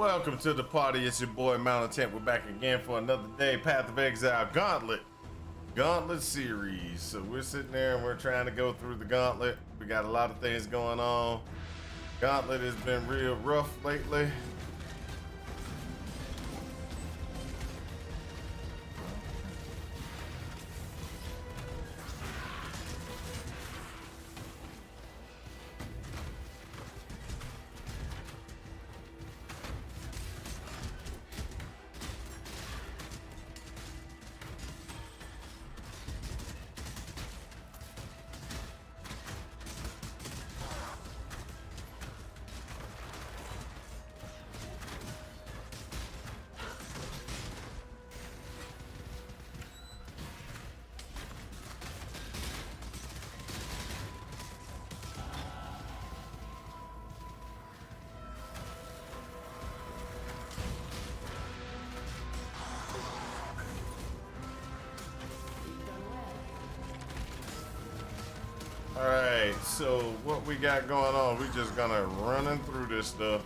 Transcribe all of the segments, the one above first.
Welcome to the party. It's your boy Mountain. We're back again for another day. Path of Exile Gauntlet series. So we're sitting there and we're trying to go through the Gauntlet. We got a lot of things going on. Gauntlet has been real rough lately. Alright, so what we got going on, we just gonna running through this stuff.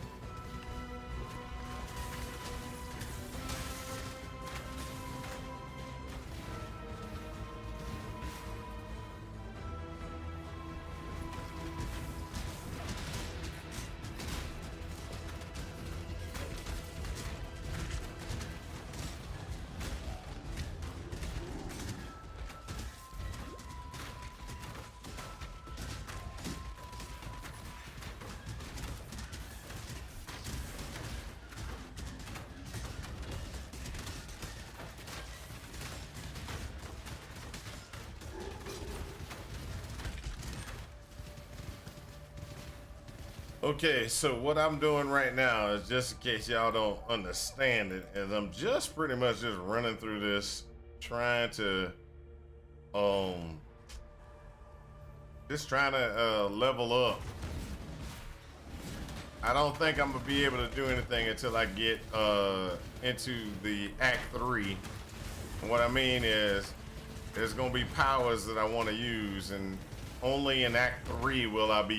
Okay, so what I'm doing right now is, just in case y'all don't understand it, is I'm just pretty much just running through this, trying to level up. I don't think I'm gonna be able to do anything until I get into the Act 3. And what I mean is, there's gonna be powers that I want to use, and only in Act 3 will it be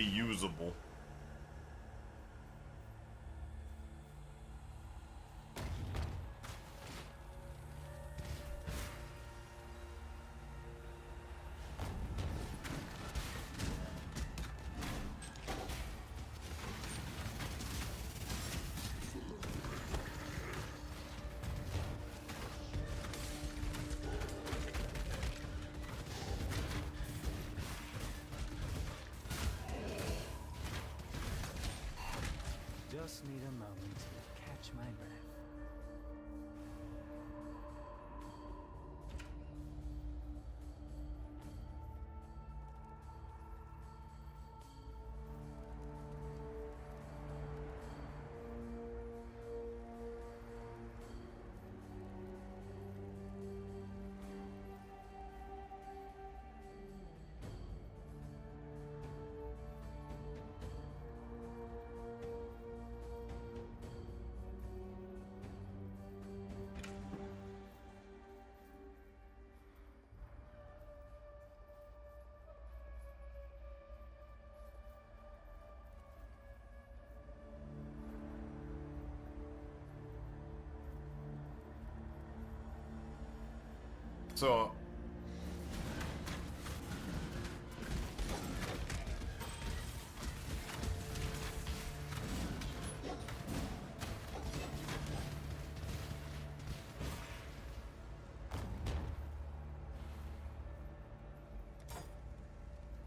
usable. Just need a moment to catch my breath.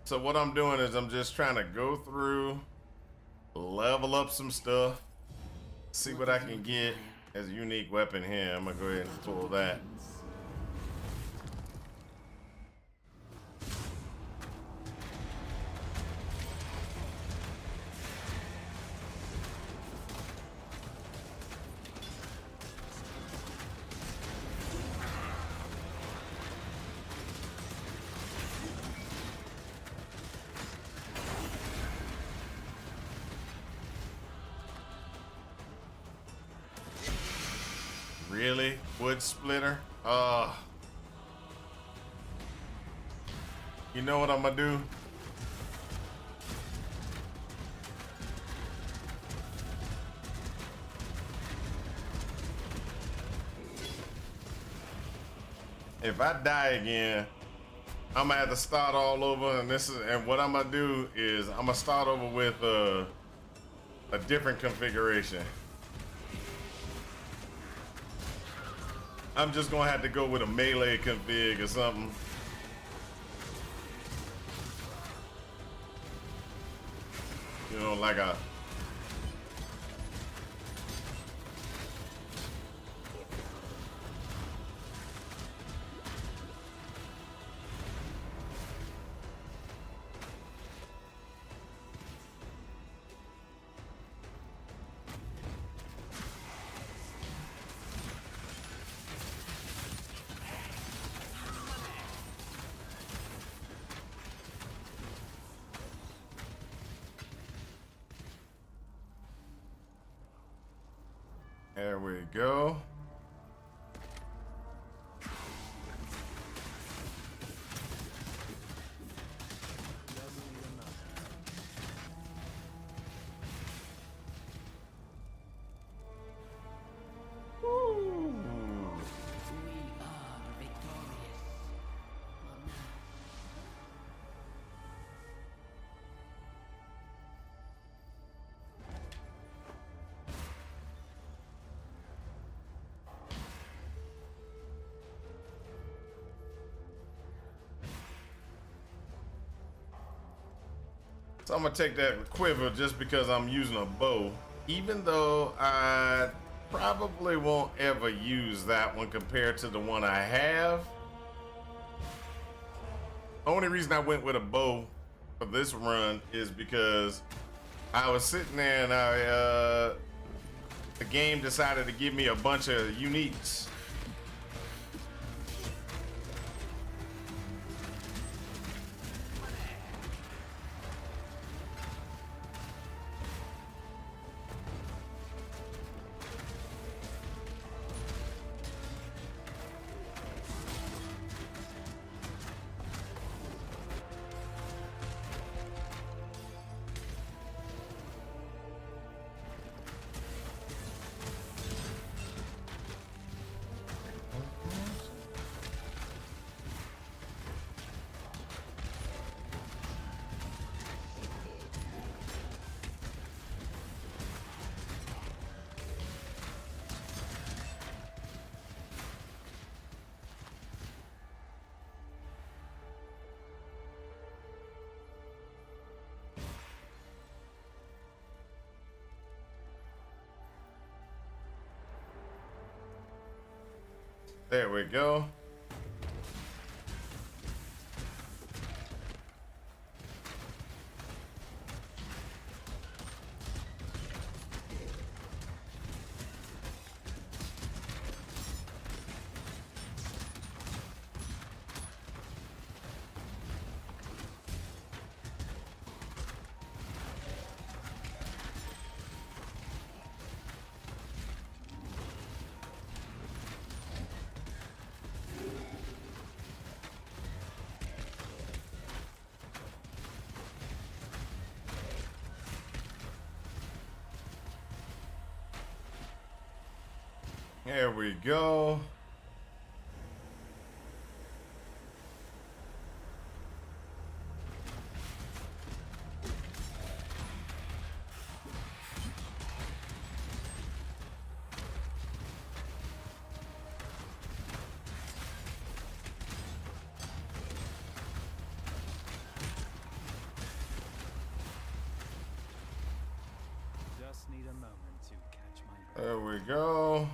So what I'm doing is I'm just trying to go through, level up some stuff, see what I can get as a unique weapon here. I'm gonna go ahead and pull that. Really? Wood splitter? You know what I'm gonna do? if I die again, I'm gonna have to start all over, and what I'm gonna do is I'm gonna start over with a different configuration. I'm just gonna have to go with a melee config or something. You know, like a there we go. So I'm gonna take that quiver just because I'm using a bow, even though I probably won't ever use that one compared to the one I have. The only reason I went with a bow for this run is because I was sitting there and the game decided to give me a bunch of uniques. There we go. There we go. Just need a moment to catch my breath. There we go.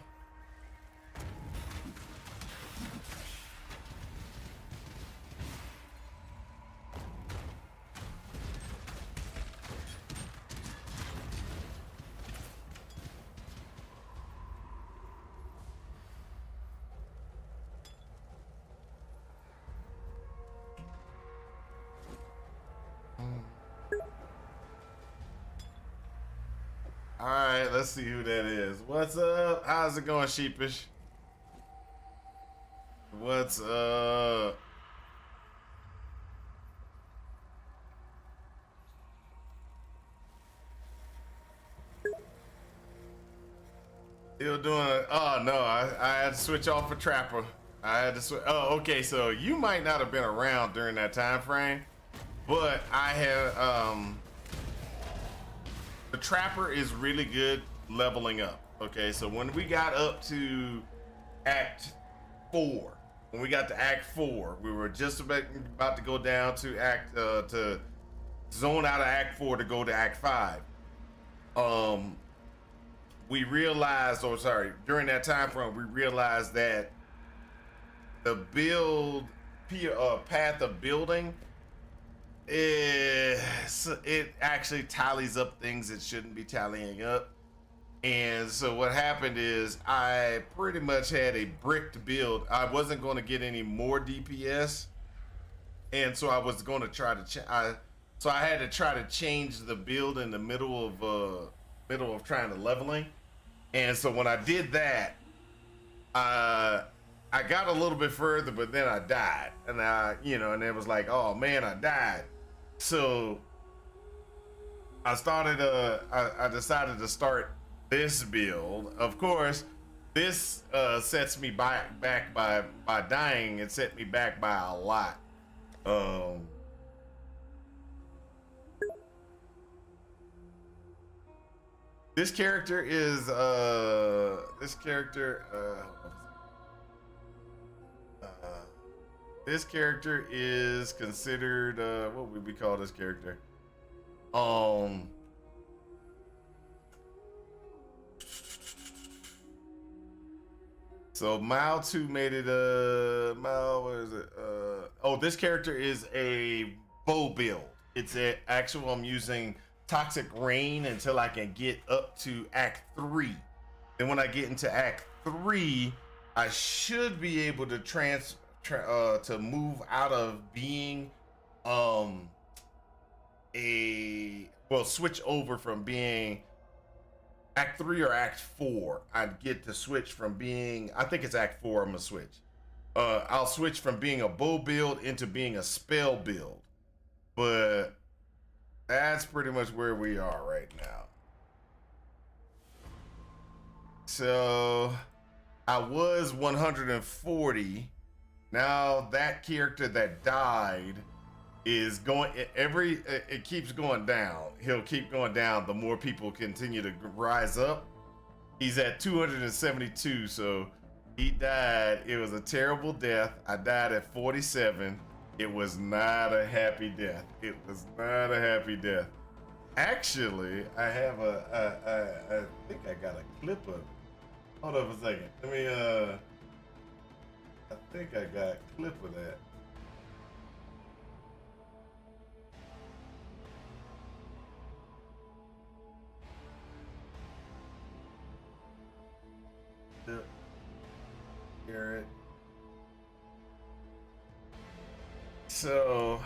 All right, let's see who that is. What's up? How's it going, Sheepish? What's up? Still doing it? Oh no, I had to switch off for Trapper. I had to oh, okay, so you might not have been around during that time frame, but I had the trapper is really good leveling up. Okay, so when we got up to Act 4, when we got to Act 4, we were just about to go down to to zone out of Act 4 to go to Act 5. We realized, or sorry, during that time frame, we realized that the path of building it actually tallies up things it shouldn't be tallying up. And so what happened is I pretty much had a bricked build. I wasn't going to get any more DPS, and so I was going to try to so I had to try to change the build in the middle of trying to leveling. And so when I did that, I got a little bit further, but then I died, and and it was like, oh man, I died. So I started. I decided to start this build. Of course, this sets me back by dying. It set me back by a lot. This character is this character is considered what would we call this character? So Mile 2 made it Mile, what is it? Oh, this character is a bow build. It's a actual I'm using Toxic Rain until I can get up to Act 3. Then when I get into Act 3, I should be able to to move out of being switch over from being Act 3 or Act 4. I'd get to switch from being, I think it's Act 4 I'm gonna switch. I'll switch from being a bow build into being a spell build. But that's pretty much where we are right now. So I was 140. Now that character that died is going it keeps going down. He'll keep going down the more people continue to rise up. He's at 272, so he died. It was a terrible death. I died at 47. It was not a happy death. It was not a happy death. Actually, I have I think I got a clip of it. Hold up a second. Let me I think I got a clip of that. Yep. Garrett. So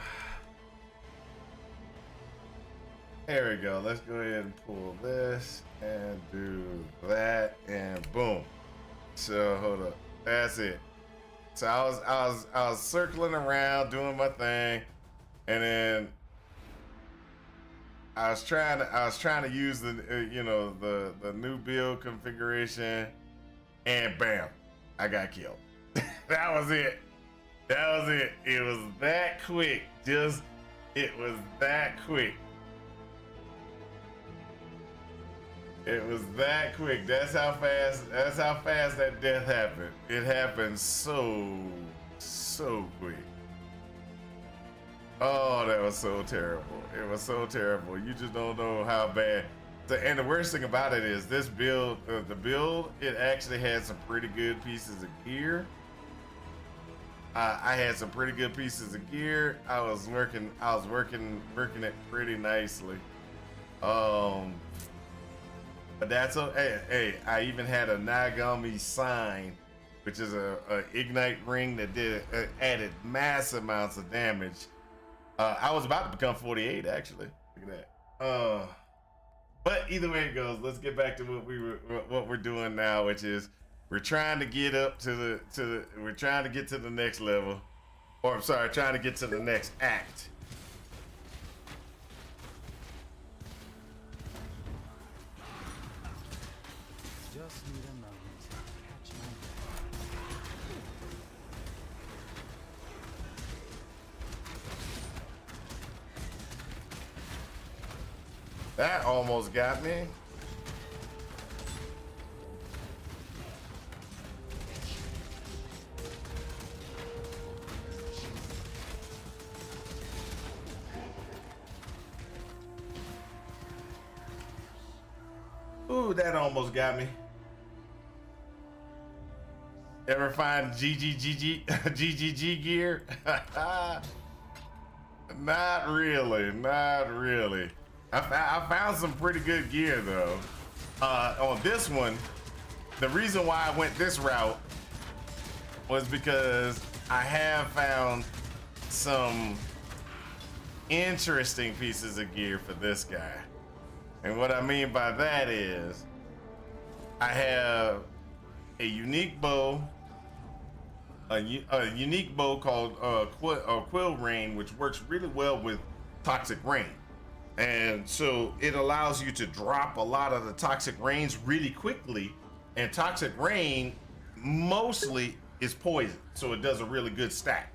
there we go. Let's go ahead and pull this and do that and boom. So hold up. That's it. So I was circling around doing my thing, and then I was trying to use the the new build configuration, and bam, I got killed. That was it. That was it. It was that quick. It was that quick. It was that quick. That's how fast that death happened. It happened so quick. Oh, that was so terrible. It was so terrible. You just don't know how bad. And the worst thing about it is this build, it actually had some pretty good pieces of gear. I had some pretty good pieces of gear. I was working it pretty nicely. But that's okay. Hey, I even had a Nagami sign, which is a ignite ring that added massive amounts of damage. I was about to become 48 actually. Look at that. But either way it goes, let's get back to what we're doing now, which is we're trying to get up to we're trying to get to the next level, or I'm sorry, trying to get to the next act. Just need a moment to catch my breath. That almost got me. Ooh, that almost got me. Ever find GGG gear? Not really, not really. I found some pretty good gear though. On this one, the reason why I went this route was because I have found some interesting pieces of gear for this guy. And what I mean by that is I have a unique bow, a unique bow called Quill Rain, which works really well with Toxic Rain. And so it allows you to drop a lot of the Toxic Rains really quickly. And Toxic Rain mostly is poison, so it does a really good stack.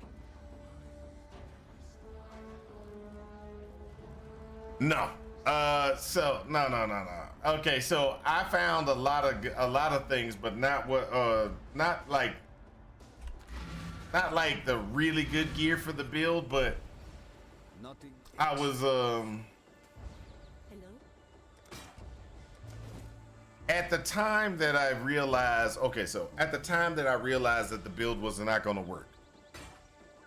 No. No. Okay, so I found a lot of things, but not what not like the really good gear for the build, but Nothing. I was Hello? at the time that I realized, okay, so at the time that I realized that the build was not going to work,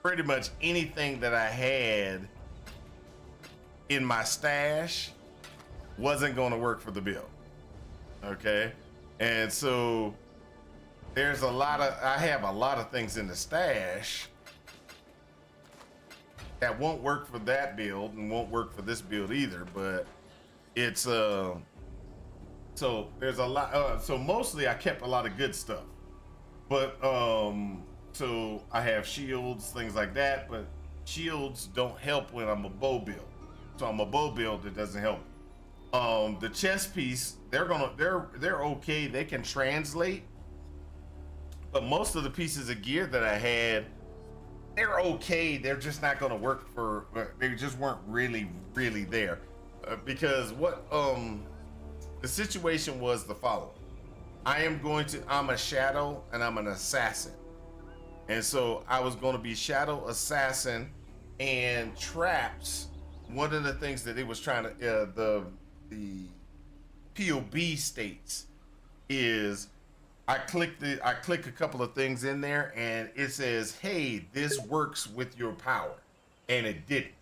pretty much anything that I had in my stash wasn't going to work for the build. Okay. And so I have a lot of things in the stash that won't work for that build and won't work for this build either, but it's so there's a lot so mostly I kept a lot of good stuff, but so I have shields, things like that, but shields don't help when I'm a bow build. So I'm a bow build, it doesn't help. The chest piece, they're okay, they can translate, but most of the pieces of gear that I had, they're okay, they're just not gonna work for, they just weren't really there. Because what the situation was the following. I'm a shadow and I'm an assassin. And so I was gonna be shadow assassin and traps. One of the things that it was trying to the POB states is I click a couple of things in there and it says, hey, this works with your power, and it didn't.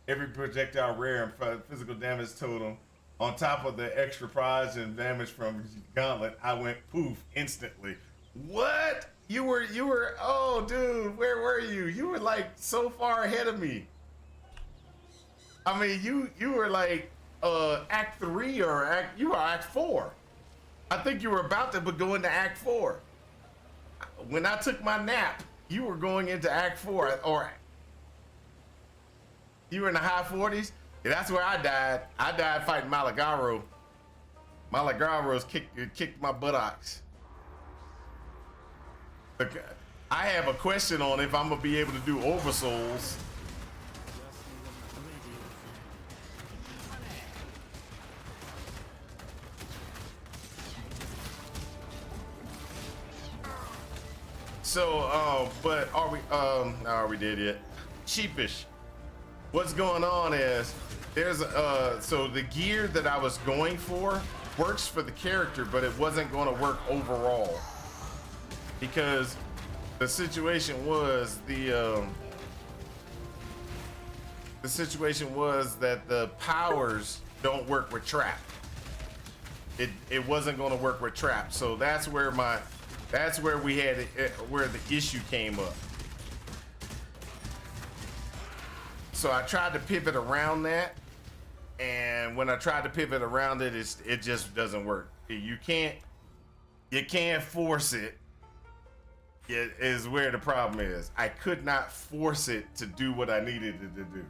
Every projectile rare and physical damage totem on top of the extra prize and damage from Gauntlet, I went poof instantly. What? You were, oh dude, where were you? You were like so far ahead of me. I mean, you were like Act 3 or you were Act 4. I think you were about to go into Act 4. When I took my nap, you were going into Act 4, or you were in the high 40s. Yeah, that's where I died. I died fighting Malagaro. Malagaro's kicked my buttocks. I have a question on if I'm gonna be able to do oversouls. So, but are we dead yet? Sheepish. What's going on is there's so the gear that I was going for works for the character, but it wasn't going to work overall because the situation was the situation was that the powers don't work with trap. It wasn't going to work with trap, so that's where we had where the issue came up. So I tried to pivot around that, and when I tried to pivot around it, it just doesn't work. You can't force it. It is where the problem is. I could not force it to do what I needed it to do.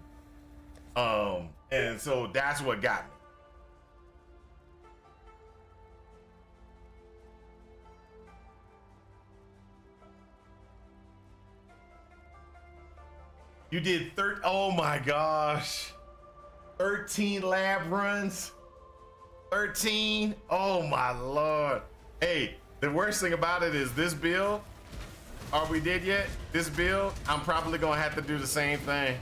And so that's what got me. You did oh my gosh. 13 lab runs. 13. Oh my lord. Hey, the worst thing about it is this build. Are we dead yet? This build, I'm probably gonna have to do the same thing.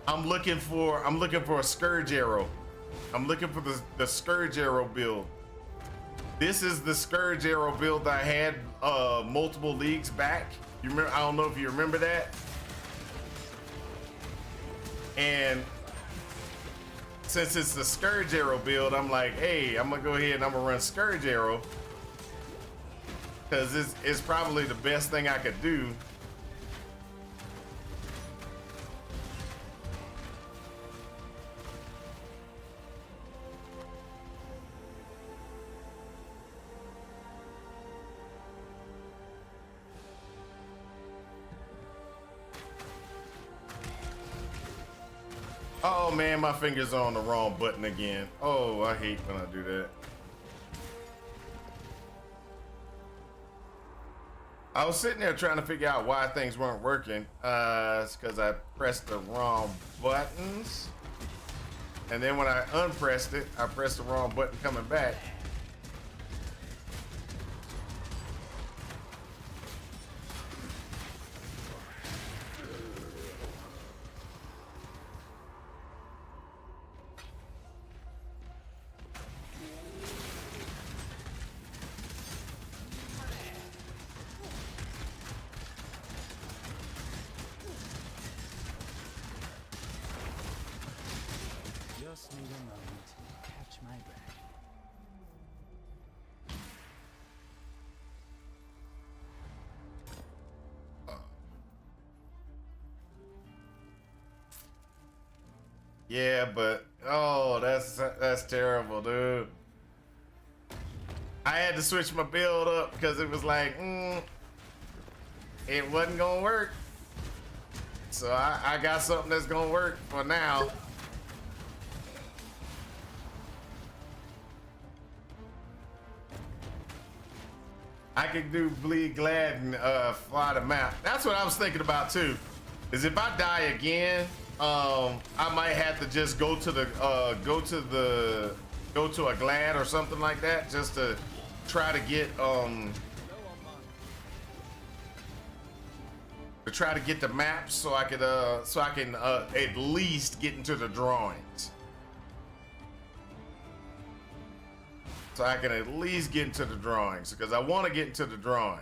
I'm looking for a Scourge Arrow. I'm looking for the Scourge Arrow build. This is the Scourge Arrow build I had multiple leagues back. You remember? I don't know if you remember that. And since it's the Scourge Arrow build, I'm like, hey, I'm gonna go ahead and I'm gonna run Scourge Arrow because it's probably the best thing I could do. Oh man, my fingers are on the wrong button again. Oh, I hate when I do that. I was sitting there trying to figure out why things weren't working. It's because I pressed the wrong buttons. And then when I unpressed it, I pressed the wrong button coming back. Just need a moment to catch my breath. Yeah, but oh, that's terrible, dude. I had to switch my build up because it was like, it wasn't gonna work. So I got something that's gonna work for now. I could do Bleed Glad and fly the map. That's what I was thinking about too. Is if I die again, I might have to just go to a Glad or something like that, just to try to get the maps so I can at least get into the drawings. So I can at least get into the drawings because I want to get into the drawings.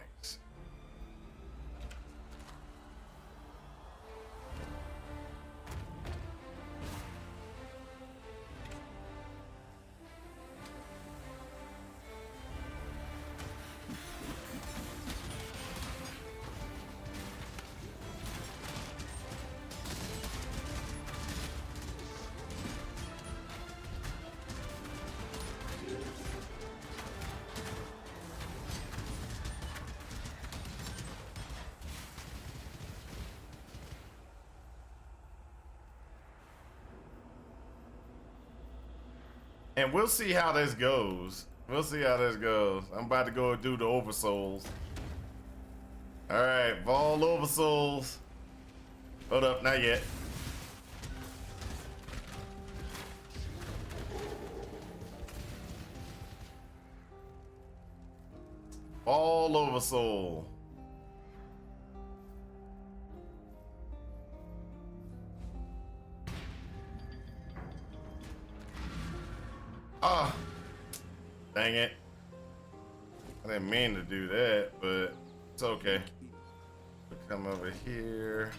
And we'll see how this goes. We'll see how this goes. I'm about to go do the Oversouls. All right, Vol Oversouls. Hold up, not yet. Vol Oversoul. Ah, dang it. I didn't mean to do that, but it's okay. We'll come over here.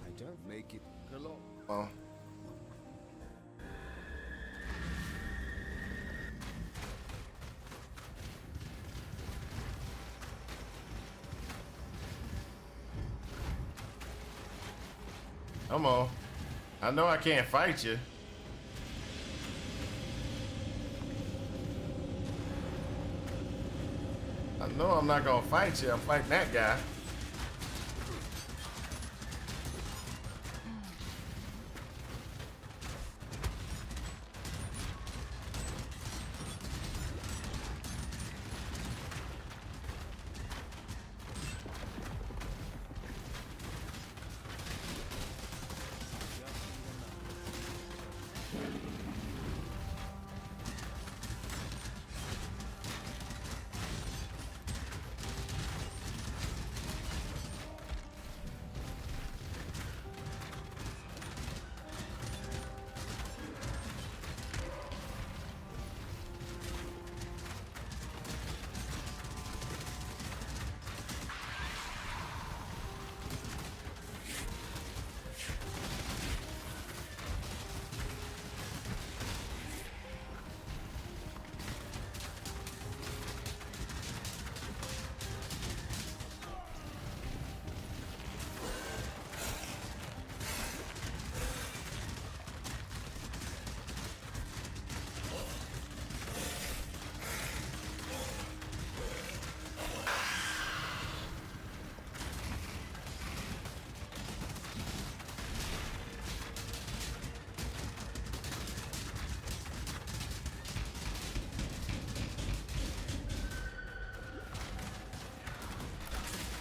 I don't make it a lot. Oh. Come on. I know I can't fight you. I know I'm not gonna fight you. I'm fighting that guy.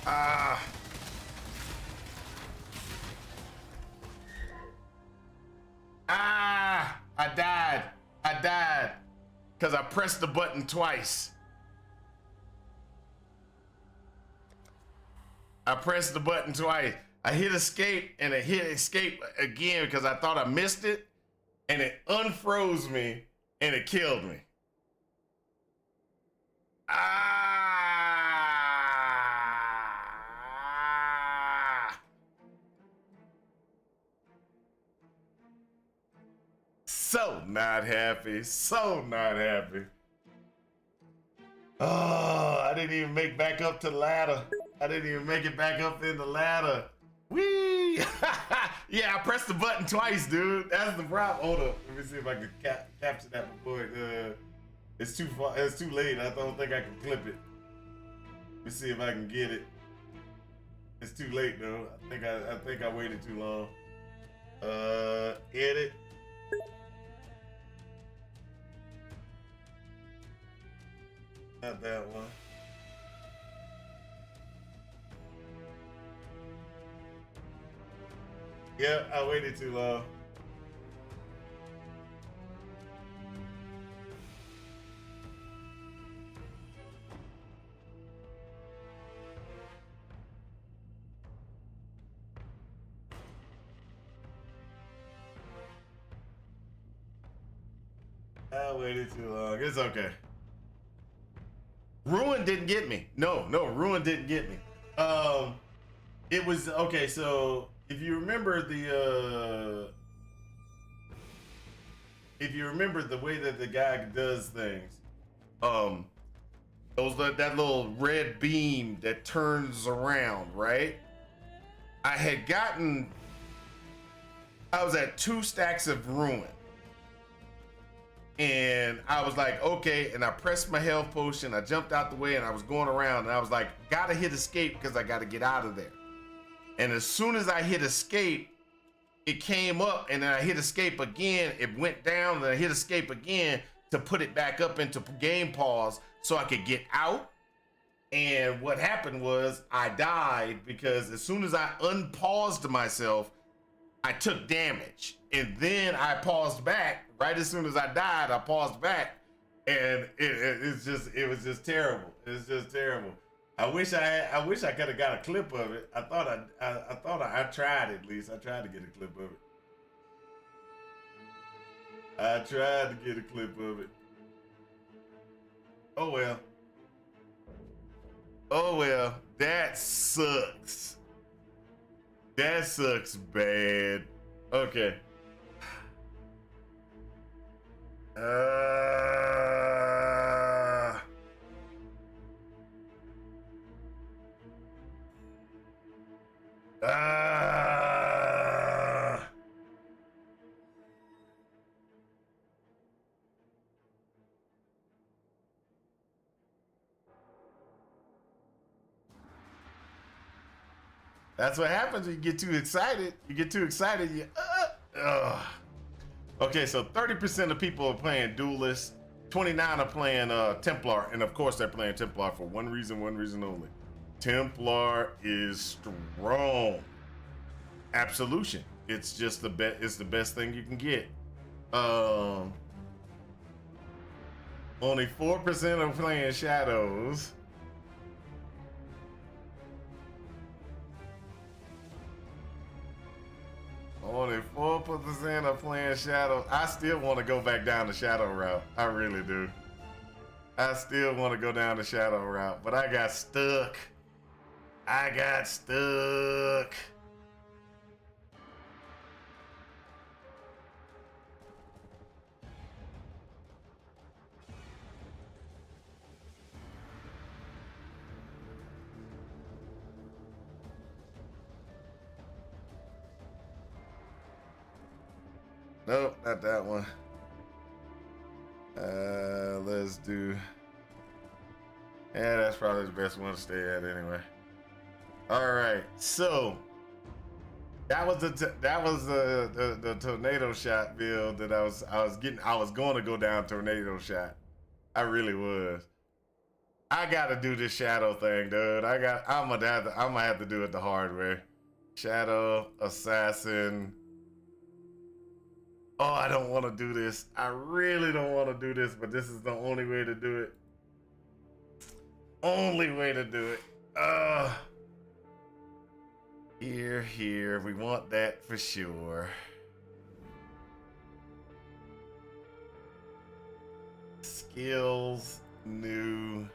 Ah. Ah. I died. I died. Because I pressed the button twice. I pressed the button twice. I hit escape and I hit escape again because I thought I missed it. And it unfroze me and it killed me. Ah! So not happy. So not happy. Oh, I didn't even make back up to the ladder. I didn't even make it back up in the ladder. Whee! Yeah, I pressed the button twice, dude. That's the problem. Hold up. Let me see if I can capture that before it, it's too far. It's too late. I don't think I can clip it. Let me see if I can get it. It's too late though. I think I waited too long. Edit. Not that one. Yeah, I waited too long. I waited too long. It's okay. Ruin didn't get me. No, Ruin didn't get me. It was okay. So if you remember the way that the guy does things, that little red beam that turns around, right? I was at 2 stacks of Ruin. And I was like, okay, and I pressed my health potion, I jumped out the way and I was going around and I was like, gotta hit escape because I gotta get out of there. And as soon as I hit escape, it came up and then I hit escape again, it went down and I hit escape again to put it back up into game pause so I could get out. And what happened was I died because as soon as I unpaused myself, I took damage. And then I paused back. Right as soon as I died, I paused back. And it was just terrible. It's just terrible. I wish I could have got a clip of it. I tried at least. I tried to get a clip of it. I tried to get a clip of it. Oh well. Oh well. That sucks. That sucks bad. Okay. That's what happens when you get too excited. You get too excited. Okay, so 30% of people are playing Duelist, 29 are playing Templar, and of course they're playing Templar for one reason only. Templar is strong. Absolution. It's just the best. It's the best thing you can get. Only 4% are playing Shadows. Only 4% are playing Shadow. I still want to go back down the Shadow route. I really do. I still want to go down the Shadow route, but I got stuck. Nope, not that one. Let's do. Yeah, that's probably the best one to stay at anyway. All right, so that was the tornado shot build that I was getting. I was going to go down tornado shot. I really was. I gotta do this shadow thing, dude. I'm gonna have to do it the hard way. Shadow, assassin. Oh, I don't want to do this. I really don't want to do this, but this is the only way to do it. Only way to do it. Here. We want that for sure. Skills, new.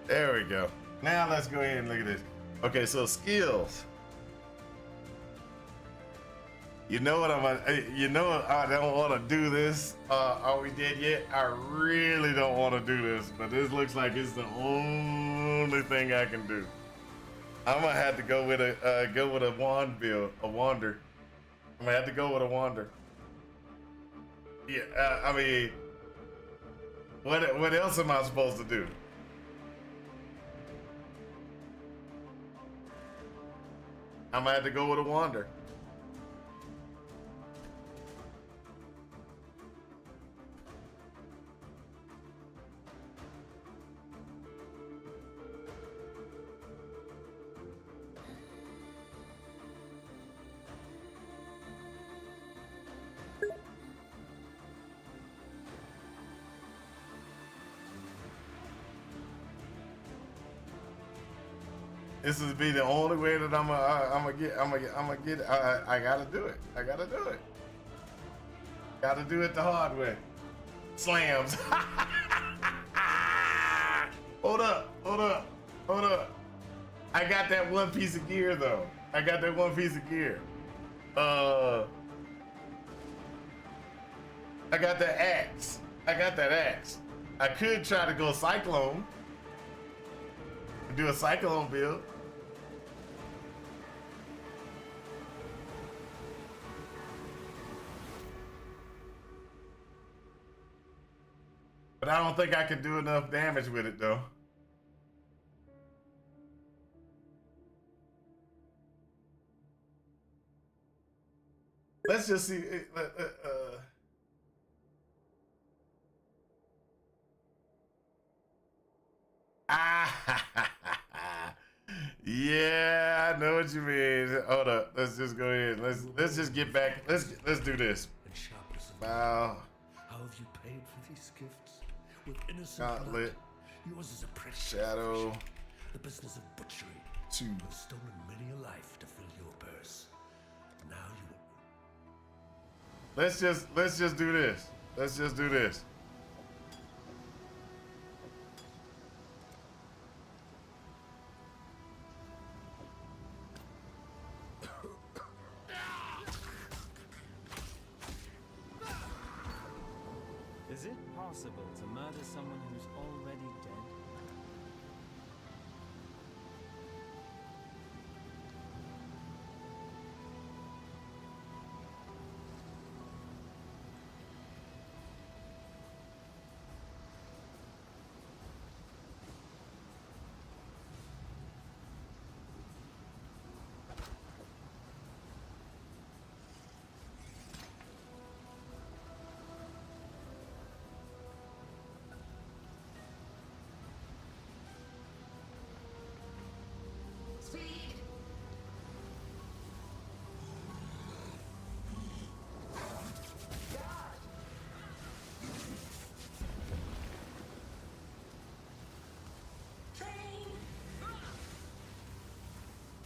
There we go. Now let's go ahead and look at this. Okay, so skills. You know what I don't want to do this. Are we dead yet? I really don't want to do this, but this looks like it's the only thing I can do. I'm gonna have to go with a wand build, a wander. I'm gonna have to go with a wander. Yeah, I mean, what else am I supposed to do? I'm gonna have to go with a wander. This is be the only way that I'm gonna get it. I gotta do it. I gotta do it. Gotta do it the hard way. Slams. Hold up. I got that one piece of gear though. I got that axe. I could try to go cyclone. Do a cyclone build. But I don't think I can do enough damage with it though. Let's just see. Yeah, I know what you mean. Hold up. Let's just go ahead. Let's just get back. Let's do this. Wow. How have you paid for these gifts? With innocent Gauntlet. blood. Yours is a precious Shadow. profession. The business of butchery. 2. You have stolen many a life to fill your purse. Now you Let's just do this. Let's just do this. Is it possible to murder someone who's already dead?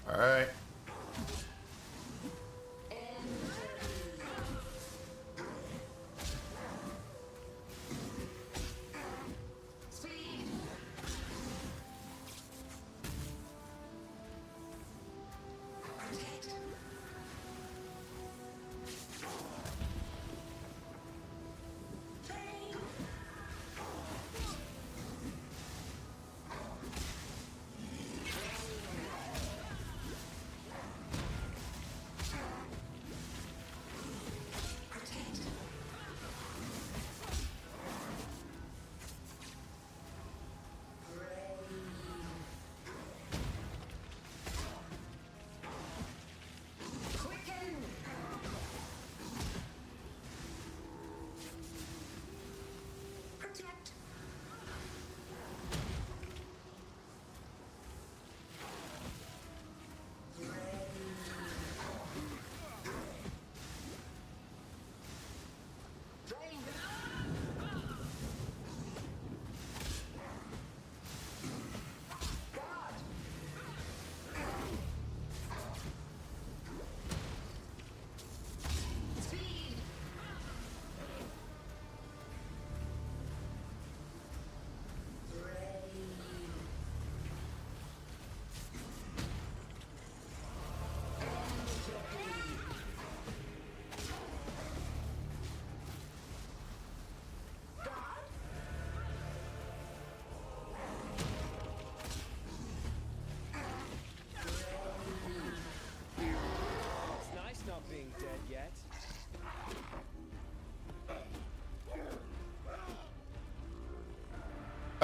All right.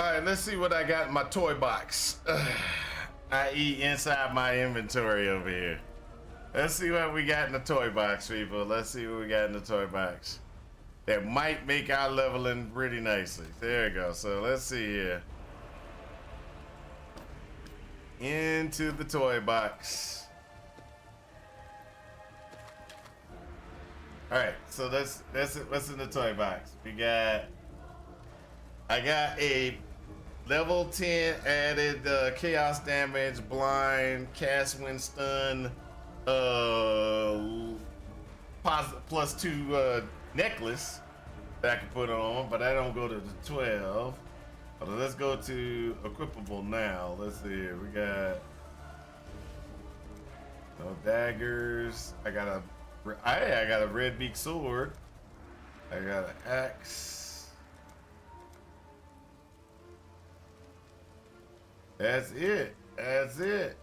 All right, let's see what I got in my toy box. I.e. inside my inventory over here. Let's see what we got in the toy box, people. Let's see what we got in the toy box. That might make our leveling pretty nicely. There we go. So let's see here. Into the toy box. All right, so that's it. What's in the toy box? I got a level 10 added chaos damage, blind, cast when stun, +2 necklace that I can put on, but I don't go to the 12. Let's go to equipable now. Let's see here. We got no daggers. I got a red beak sword. I got an axe. That's it. That's it.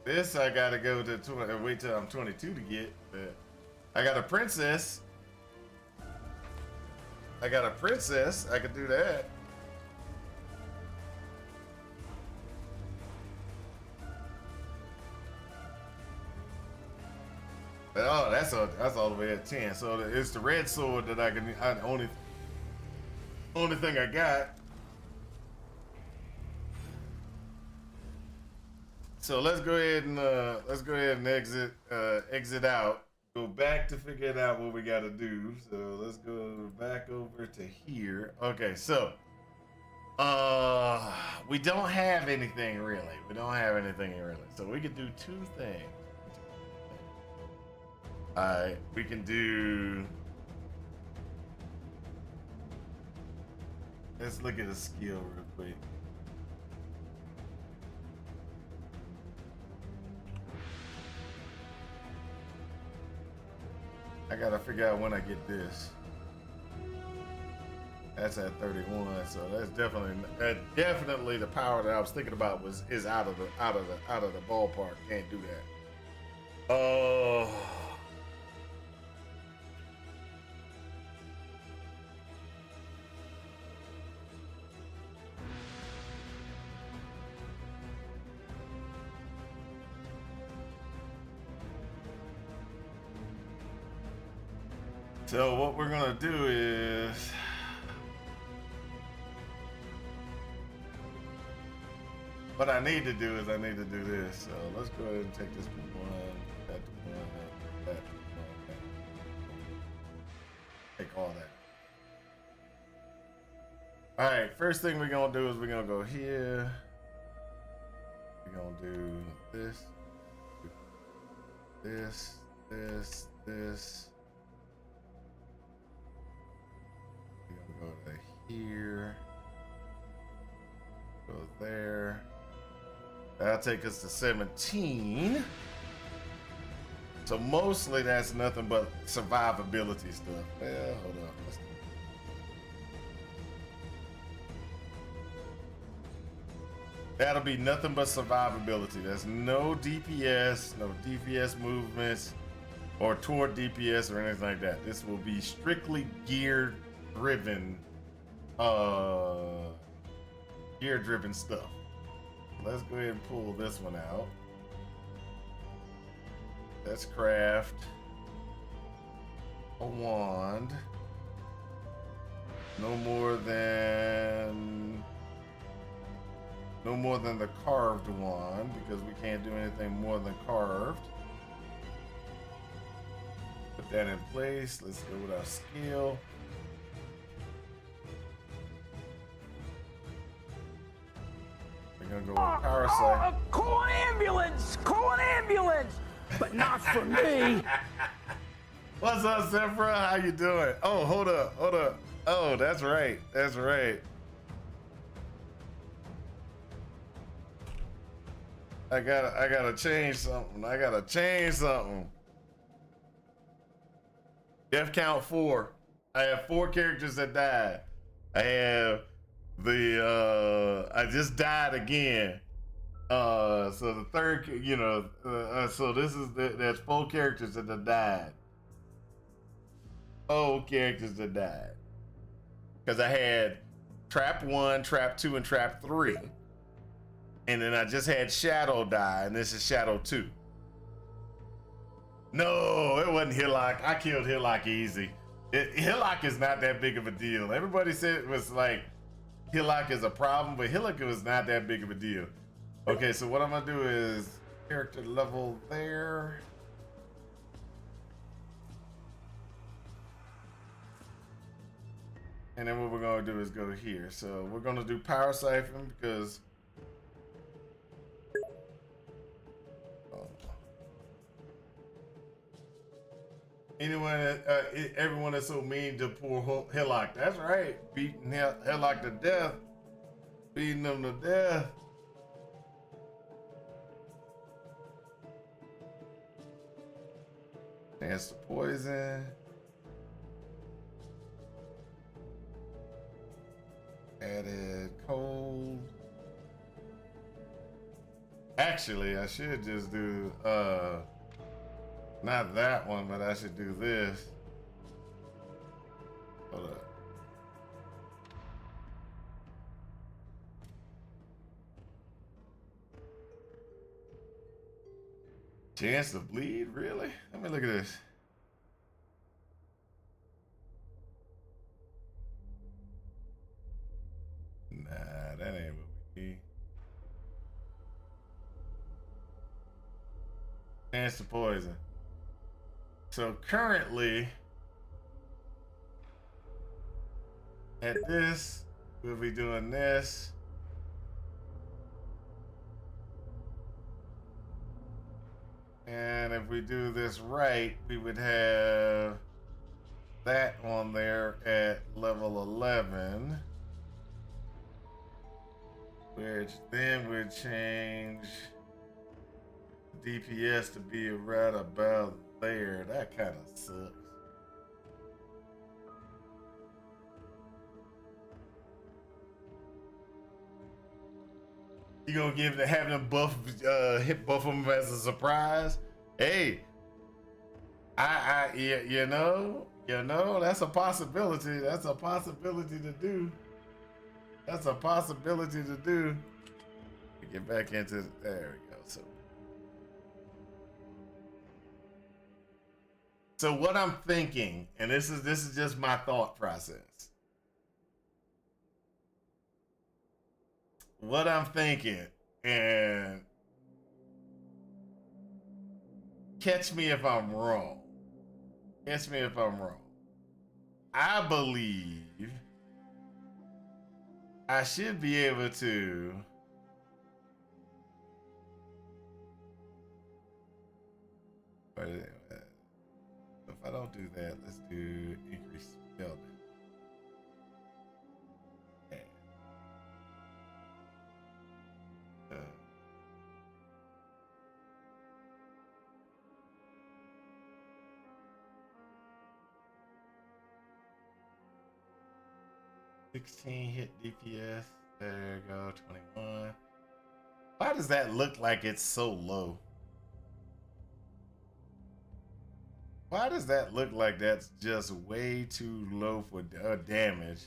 This I gotta go to wait till I'm 22 to get. But I got a princess. I could do that. But, oh, that's all the way at 10. So it's the red sword that only thing I got. So let's go ahead and exit out. Go back to figure out what we got to do. So let's go back over to here. Okay, so we don't have anything really. So we could do two things. All right, we can do. Let's look at a skill real quick. I gotta figure out when I get this. That's at 31, so that's definitely the power that I was thinking about is out of the ballpark. Can't do that. Oh. So what we're gonna do is what I need to do this. So let's go ahead and take this one, that one, that one. Take all that. All right, first thing we're gonna do is we're gonna go here. We're gonna do this. Go to here, go there. That'll take us to 17. So mostly that's nothing but survivability stuff. Well, hold on. That'll be nothing but survivability. There's no DPS, no DPS movements, or toward DPS or anything like that. This will be strictly gear-driven stuff. Let's go ahead and pull this one out. Let's craft a wand. No more than the carved wand, because we can't do anything more than carved. Put that in place. Let's go with our skill. We're gonna go with power sight. Call an ambulance! Call an ambulance! But not for me! What's up, Zephyr? How you doing? Oh, hold up. Oh, that's right. I gotta change something. Death count 4. I have 4 characters that died. I have I just died again. So the third, so this is there's 4 characters that have died. 4 characters that died. Because I had Trap 1, Trap 2, and Trap 3. And then I just had Shadow die, and this is Shadow 2. No, it wasn't Hillock. I killed Hillock easy. Hillock is not that big of a deal. Everybody said it was like Hillock is a problem, but Hillock was not that big of a deal. Okay, so what I'm gonna do is character level there. And then what we're gonna do is go to here. So we're gonna do Power Siphon because everyone is so mean to poor Hillock. That's right, beating Hillock to death, beating them to death. Chance to poison. Added cold. Actually, I should just do not that one, but I should do this. Hold up. Chance to bleed? Really? Let me look at this. Nah, that ain't what we need. Chance to poison. So currently, at this, we'll be doing this. And if we do this right, we would have that on there at level 11. Which then would change DPS to be right about there. That kind of sucks. You gonna have them buff them as a surprise? Hey, you know, that's a possibility. That's a possibility to do. That's a possibility to do. Get back into there we go. So what I'm thinking, and this is just my thought process. What I'm thinking, and catch me if I'm wrong. Catch me if I'm wrong. I believe I should be able to if I don't do that, let's do increase spell damage. 16 hit DPS. There you go, 21. Why does that look like it's so low? Why does that look like that's just way too low for damage?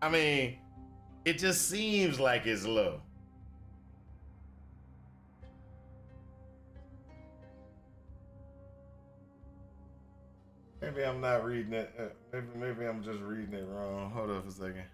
I mean, it just seems like it's low. Maybe I'm not reading it. Maybe I'm just reading it wrong. Hold up a second.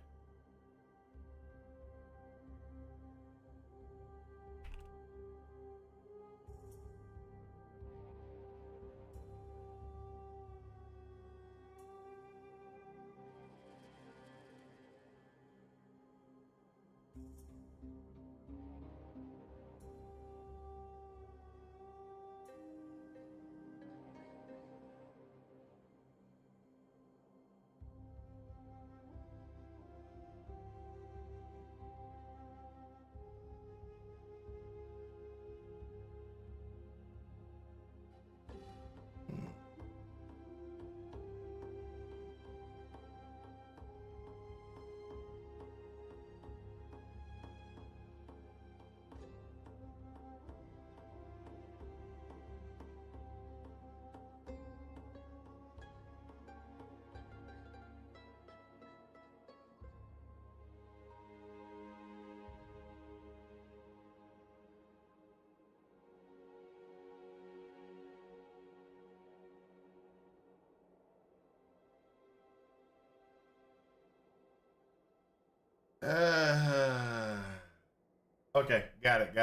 Okay, got it.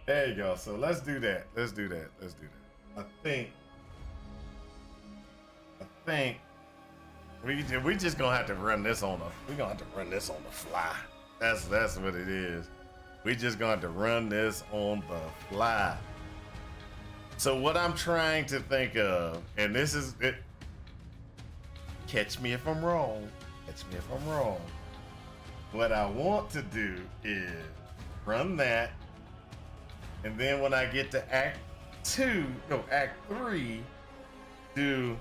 There you go. So let's do that. I think we just gonna have to run this on the fly. That's what it is. We just gonna have to run this on the fly. So what I'm trying to think of, and this is it. Catch me if I'm wrong. What I want to do is run that, and then when I get to Act 3, do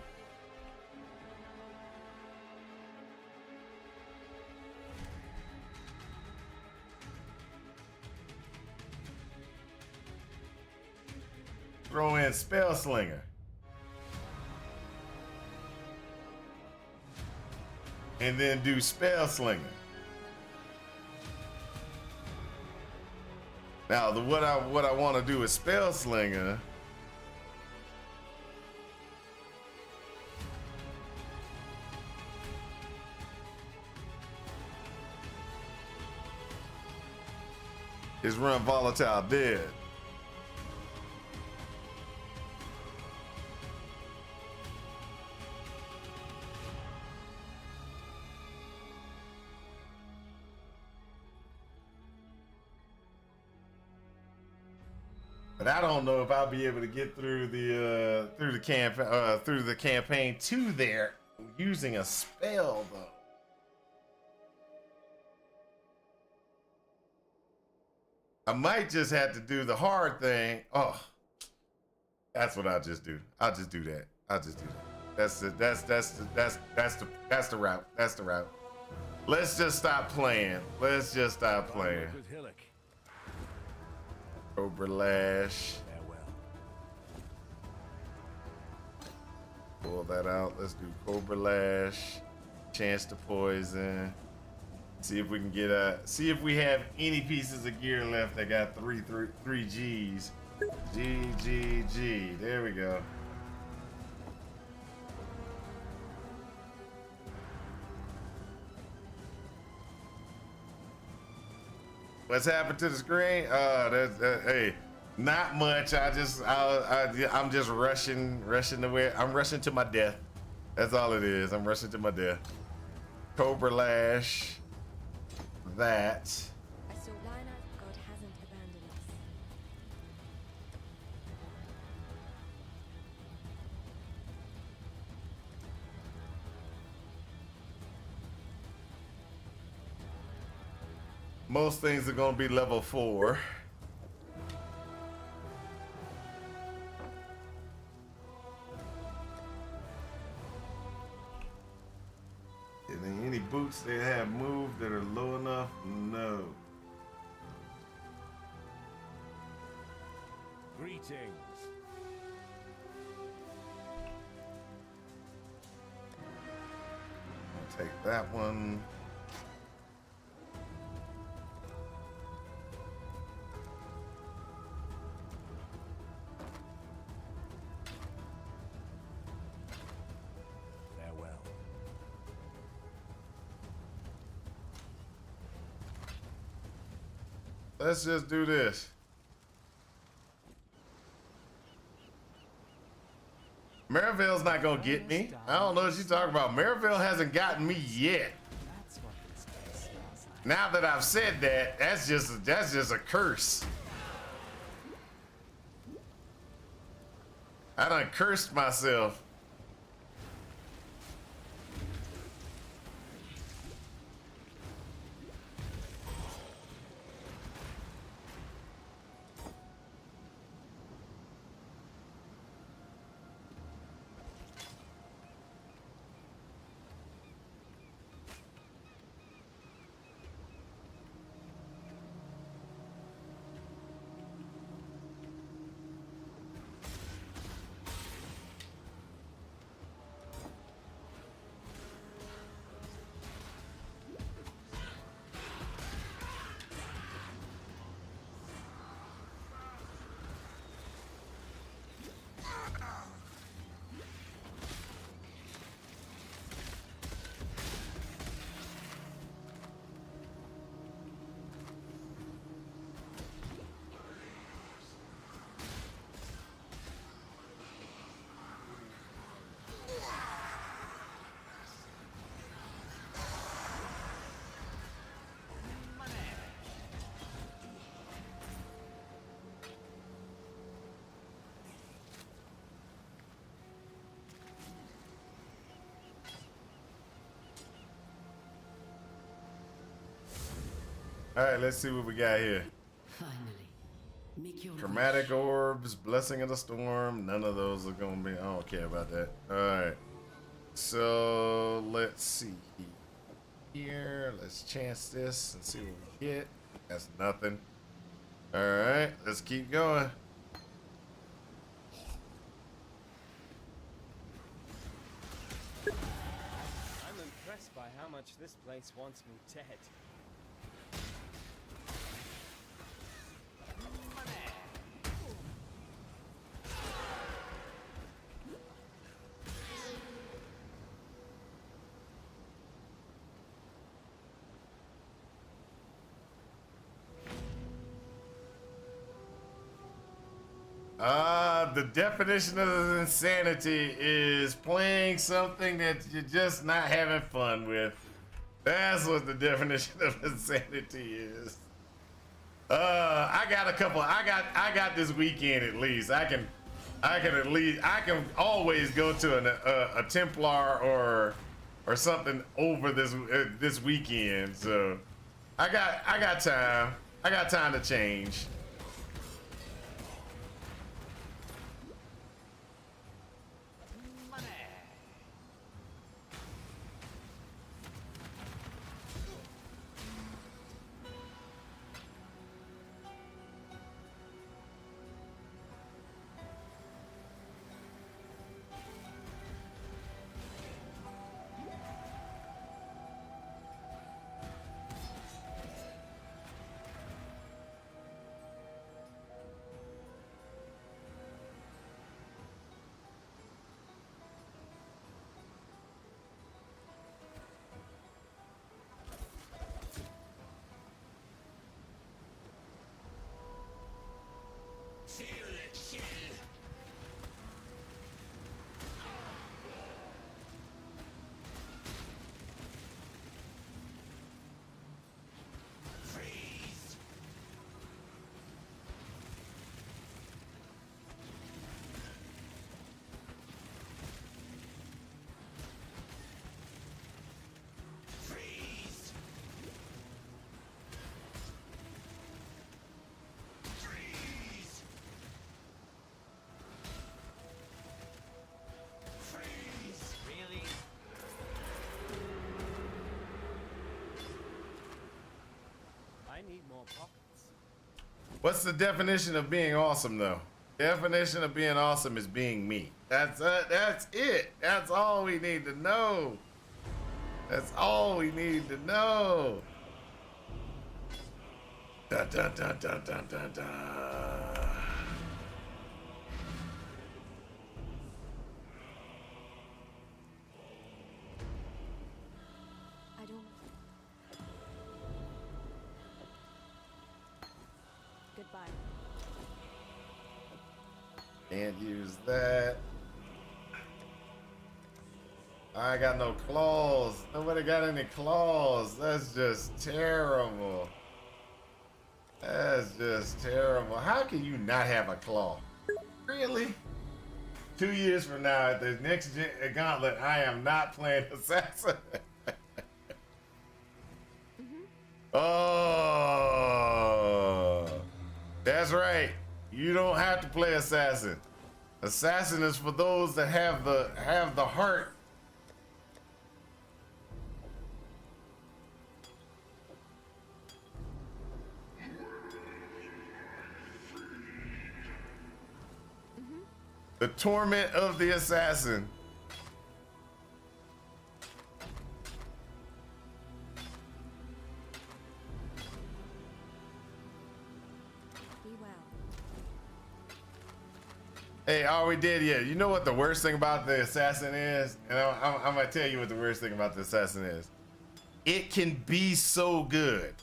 throw in Spell Slinger. And then do Spell Slinger. Now, what I want to do with Spell Slinger is run Volatile Dead. But I don't know if I'll be able to get through the campaign to there using a spell though. I might just have to do the hard thing. Oh, that's what I'll just do. I'll just do that. That's the route. Let's just stop playing. Cobra Lash. Pull that out. Let's do Cobra Lash. Chance to poison. See if we can get see if we have any pieces of gear left that got three G's. G. There we go. What's happened to the screen? Hey, not much. I'm just rushing to where I'm rushing to my death. That's all it is. I'm rushing to my death. Cobra Lash. That. I saw Lionel. God hasn't abandoned us. Most things are gonna be level 4. Is there any boots that have moved that are low enough? No. Greetings. I'll take that one. Farewell. Let's just do this. Maraville's not gonna get me. I don't know what you're talking about. Maraville hasn't gotten me yet. That's what this place smells like. Now that I've said that, that's just a curse. I done cursed myself. All right, let's see what we got here. Finally. Make your Chromatic orbs, blessing of the storm. None of those are gonna be. I don't care about that. All right. So let's see here. Let's chance this and see what we get. That's nothing. All right, let's keep going. I'm impressed by how much this place wants me dead. The definition of insanity is playing something that you're just not having fun with. That's what the definition of insanity is. I got a couple. I got this weekend at least. I can always go to a Templar or something over this weekend. So I got time. I got time to change. Need more pockets. What's the definition of being awesome, though? Definition of being awesome is being me. That's it. That's all we need to know. That's all we need to know. Dun, dun, dun, dun, dun, dun, dun. I don't. Goodbye. Can't use that. I got no claws. Nobody got any claws. That's just terrible. That's just terrible. How can you not have a claw? Really? 2 years from now, at the next Gauntlet, I am not playing Assassin. Oh, that's right. You don't have to play Assassin. Assassin is for those that have the heart. The torment of the assassin. Be well. Hey, are we dead yet? You know what the worst thing about the assassin is? And I'm gonna tell you what the worst thing about the assassin is. It can be so good.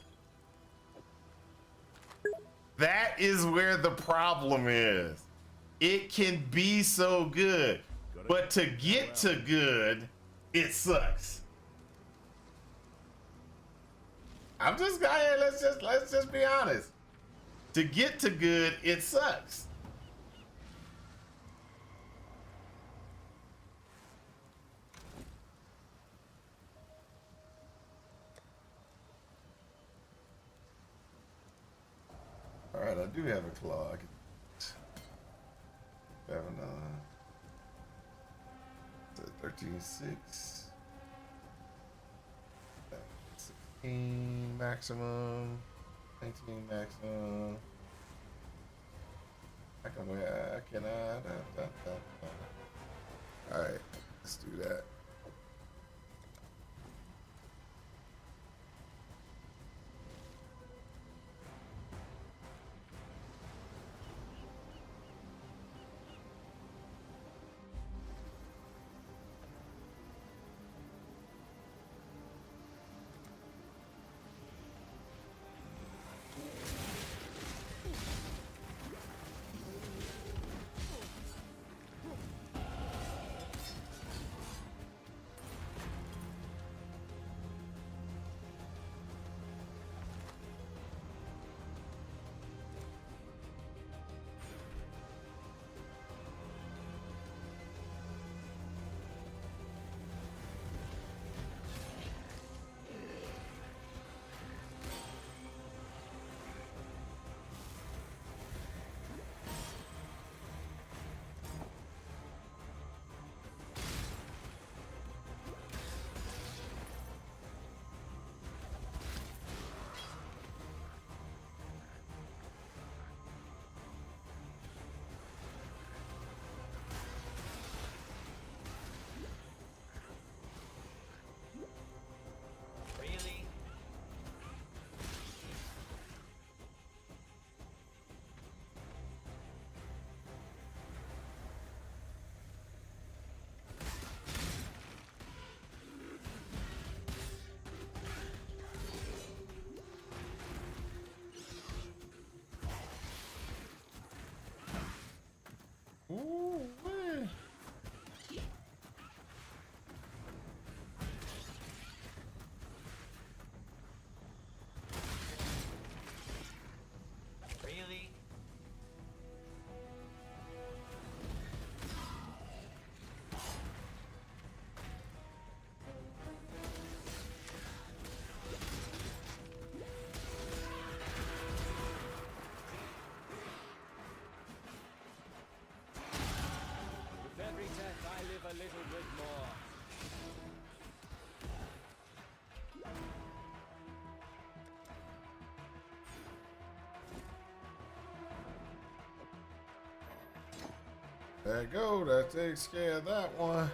That is where the problem is. It can be so good, but to get to good, it sucks. I'm just guy. Let's just be honest. To get to good, it sucks. right, I do have a claw. I can have another. 13.6. 16 maximum. 19 maximum. I can wear. I cannot. All right, let's do that. Really? Ooh, man. Really? With every death, I live a little bit more. There you go. That takes care of that one.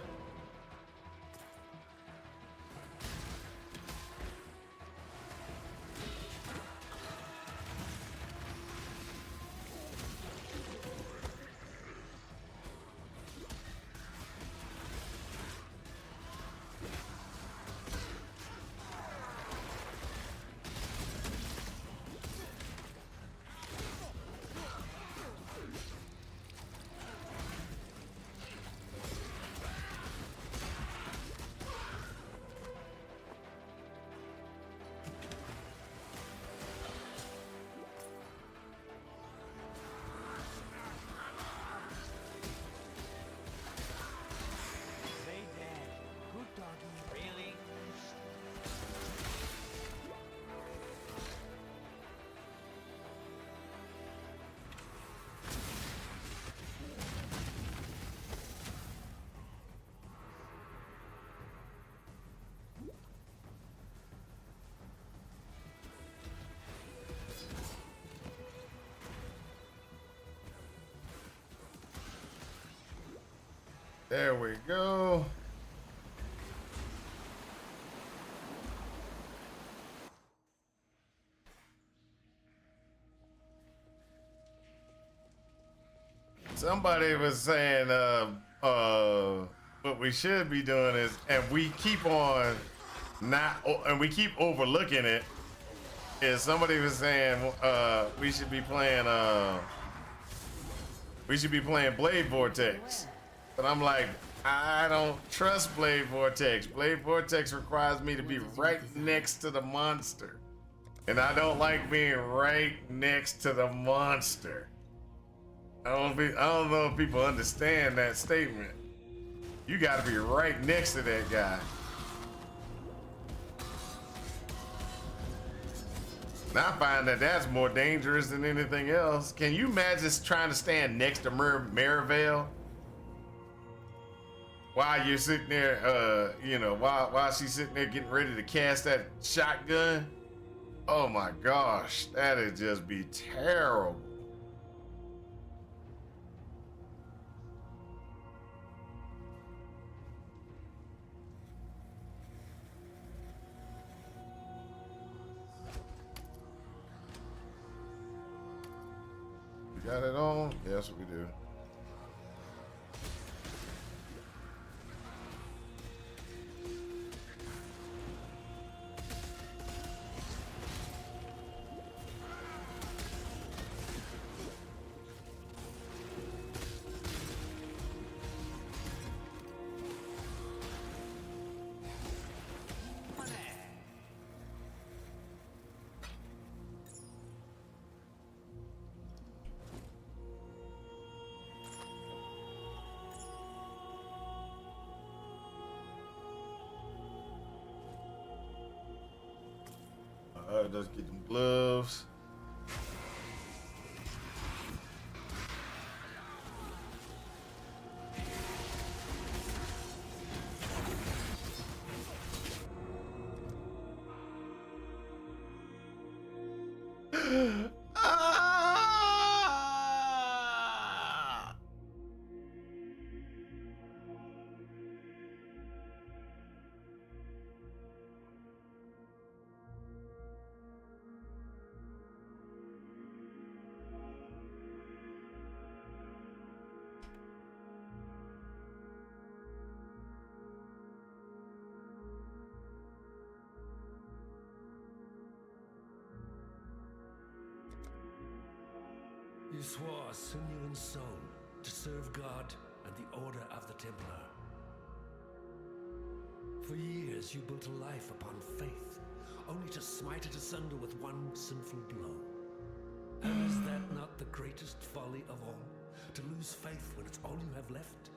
Stay dead. Good doggy. Really? There we go. Somebody was saying what we should be doing is, and we keep on and we keep overlooking it, is somebody was saying we should be playing Blade Vortex. But I'm like, I don't trust Blade Vortex. Blade Vortex requires me to be right next to the monster. And I don't like being right next to the monster. I don't know if people understand that statement. You gotta be right next to that guy. And I find that that's more dangerous than anything else. Can you imagine trying to stand next to Marivale while you're sitting there, you know, while she's sitting there getting ready to cast that shotgun? Oh my gosh, that'd just be terrible. We got it on? Yes, we do. Let's get them gloves. Ah! You swore sinew and soul to serve God and the Order of the Templar. For years you built a life upon faith, only to smite it asunder with one sinful blow. And is that not the greatest folly of all? To lose faith when it's all you have left?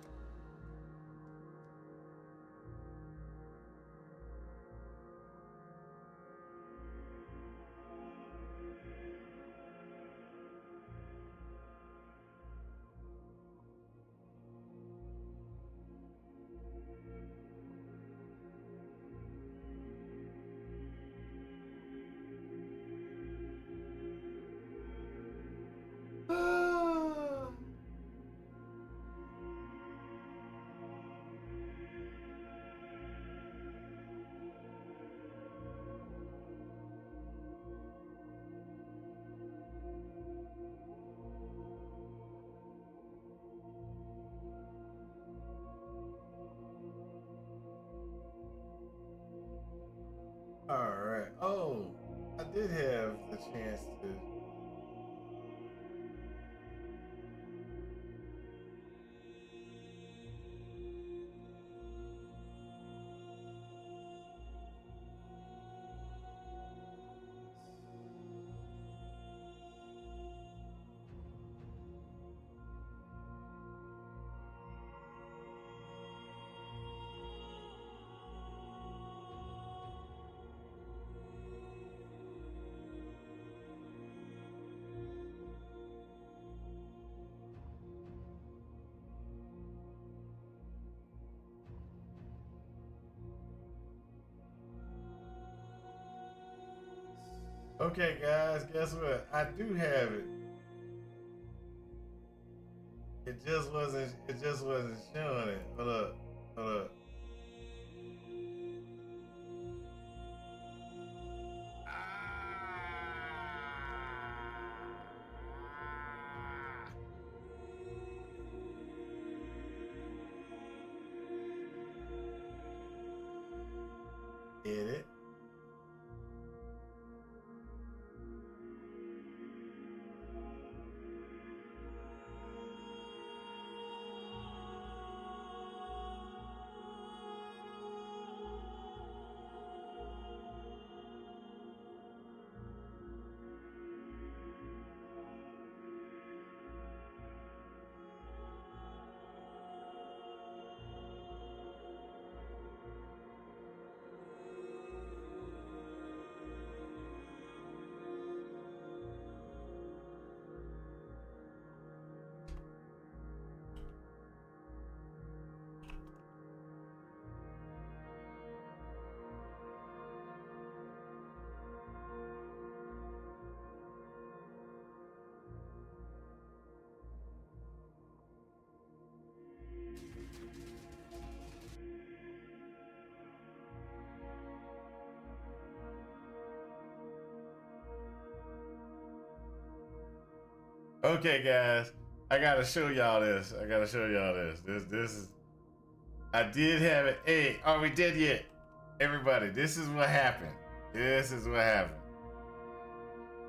All right. Oh, I did have the chance to. Okay, guys, guess what? I do have it. It just wasn't. It just wasn't showing it. Hold up. Hold up. Edit. Okay, guys, I gotta show y'all this. This is. I did have it. Hey, are we dead yet? Everybody, this is what happened.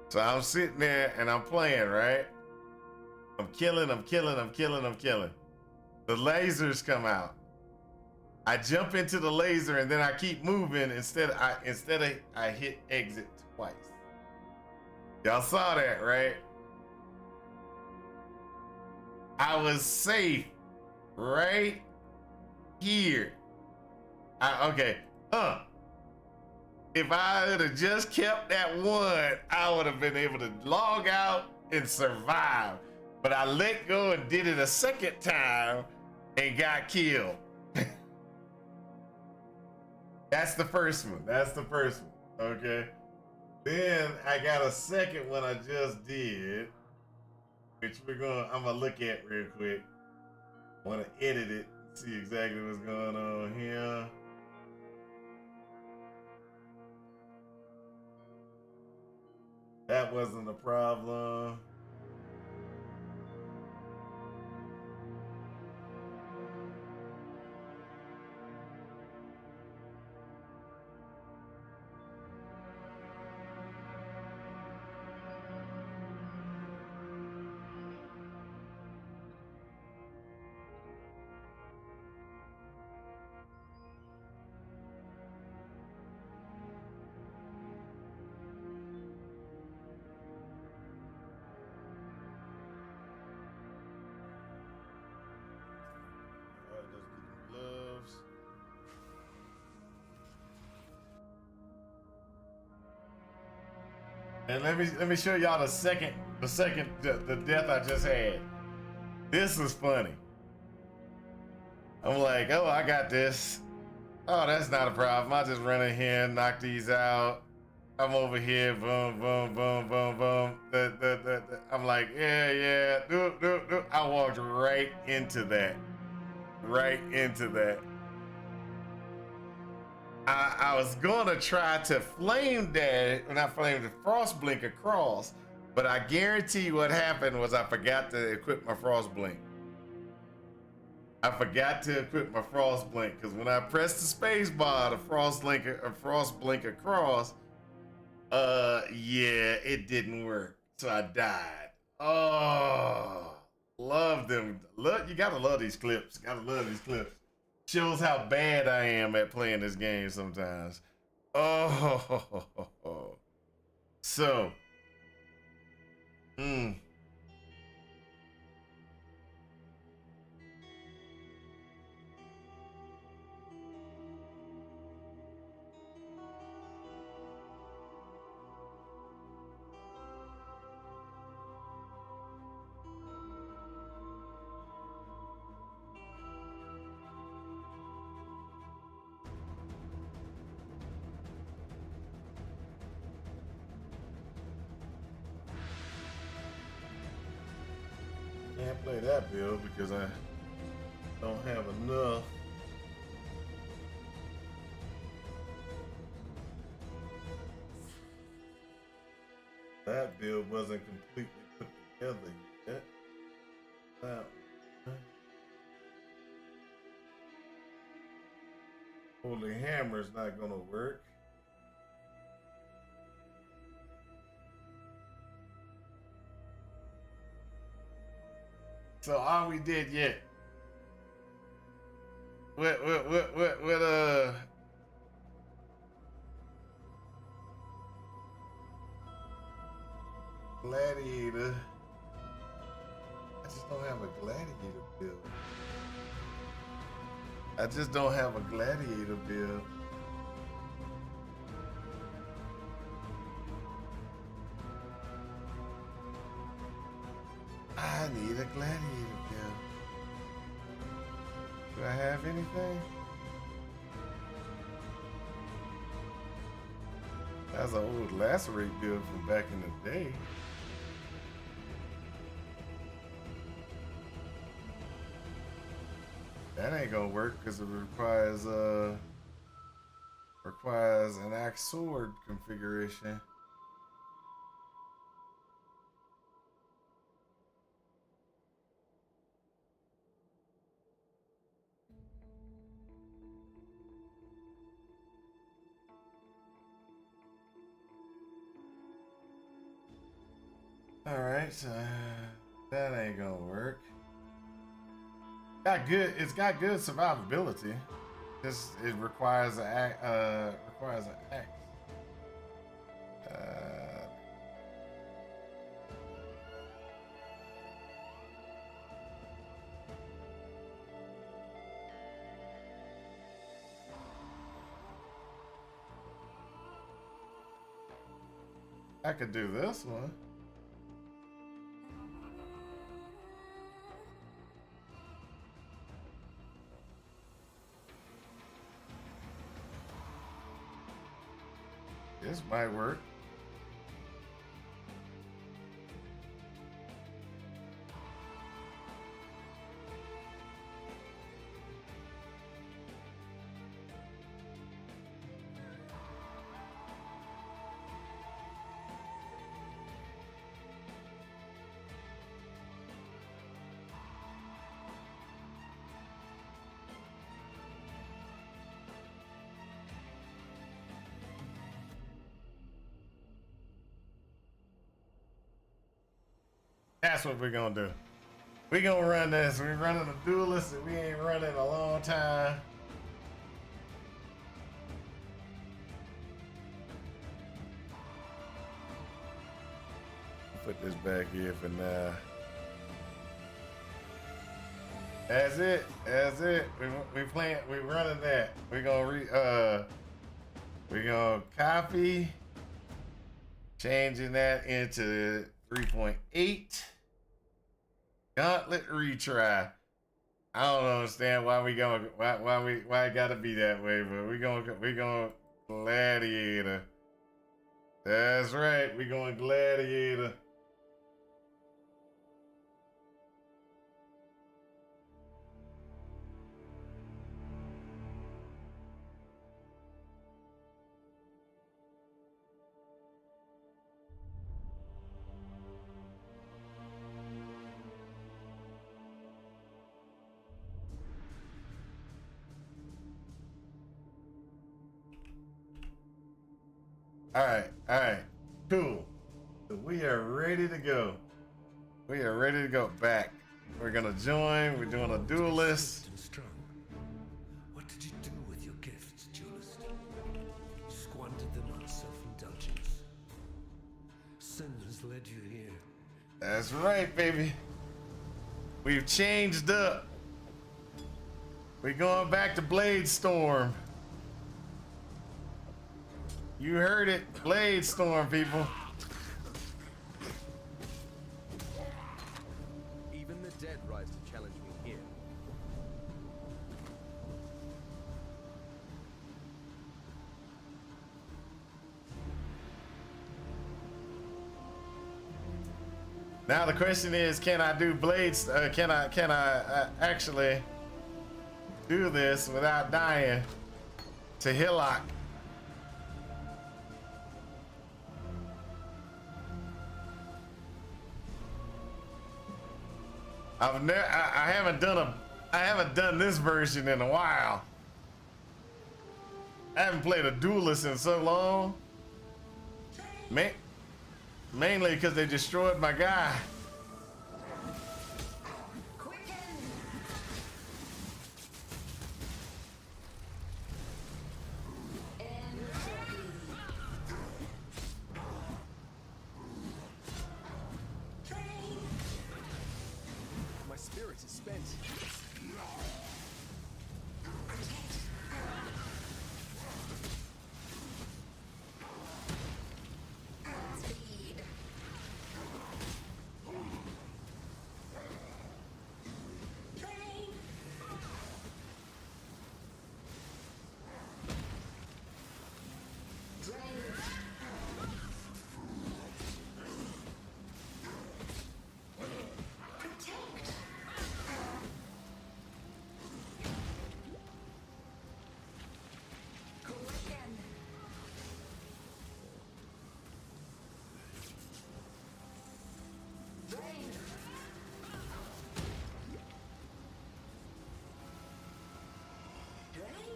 So I'm sitting there and I'm playing, right? I'm killing. The lasers come out. I jump into the laser and then I keep moving instead I hit exit twice. Y'all saw that, right? I was safe right here. If I would have just kept that one, I would have been able to log out and survive. But I let go and did it a second time and got killed. That's the first one. Okay. Then I got a second one I just did, which I'm gonna look at real quick. I wanna edit it, see exactly what's going on here. That wasn't a problem. Gloves. And let me show y'all the death I just had. This is funny. I'm like, oh, I got this. Oh, that's not a problem. I just run in here and knock these out. I'm over here, boom, boom, boom, boom, boom. I'm like, yeah. Do. I walked right into that. I was gonna try to frost blink across, but I guarantee you what happened was I forgot to equip my frost blink. Because when I pressed the space bar to frost blink across, yeah, it didn't work. So I died. Oh, love them. You gotta love these clips. Shows how bad I am at playing this game sometimes. Oh, so, can't play that build because I don't have enough. That build wasn't completely put together yet. Wow. Holy Hammer's not gonna work. So are we dead yet? What Gladiator. I just don't have a gladiator build. I need a gladiator build. Do I have anything? That's an old lacerate build from back in the day. That ain't gonna work because it requires an axe sword configuration. All right, so that ain't gonna work. It's got good survivability. Just it requires an act. Requires an act. I could do this one. This might work. That's what we're gonna do. We're gonna run this. We're running a duelist that we ain't running in a long time. Put this back here for now. That's it. That's it. We playing. We running that. We're gonna copy, changing that into 3.8. Gauntlet retry. I don't understand why we going why it gotta be that way, but we gonna gladiator. That's right. We going gladiator. All right, cool. So we are ready to go. We are ready to go back. We're gonna join. We're doing a duelist. Strong. What did you do with your gifts, duelist? You squandered them on self-indulgence. Sin has led you here. That's right, baby. We've changed up. We're going back to Blade Storm. You heard it, Blade Storm, people. Even the dead rise to challenge me here. Now the question is, can I do blades? Can I actually do this without dying to Hillock? I haven't done this version in a while. I haven't played a duelist in so long. Mainly because they destroyed my guy. My spirit is spent.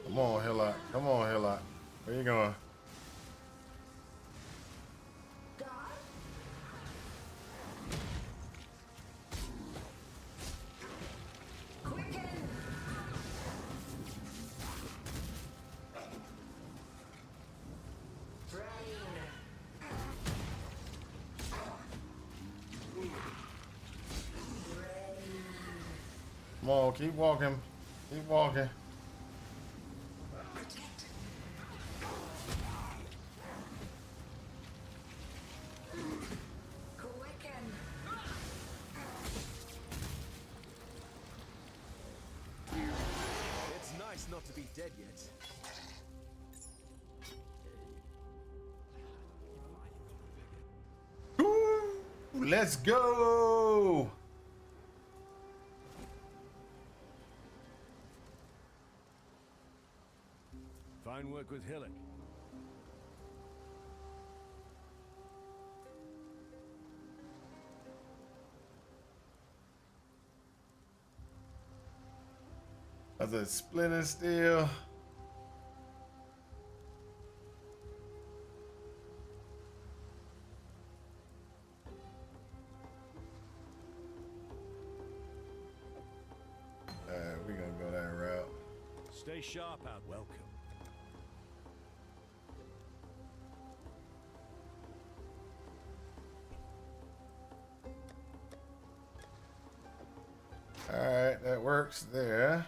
Come on, Hillock. Come on, Hillock. Where you going? Come on, keep walking. Keep walking. It's nice not to be dead yet. Ooh, let's go. Fine work with Hillock. Are they splitting still? We're gonna go that route. Stay sharp out. Welcome. Alright, that works there.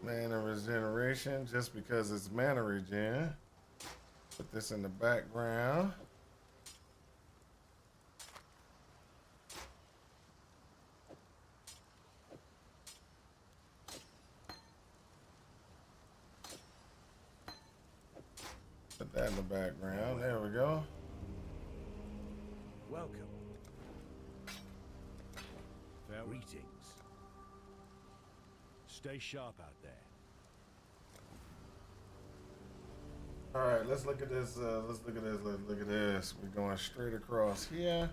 Mana regeneration, just because it's mana regen. Put this in the background. Put that in the background. There we go. Welcome. Fair greetings. Stay sharp out there. All right, let's look at this. Let's look at this. Let's look at this. We're going straight across here.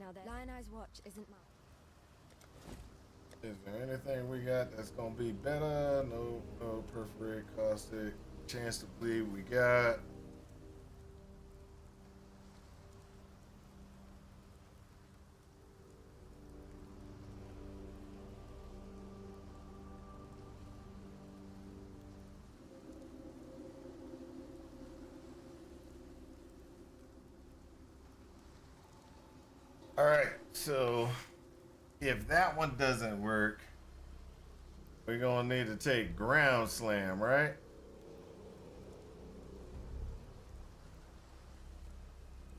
Now that Lion Eye's watch isn't mine. Is there anything we got that's gonna be better? No, no perforate, caustic, chance to bleed. We got. All right, so if that one doesn't work, we're gonna need to take ground slam, right?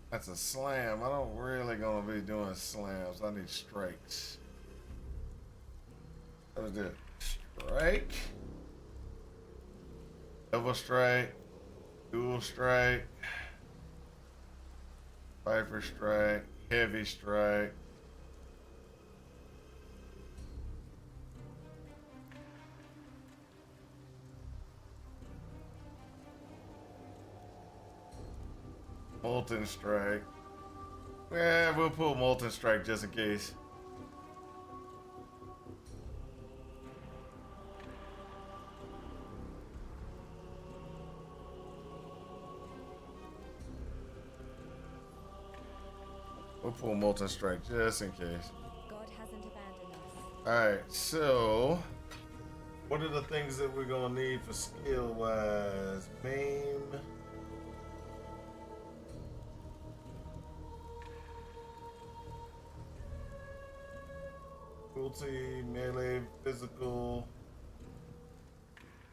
That's a slam. I don't really gonna be doing slams. I need strikes. What is it? Strike, double strike, dual strike, viper strike, heavy strike. Molten strike. Yeah, we'll pull molten strike just in case. We'll pull molten strike just in case. God hasn't abandoned us. Alright, so what are the things that we're gonna need for skill wise? Maim. Cruelty, melee, physical,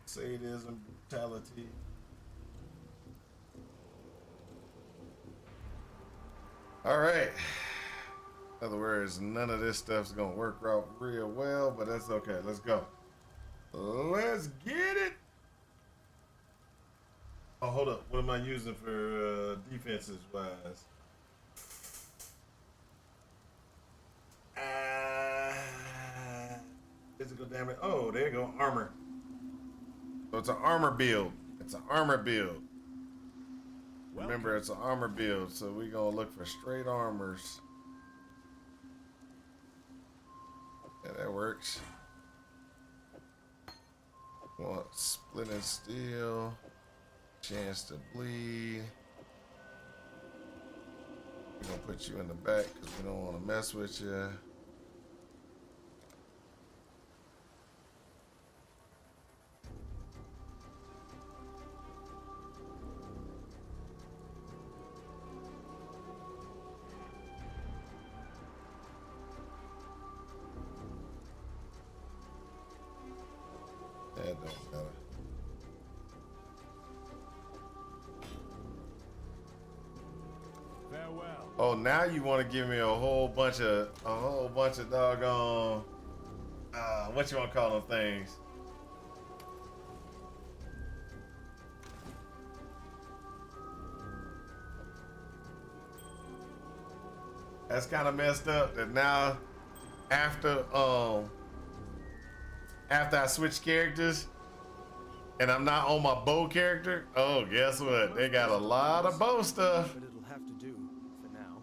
sadism, brutality. All right. In other words, none of this stuff's gonna work out real well, but that's okay. Let's go. Let's get it. Oh, hold up. What am I using for defenses wise? Physical damage. Oh, there you go. Armor. So it's an armor build. It's an armor build. Remember, it's an armor build, so we're gonna look for straight armors. Yeah, that works. Want splitting steel, chance to bleed. We're gonna put you in the back because we don't want to mess with you. don't matter. Farewell. Oh, now you want to give me a whole bunch of doggone what you want to call them things? That's kind of messed up. That now, after I switch characters, and I'm not on my bow character. Oh, guess what? They got a lot of bow stuff. But it'll have to do for now.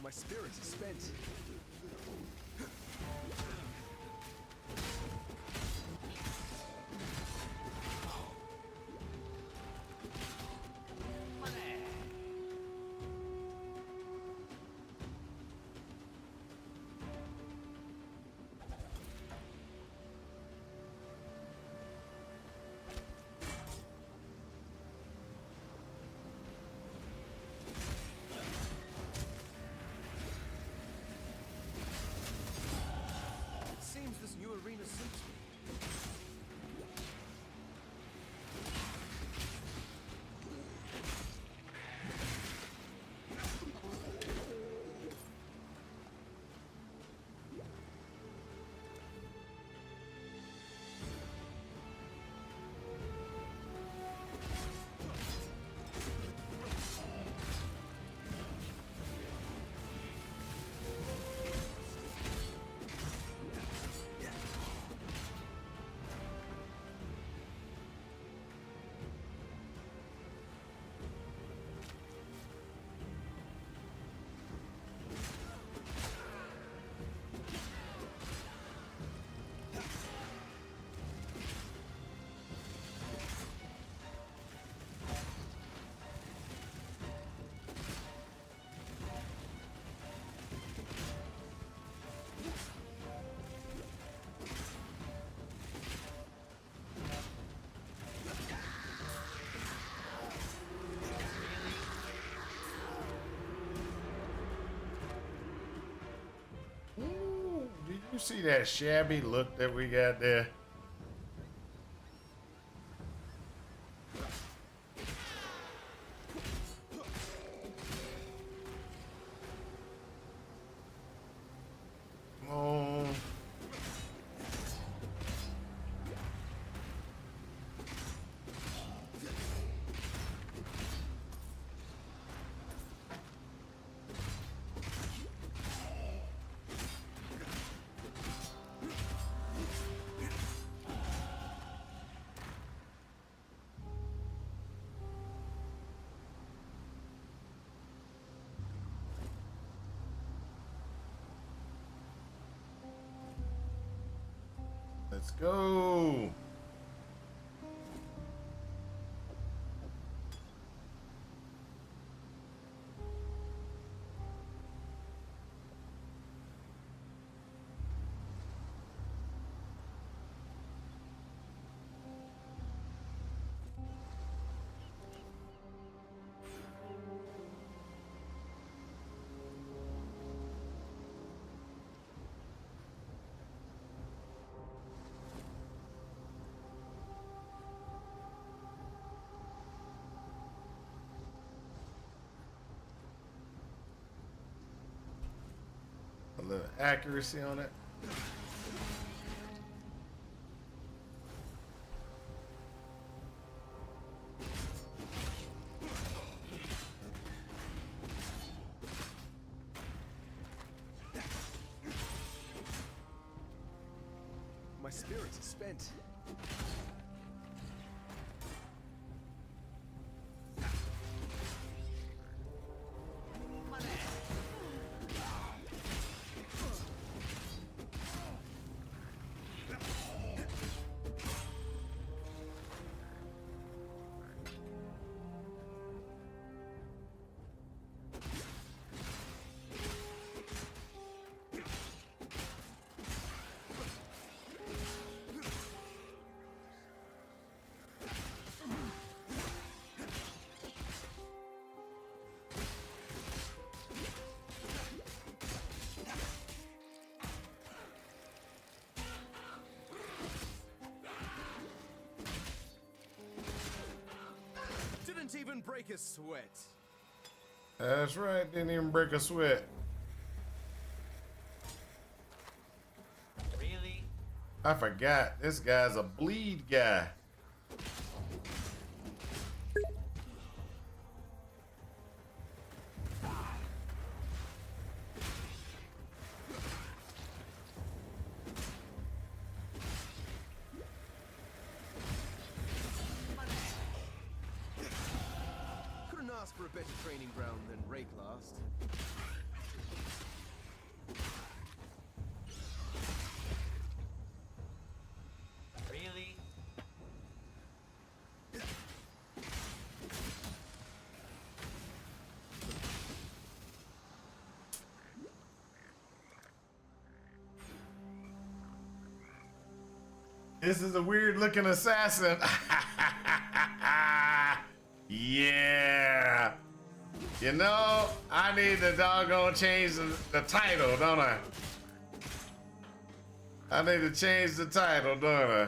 My spirit is spent. Seems this new arena suits me. Did you see that shabby look that we got there? Oh. Let's go. A little accuracy on it. My spirits are spent. Didn't even break a sweat. That's right, didn't even break a sweat. Really? I forgot, this guy's a bleed guy. Couldn't ask for a better training ground than Rake last. Really? This is a weird looking assassin. Yeah. You know, I need to doggone change the title, don't I? I need to change the title, don't I?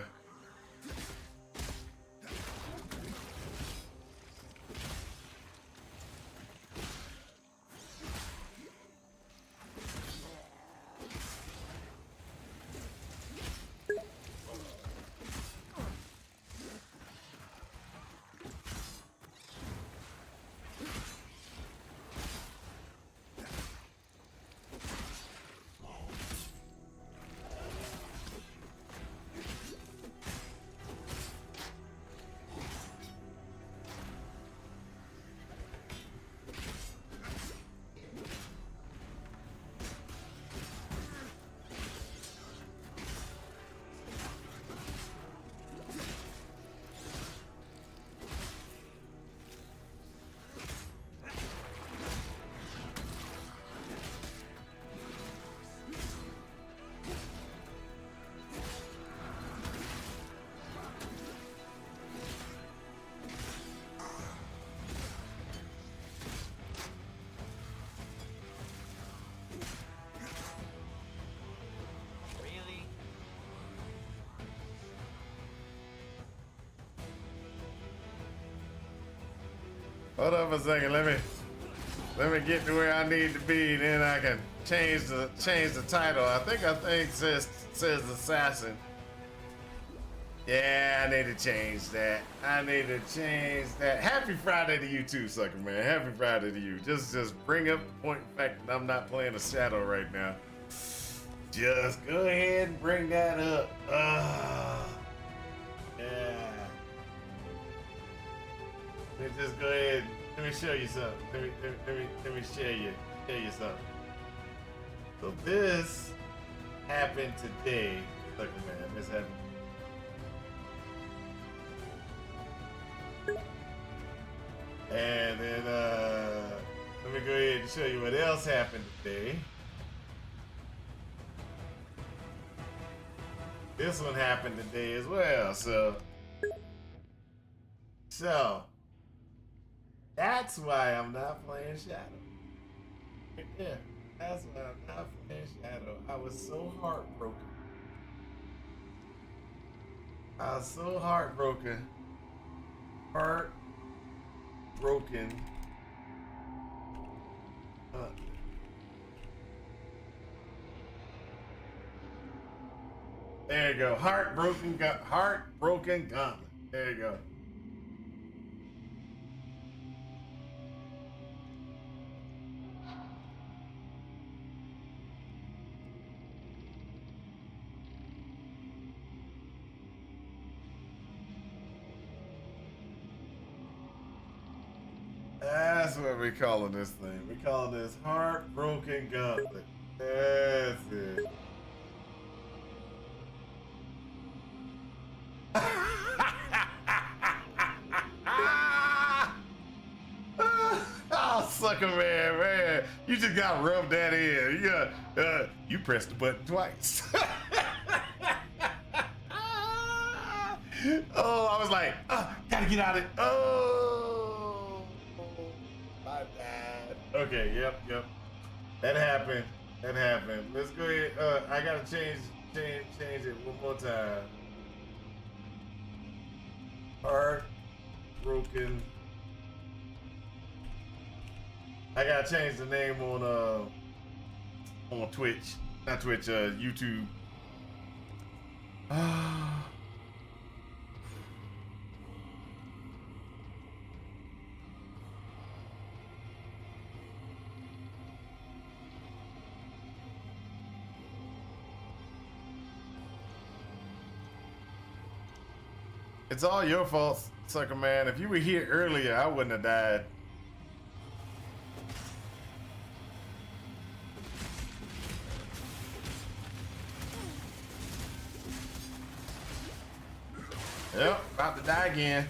Really? Hold on a second, let me get to where I need to be, then I can change the title. I think it says assassin. Yeah, I need to change that. Happy Friday to you too, sucker man. Happy Friday to you. Just bring up the point of fact that I'm not playing a shadow right now. Just go ahead and bring that up. Yeah. Let me just go ahead. Let me show you something. Let me show you something. So this happened today. Look, man, this happened And then let me go ahead and show you what else happened today. This one happened today as well. So that's why I'm not playing Shadow. Yeah, that's why I'm not playing Shadow. I was so heartbroken. Heartbroken. There you go. Heartbroken Gauntlet. There you go. That's what we calling this thing. We calling this Heartbroken Gauntlet. That's it. Oh, sucker man. You just got rubbed that in. You pressed the button twice. Oh, I was like, gotta get out of it. Oh, my bad. Okay, yep. That happened. Let's go ahead. I gotta change it one more time. Heartbroken. I gotta change the name on Twitch. Not Twitch, YouTube. It's all your fault, sucker man. If you were here earlier, I wouldn't have died. Yep, about to die again.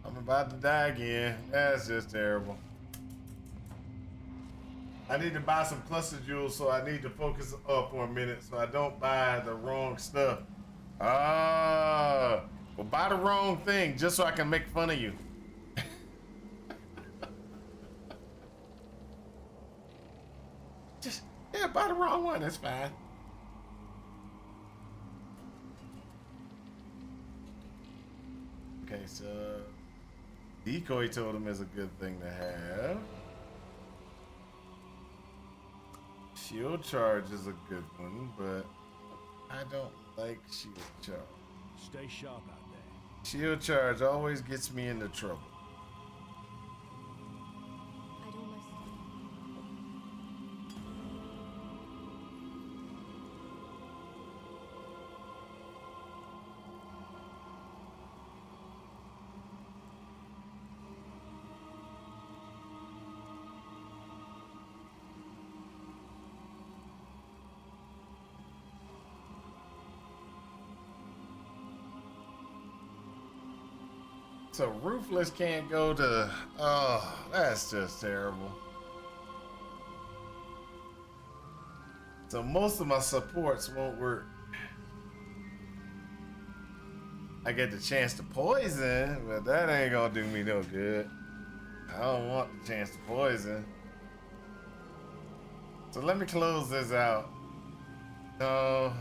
I'm about to die again. That's just terrible. I need to buy some cluster jewels, so I need to focus up for a minute so I don't buy the wrong stuff. Well, buy the wrong thing just so I can make fun of you. Buy the wrong one, it's fine. Okay, so decoy totem is a good thing to have. Shield charge is a good one, but I don't like shield charge. Stay sharp out there. Shield charge always gets me into trouble. I'd almost... So Ruthless can't go to... Oh, that's just terrible. So most of my supports won't work. I get the chance to poison, but that ain't gonna do me no good. I don't want the chance to poison. So let me close this out. No.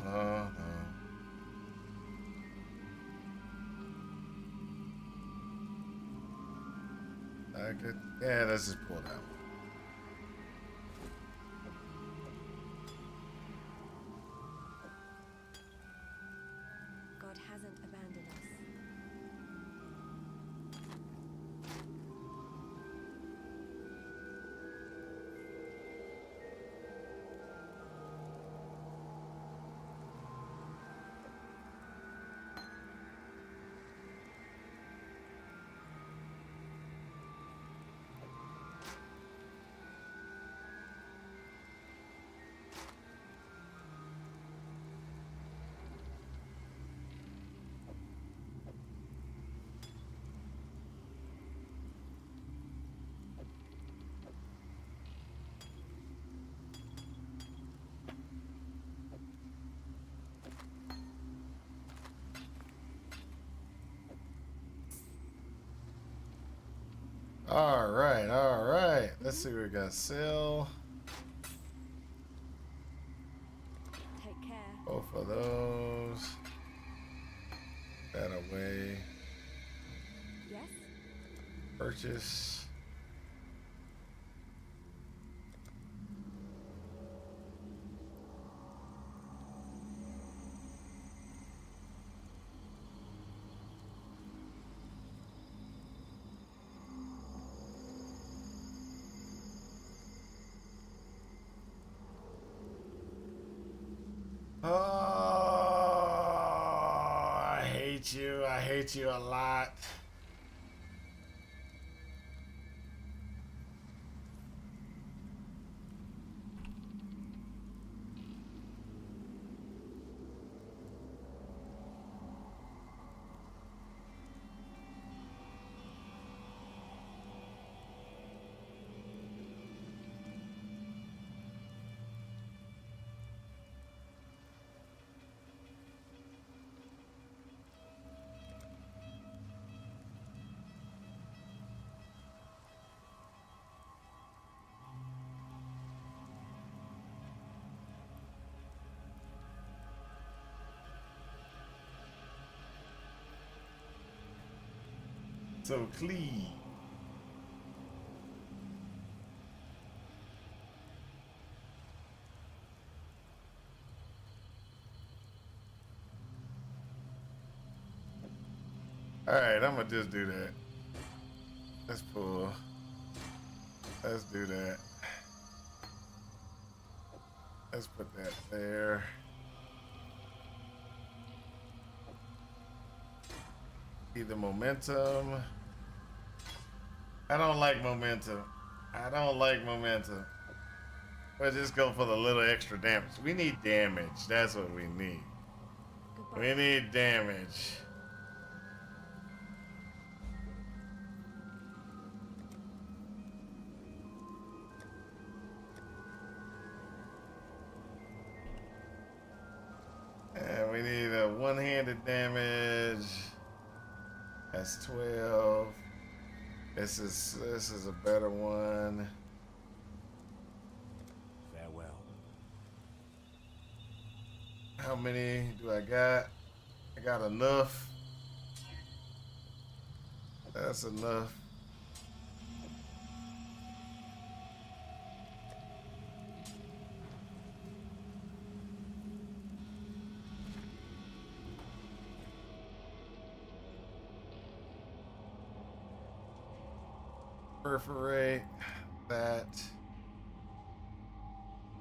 Yeah, let's just pull it out. God hasn't abandoned us. All right, all right. Let's see what we got. Sell Take care. both of those. That away. Yes? Purchase. Oh, I hate you. I hate you a lot. So clean. All right, I'm gonna just do that. Let's pull. Let's do that. Let's put that there. Either momentum. I don't like momentum. I don't like momentum. We'll just go for the little extra damage. We need damage. That's what we need. Goodbye. We need damage. And we need a one-handed damage. That's 12. This is a better one. Farewell. How many do I got? I got enough. That's enough. Perforate that.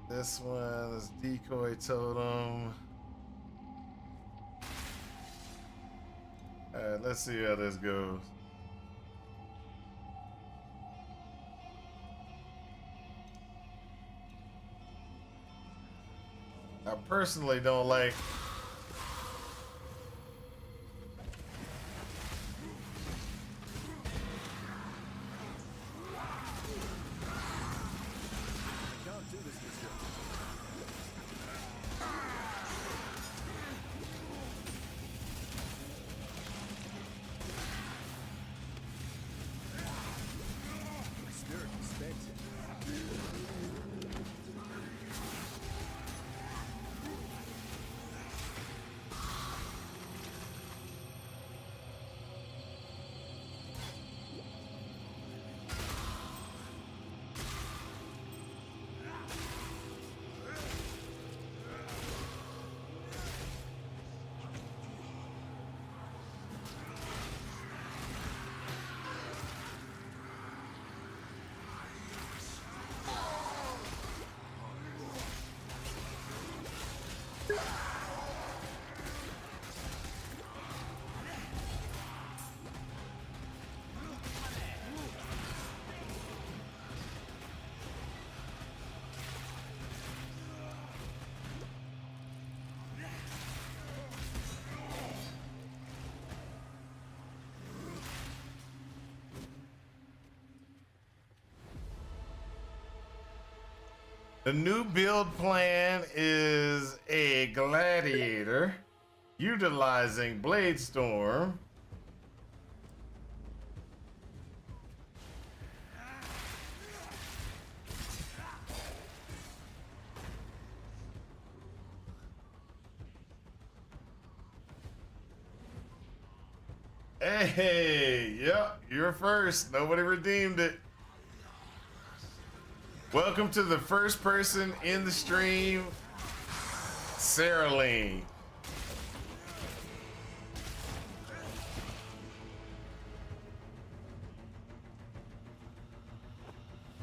This one is decoy totem. All right, let's see how this goes. I personally don't like. The new build plan is a gladiator utilizing Blade Storm. Hey, yep, you're first. Nobody redeemed it. Welcome to the first person in the stream, Sarah Lane.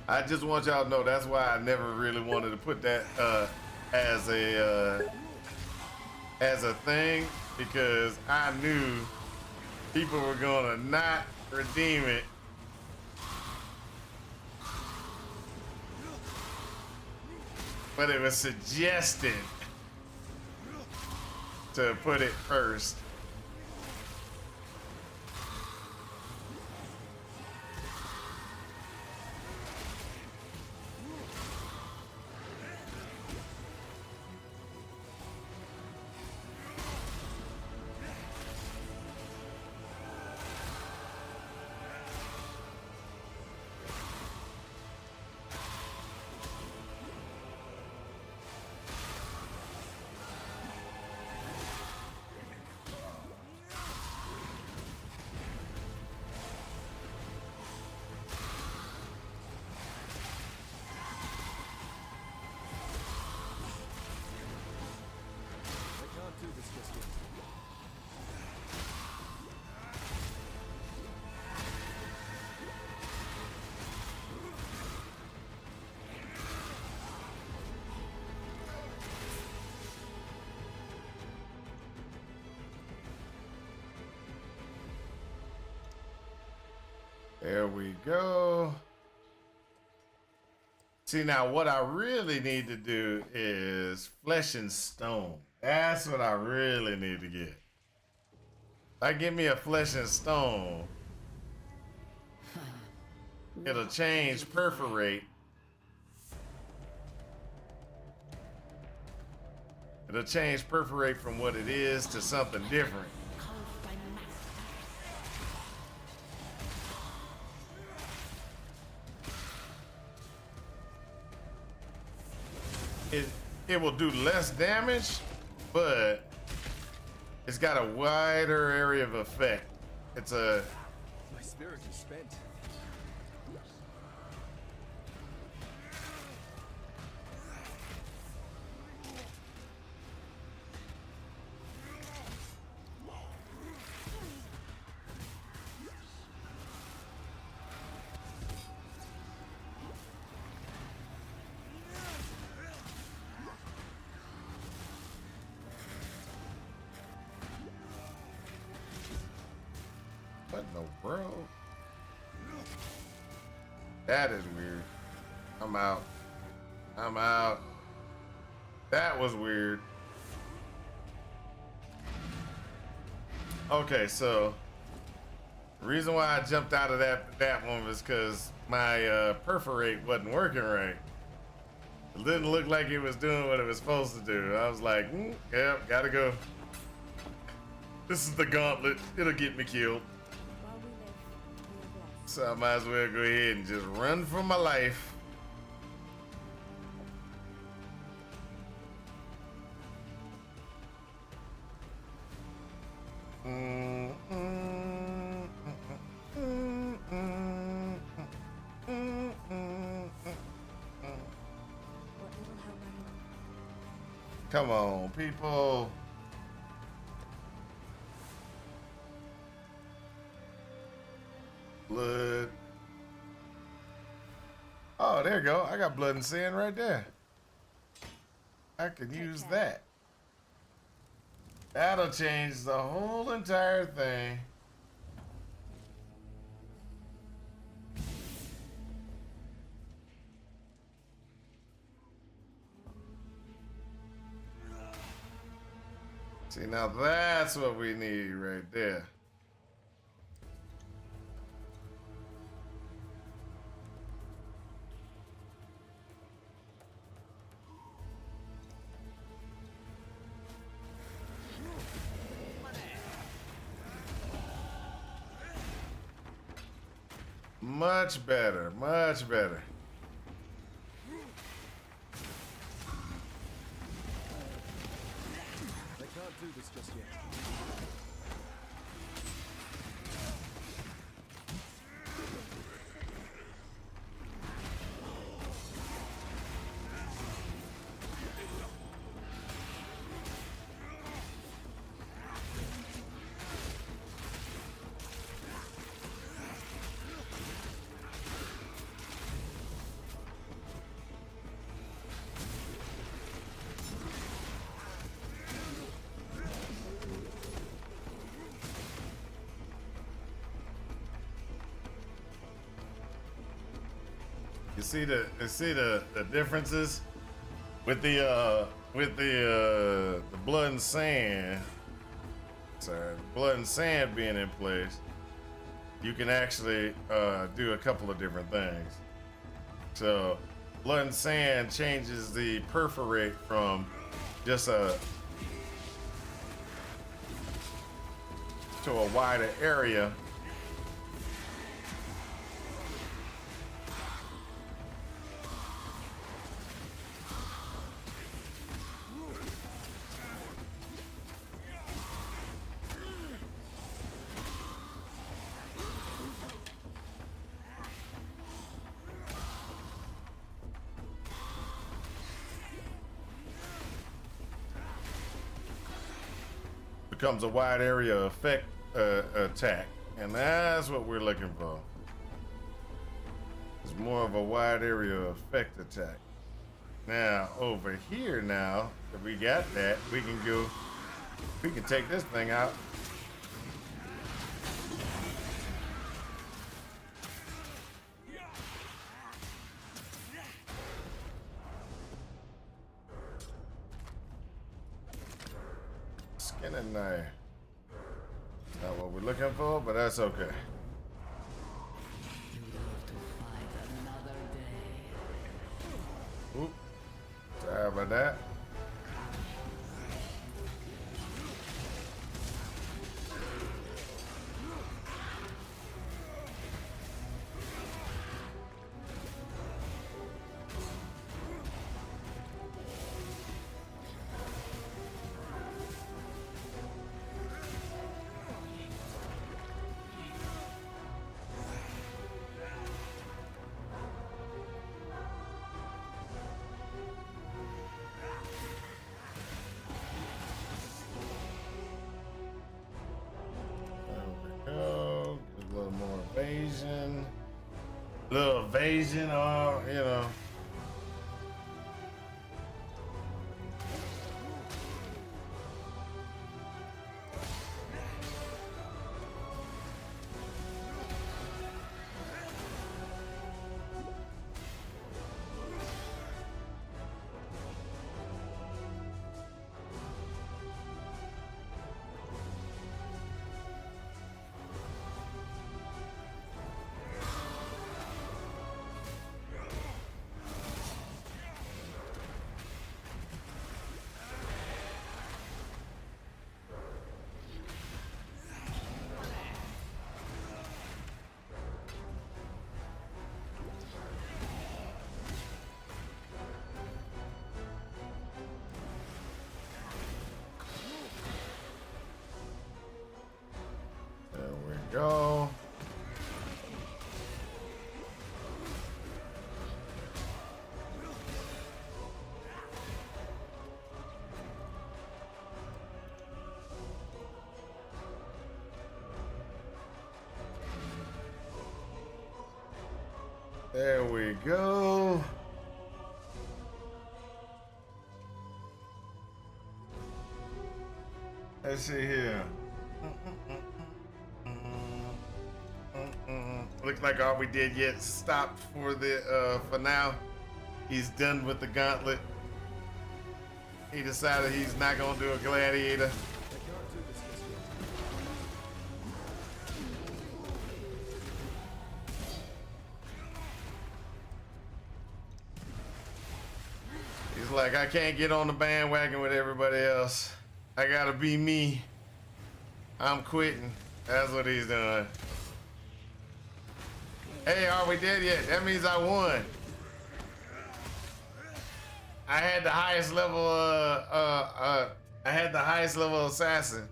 I just want y'all to know that's why I never really wanted to put that as a thing, because I knew people were gonna not redeem it. But it was suggested to put it first. There we go. See, now what I really need to do is flesh and stone. That's what I really need to get. Like, give me a flesh and stone. It'll change perforate. It'll change perforate from what it is to something different. It will do less damage, but it's got a wider area of effect. It's a... My spirit is spent. What in the world? That is weird. I'm out. I'm out. That was weird. Okay, so the reason why I jumped out of that one was because my perforate wasn't working right. It didn't look like it was doing what it was supposed to do. I was like, yep, gotta go. This is the gauntlet. It'll get me killed. While we live, we are blessed. So I might as well go ahead and just run for my life. What little help I know. Come on, people. Blood. Oh, there you go. I got blood and sand right there. I could use that. That'll change the whole entire thing. See, now that's what we need right there. Much better, much better. I can't do this just yet. the differences with the blood and sand. Sorry, blood and sand being in place. You can actually do a couple of different things. So, blood and sand changes the perforate from just to a wider area. Becomes a wide area effect attack, and that's what we're looking for. It's more of a wide area effect attack. Now over here, now that we got that, we can take this thing out. Skin and knife. Not what we're looking for, but that's okay. You live to fight another day. Oop. Sorry about that. Little evasion, or you know. Go. There we go. Let's see here. Looks like all we did yet stopped for now. He's done with the gauntlet. He decided he's not gonna do a gladiator. He's like, I can't get on the bandwagon with everybody else. I gotta be me. I'm quitting. That's what he's doing. Hey, are we dead yet? That means I won. I had the highest level assassin.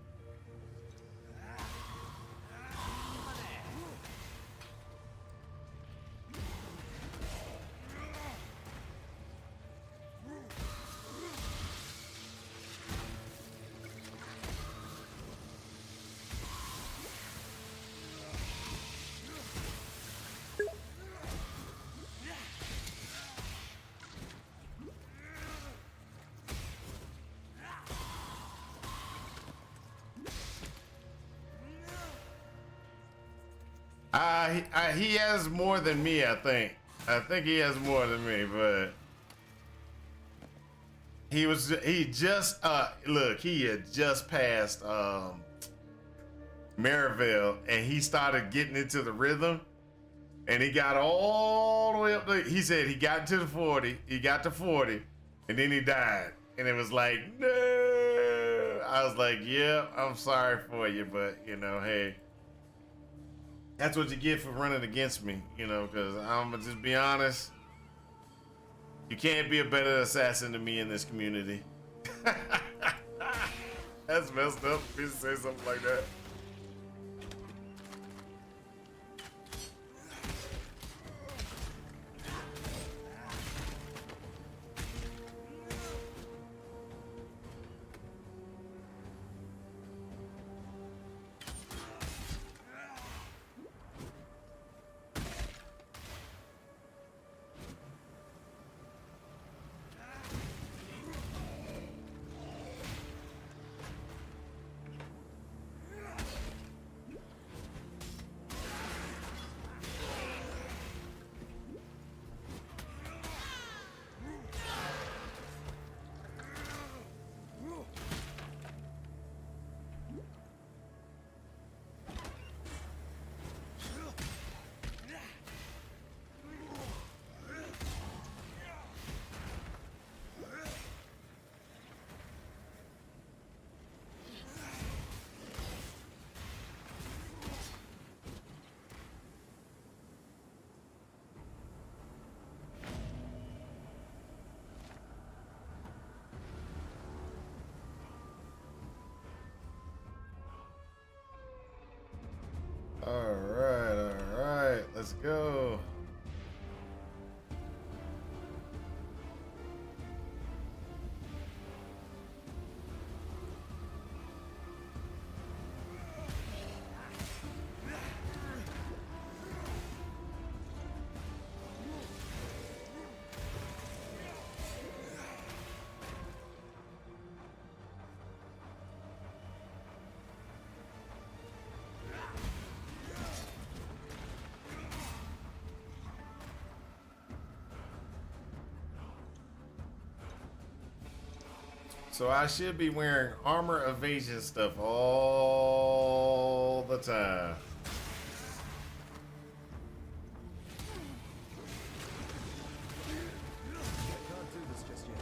He has more than me, I think. I think he has more than me, but he just look, he had just passed Maryville, and he started getting into the rhythm, and he got all the way up to, he said he got into the 40, he got to 40, and then he died. And it was like, no. I was like, yeah, I'm sorry for you, but you know, hey, that's what you get for running against me, you know, because I'm gonna just be honest. You can't be a better assassin than me in this community. That's messed up for me to say something like that. All right, let's go. So I should be wearing armor evasion stuff all the time. Can't do this just yet.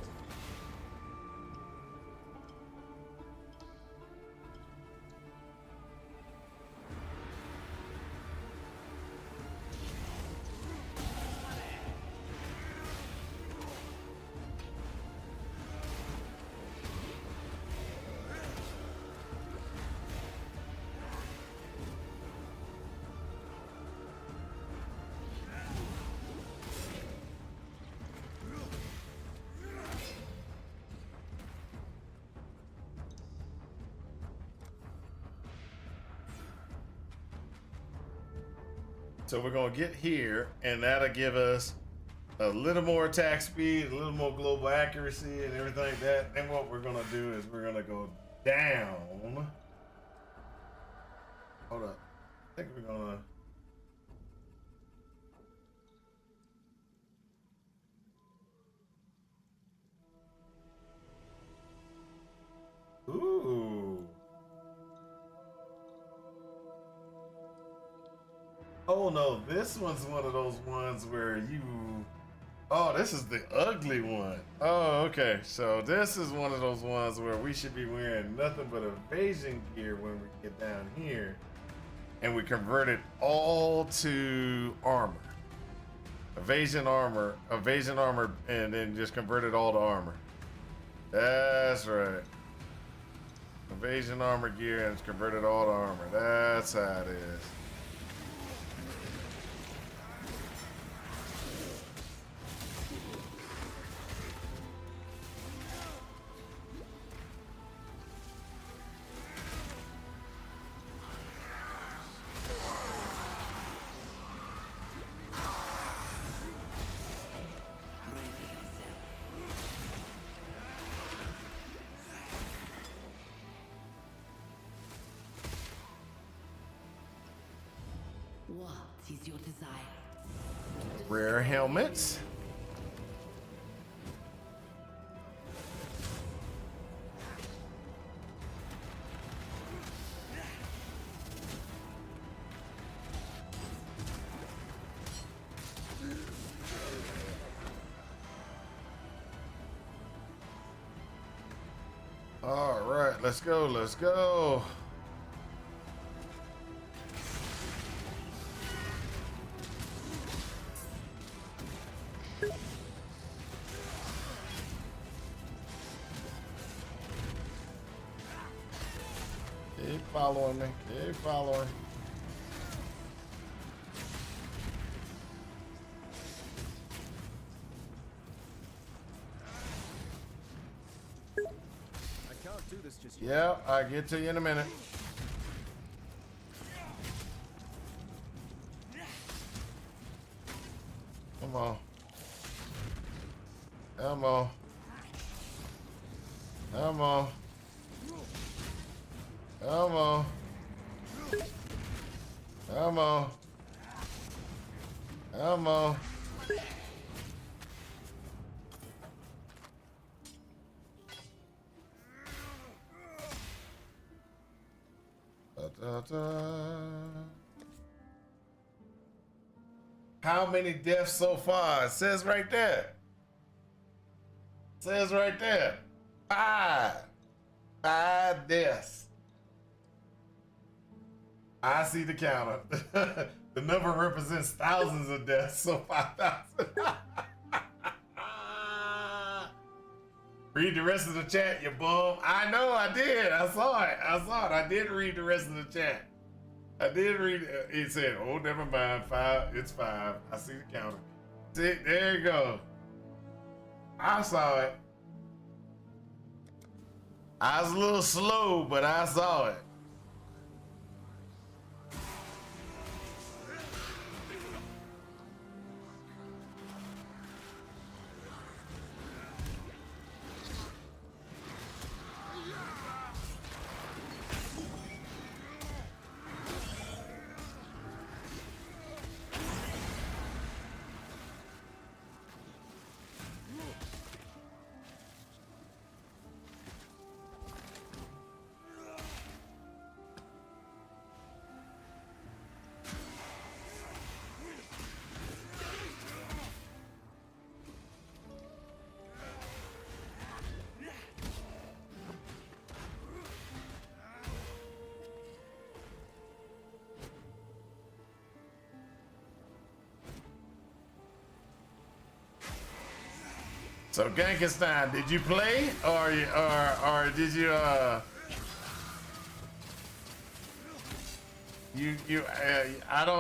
So we're gonna get here, and that'll give us a little more attack speed, a little more global accuracy, and everything like that. And what we're gonna do is we're gonna go down. Hold up. I think we're gonna. Ooh. Oh no, this one's one of those ones where you. Oh, this is the ugly one. Oh, okay. So this is one of those ones where we should be wearing nothing but evasion gear when we get down here. And we convert it all to armor. Evasion armor, and then just convert it all to armor. That's right. Evasion armor gear and convert it all to armor. That's how it is. What is your desire? Rare helmets. All right, let's go, let's go. Keep following me, keep following. I can't do this just yet. Yeah, I'll get to you in a minute. Come on. Come on. Come on. Come on. Come on. Come on. How many deaths so far? It says right there. It says right there. 5. 5 deaths. I see the counter. The number represents thousands of deaths, so 5,000. Read the rest of the chat, you bum. I know, I did. I saw it. I did read the rest of the chat. I did read it. It said, oh, never mind. 5. It's 5. I see the counter. See, there you go. I saw it. I was a little slow, but I saw it. So Gankenstein, did you play or did you I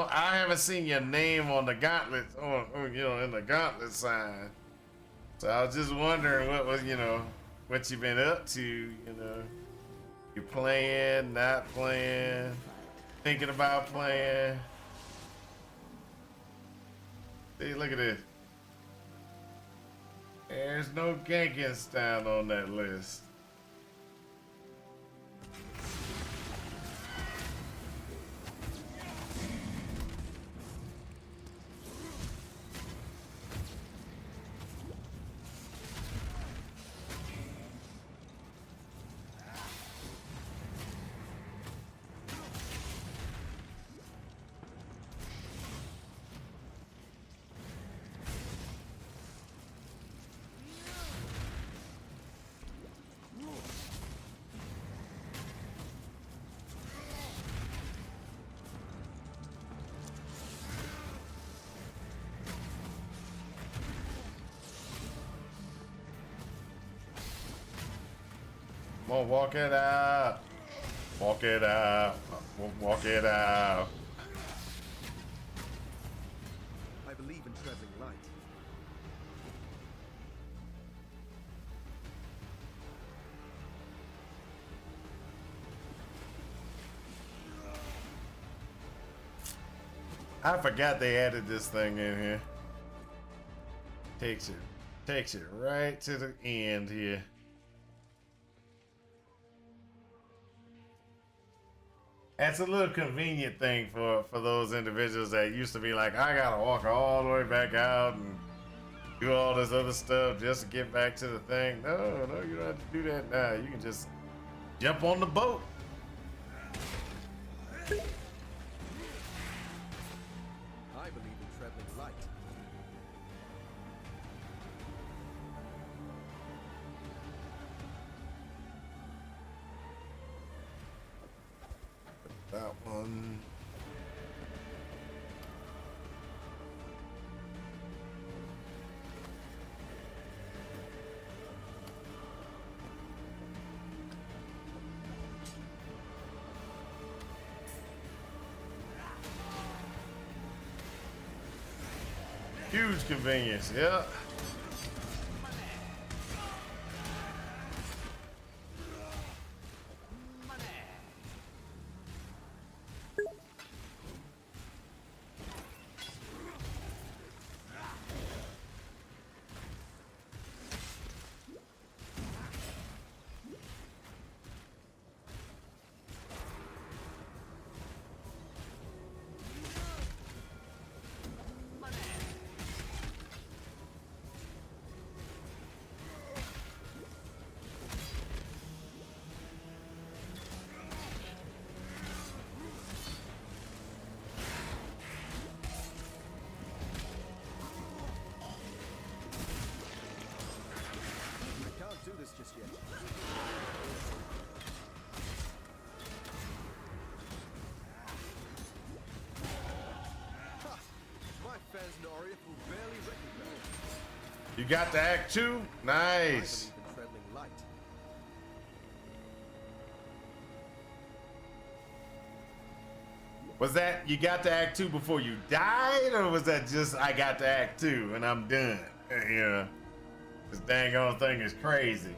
haven't seen your name on the Gauntlet in the Gauntlet sign. So I was just wondering what was what you've been up to, you playing, not playing, thinking about playing. See, look at this. There's no Gankenstein on that list. Come on, walk it out. Walk it out. Walk it out. I believe in treading light. I forgot they added this thing in here. Takes it right to the end here. it's a little convenient thing for those individuals that used to be like, I gotta walk all the way back out and do all this other stuff just to get back to the thing. No, you don't have to do that now. You can just jump on the boat. I believe in traveling light. That one. Huge convenience, yeah. I can't do this just yet. Ha! My fans in Oriath will barely recognize. You got the Act 2? Nice. I believe in traveling light. Was that you got to Act 2 before you died, or was that just I got to Act 2 and I'm done? Yeah, this dang on thing is crazy.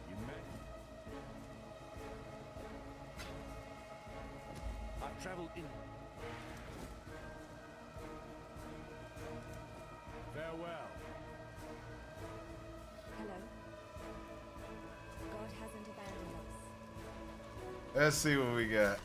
You may. I've traveled in. Farewell. Hello. God hasn't abandoned us. Let's see what we got.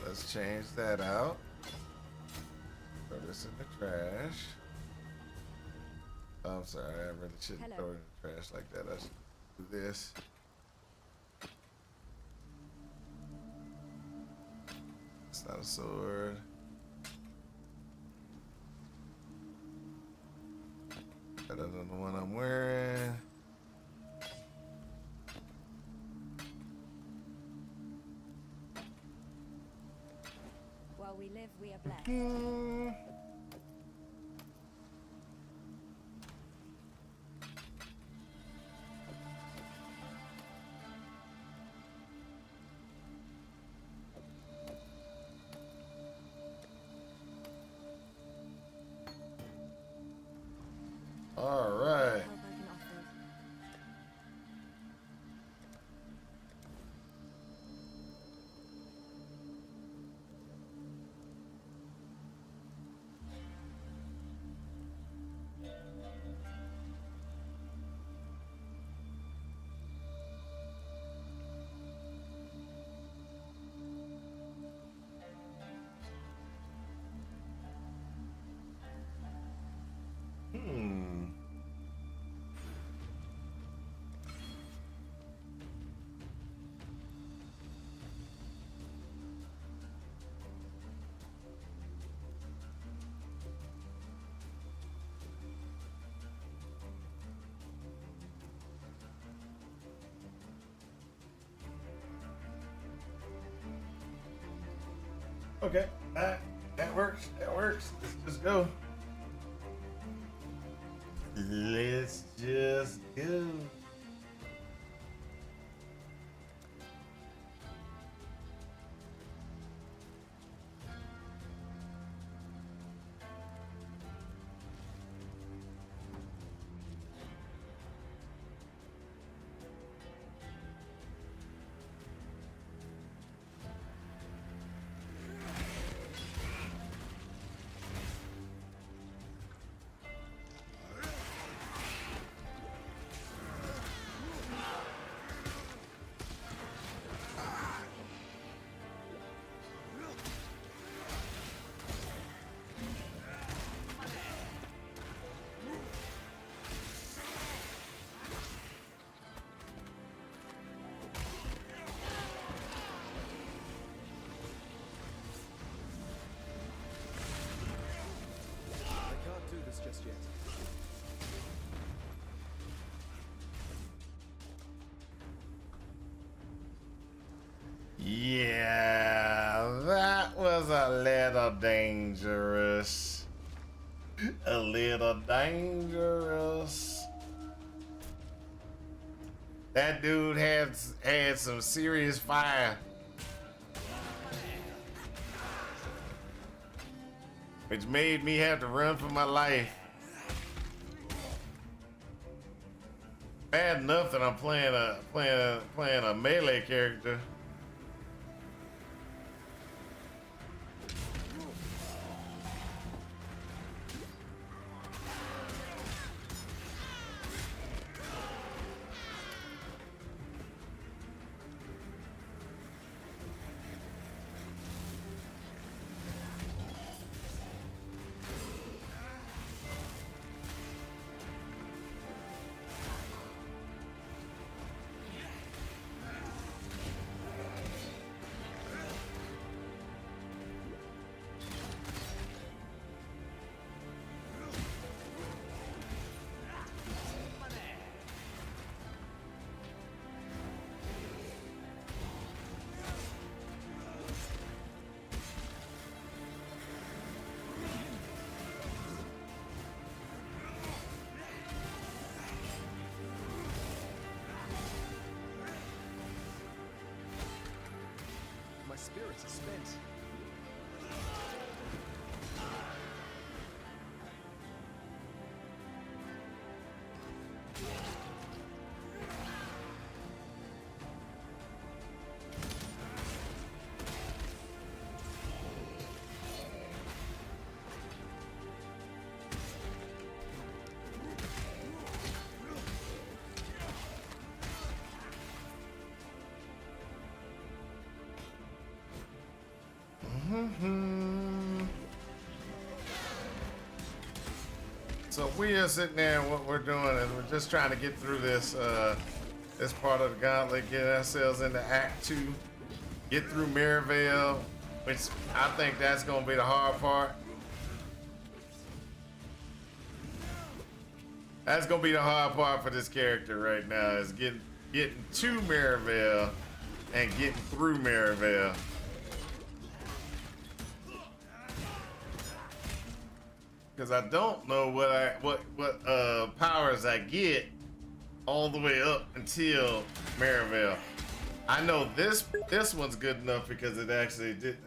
Let's change that out. Throw this in the trash. Oh, I'm sorry, I really shouldn't Hello. throw it in the trash like that. I should do this. It's not a sword. Better than the one I'm wearing. While we live, we are blessed. All right. Help I can offer. Okay, that works. That works. Let's just go. Let's just go. little dangerous. A little dangerous. That dude had some serious fire. Which made me have to run for my life. Bad enough that I'm playing a melee character. My spirits are spent. So we are sitting there, and what we're doing is we're just trying to get through this this part of the gauntlet, get ourselves into Act 2, get through Maryvale, which I think that's gonna be the hard part. That's gonna be the hard part for this character right now, is getting to Maryvale and getting through Maryvale. Because I don't know what powers I get all the way up until Maryvale. I know this one's good enough because it actually did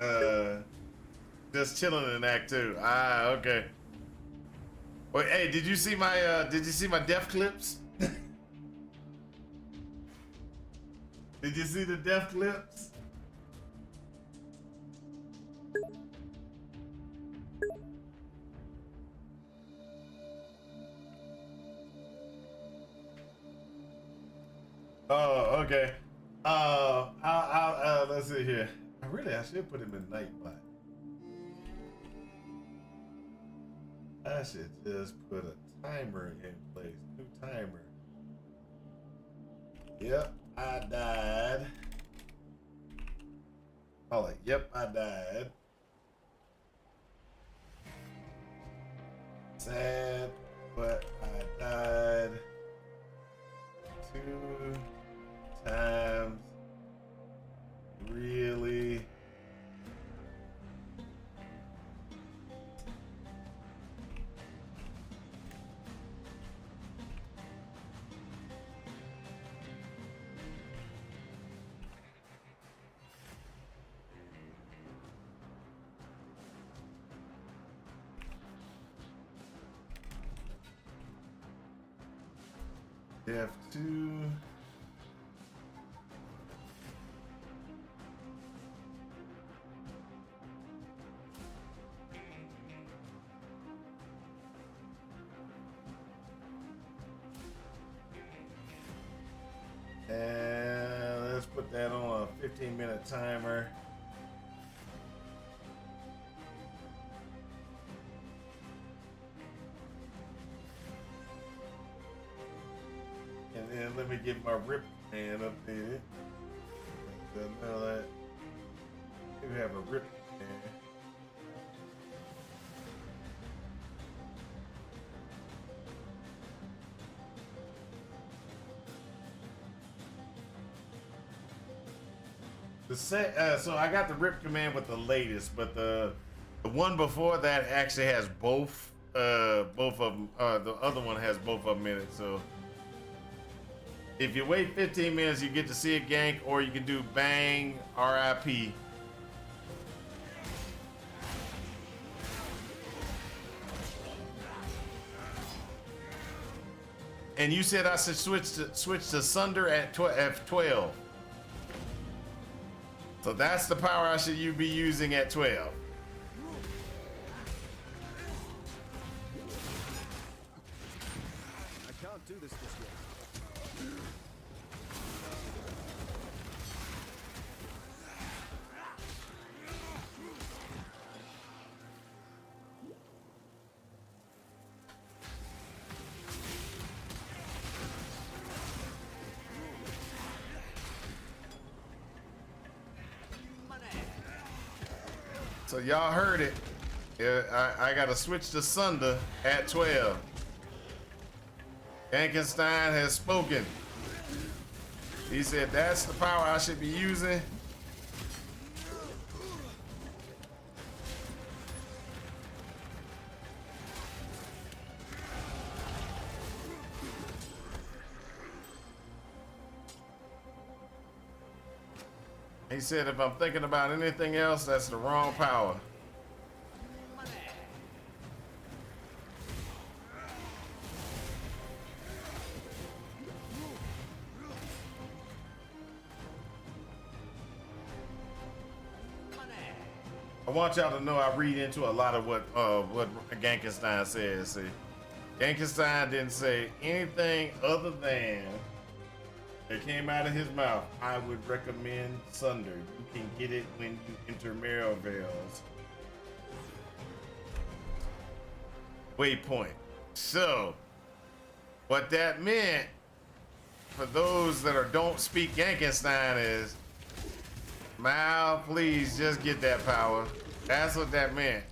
just chilling in Act 2. Ah, okay. Wait, hey, did you see my death clips? Did you see the death clips? Oh, okay. Let's see here. I should put him in Nightbot. I should just put a timer in place. New timer. Yep, I died. Oh, yep, I died. Sad, but I died 2 times. Really? F2. And let's put that on a 15-minute timer. And then let me get my rip hand updated. Know that we have a rip hand. So I got the rip command with the latest, but the one before that actually has both of them. The other one has both of them in it. So if you wait 15 minutes, you get to see a gank, or you can do bang RIP. And you said I should switch to Sunder at 12. So that's the power I should be using at 12. I can't do this just yet. So y'all heard it. I got to switch to Sunder at 12. Gankenstein has spoken. He said that's the power I should be using. He said if I'm thinking about anything else, that's the wrong power. I want y'all to know I read into a lot of what Gankenstein says. See, Gankenstein didn't say anything other than it came out of his mouth. I would recommend Sunder. You can get it when you enter Merivale's waypoint. So, what that meant for those that don't speak Gankenstein is, Mal, please just get that power. That's what that meant.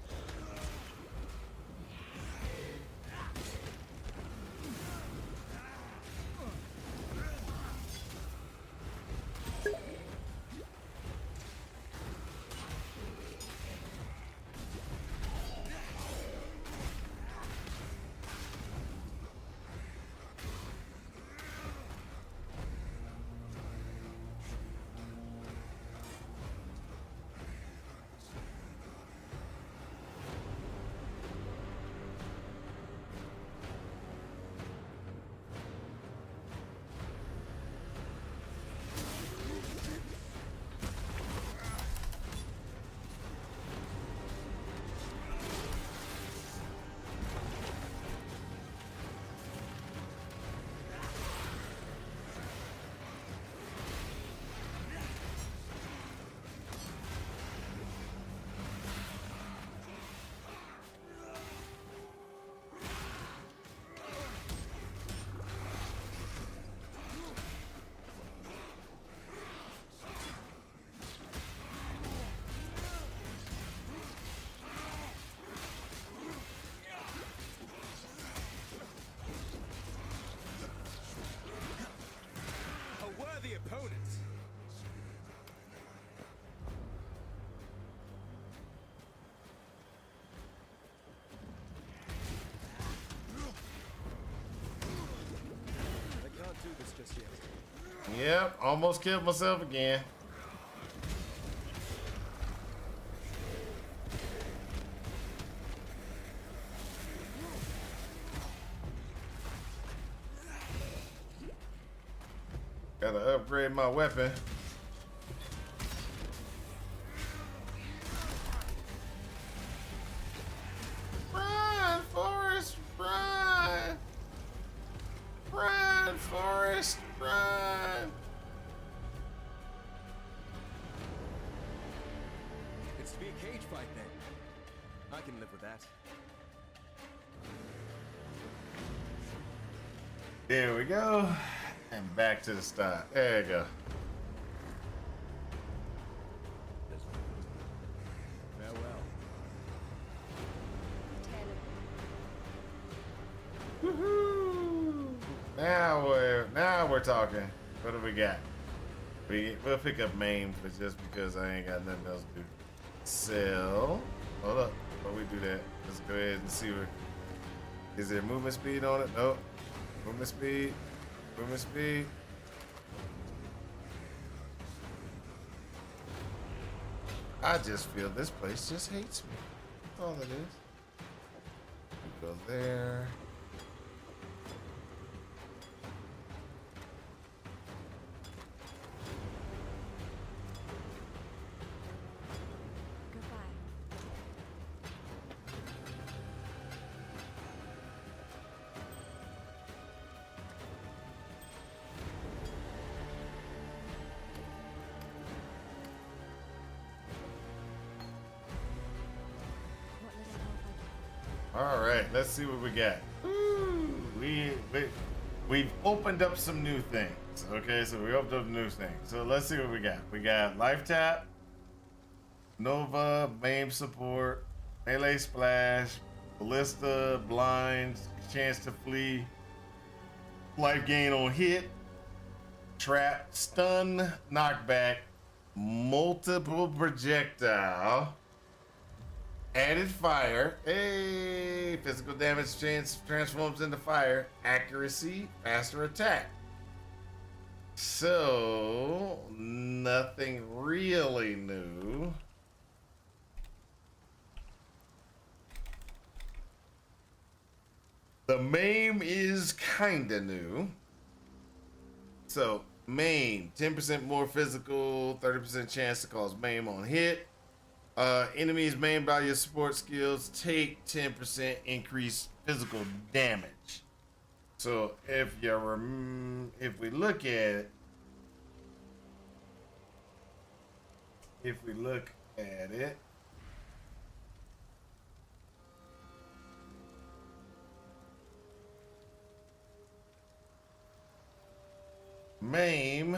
Opponents. I can't do this just yet. Yep, almost killed myself again. Gotta upgrade my weapon. Run, Forrest, run! Run, Forrest, run! It's to be a cage fight then. I can live with that. There we go. And back to the start. There you go. Farewell. Woohoo! Now we're talking. What do we got? We'll pick up maim, but just because I ain't got nothing else to do. Sell. Hold up. Before we do that, let's go ahead and see what. Is there movement speed on it? Nope. Movement speed. Movement speed. I just feel this place just hates me. That's all it is. We go there. Goodbye. What little help I can. All right, let's see what we got. Ooh, we've opened up some new things. Okay, so we opened up new things. So let's see what we got. We got life tap, Nova, maim support, melee splash, ballista, blind, chance to flee, life gain on hit, trap, stun, knockback, multiple projectile. Added fire. Hey, physical damage transforms into fire. Accuracy, faster attack. So, nothing really new. The maim is kinda new. So, maim, 10% more physical, 30% chance to cause maim on hit. Enemies maimed by your support skills take 10% increased physical damage. So if we look at it, maim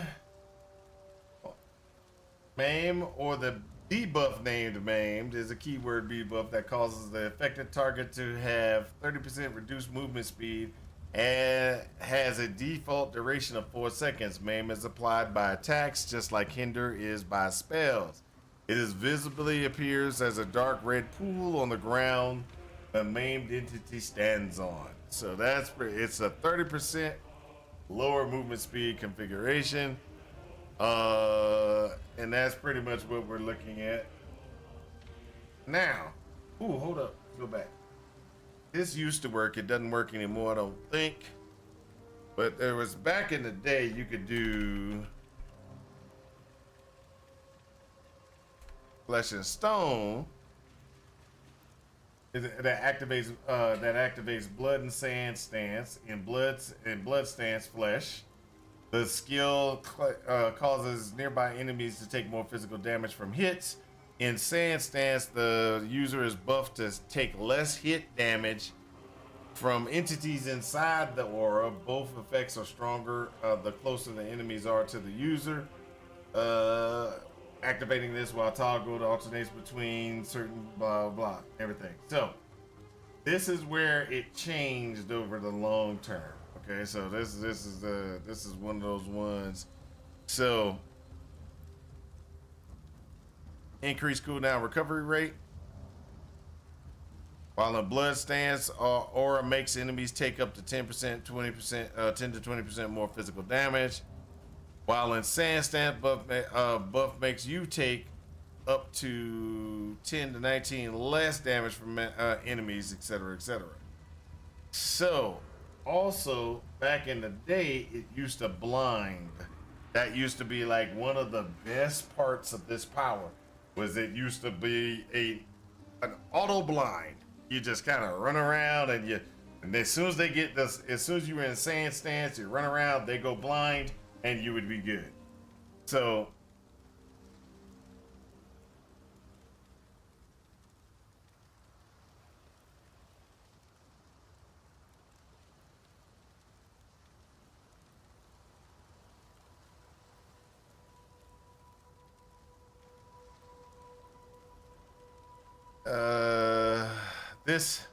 or the debuff named maimed is a keyword debuff that causes the affected target to have 30% reduced movement speed and has a default duration of 4 seconds. Maim is applied by attacks just like hinder is by spells. It is visibly appears as a dark red pool on the ground a maimed entity stands on. So it's a 30% lower movement speed configuration. And that's pretty much what we're looking at now. Ooh, hold up, go back. This used to work. It doesn't work anymore, I don't think. But there was back in the day, you could do flesh and stone. That activates blood and sand stance and blood stance flesh. The skill causes nearby enemies to take more physical damage from hits. In Sand Stance, the user is buffed to take less hit damage from entities inside the aura. Both effects are stronger the closer the enemies are to the user. Activating this while toggled alternates between certain blah blah everything. So this is where it changed over the long term. Okay, so this is one of those ones. So increased cooldown recovery rate. While in blood stance, aura makes enemies take up to 10%, 20%, 10 to 20% more physical damage. While in sand stance, buff makes you take up to 10 to 19 less damage from enemies, etc., etc. So. Also, back in the day, it used to blind. That used to be like one of the best parts of this power. Was it used to be an auto blind. You just kind of run around and as soon as they get this, as soon as you were in sand stance, you run around, they go blind, and you would be good. So. This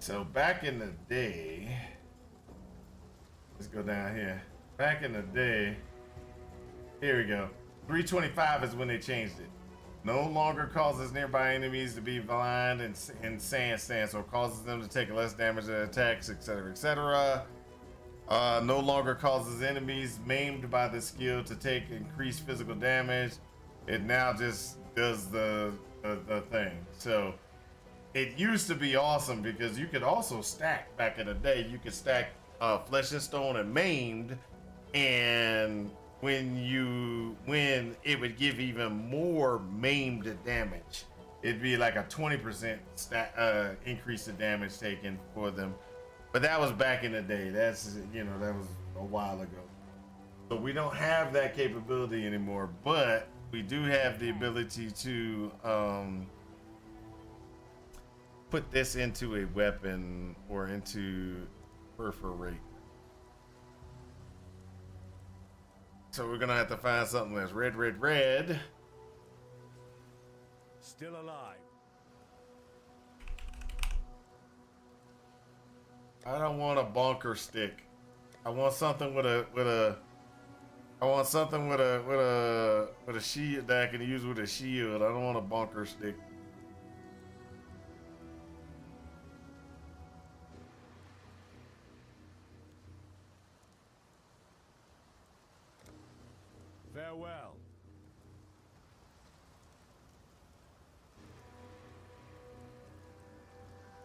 So back in the day, let's go down here. Back in the day, here we go. 325 is when they changed it. No longer causes nearby enemies to be blind and sand stance, or causes them to take less damage to attacks, etc., etc. No longer causes enemies maimed by the skill to take increased physical damage. It now just does the thing. So it used to be awesome because you could also stack back in the day. You could stack Flesh and Stone and Maimed, and when it would give even more maimed damage, it'd be like a 20% increase of damage taken for them. But that was back in the day. That's, you know, that was a while ago. So we don't have that capability anymore, but we do have the ability to put this into a weapon or into perforate. So we're gonna have to find something that's red, red, red. Still alive. I don't want a bonker stick. I want something with a shield that I can use with a shield. I don't want a bonker stick. Farewell.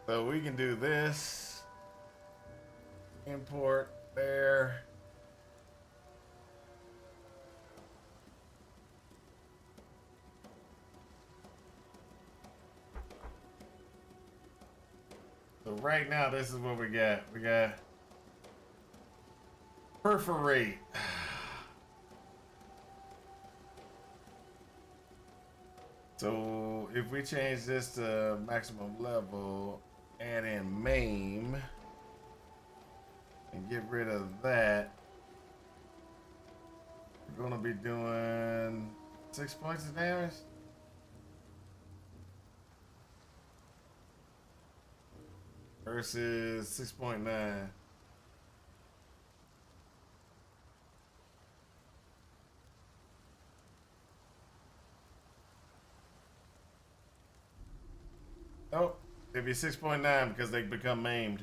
So we can do this. Import there. So right now, this is what we got. We got perforate. So if we change this to maximum level, add in maim, and get rid of that, we're gonna be doing 6 points of damage. Versus 6.9. Oh, it'd be 6.9 because they become maimed.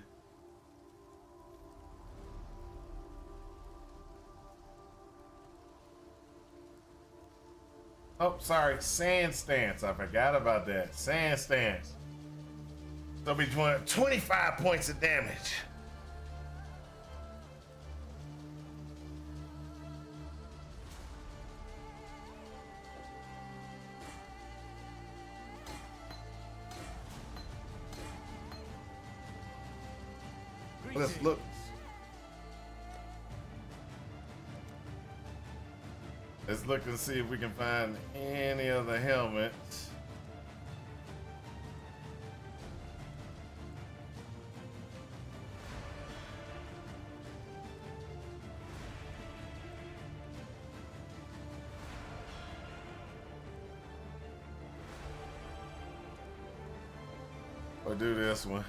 Oh, sorry, sand stance. I forgot about that. Sand stance. So it'll be 25 points of damage. Let's look. Let's look and see if we can find any other helmets. Or do this one.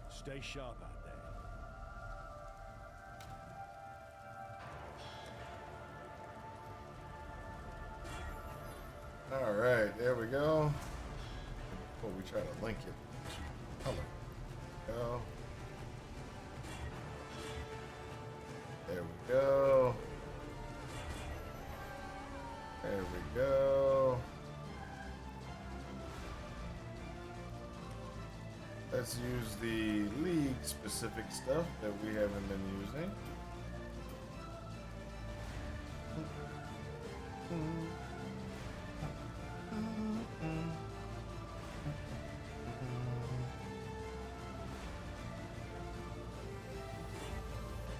Stay sharp out there. All right, there we go. Before we try to link it to color. Go. There we go. There we go. Let's use the league specific stuff that we haven't been using.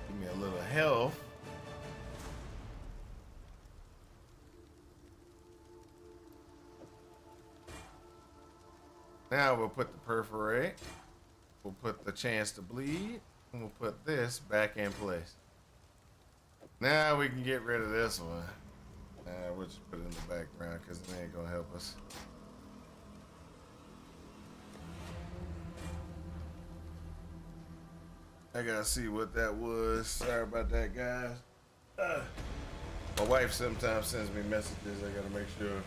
Give me a little health. Now we'll put the perforate, we'll put the chance to bleed, and we'll put this back in place. Now we can get rid of this one. We'll just put it in the background because it ain't gonna help us. I gotta see what that was. Sorry about that, guys. My wife sometimes sends me messages. I gotta make sure.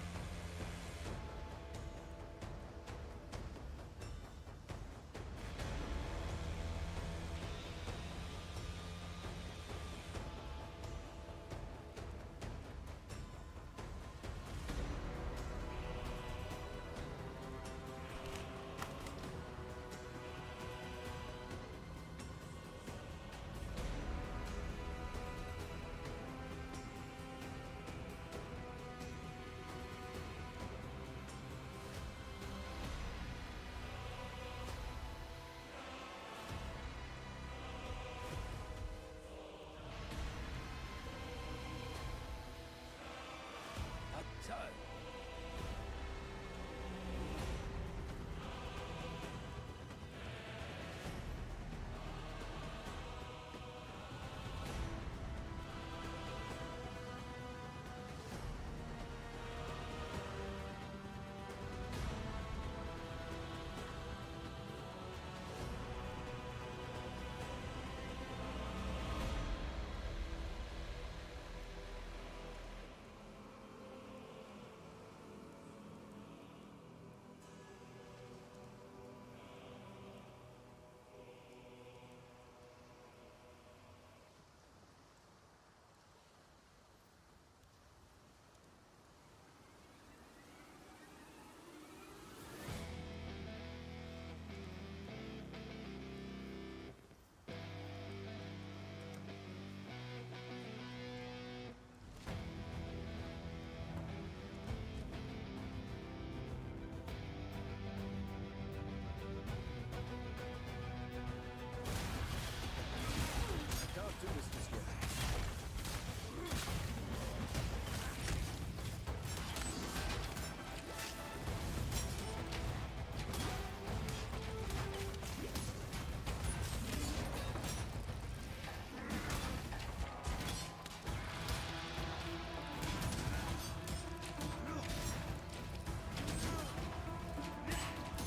Can't do this just yet.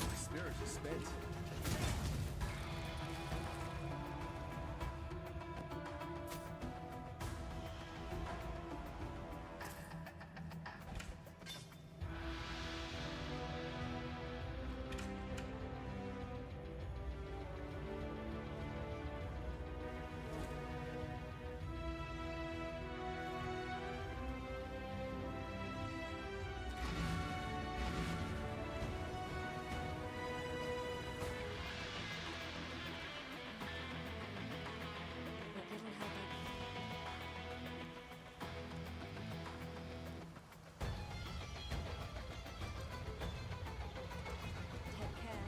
My spirit is spent. What little help Take care.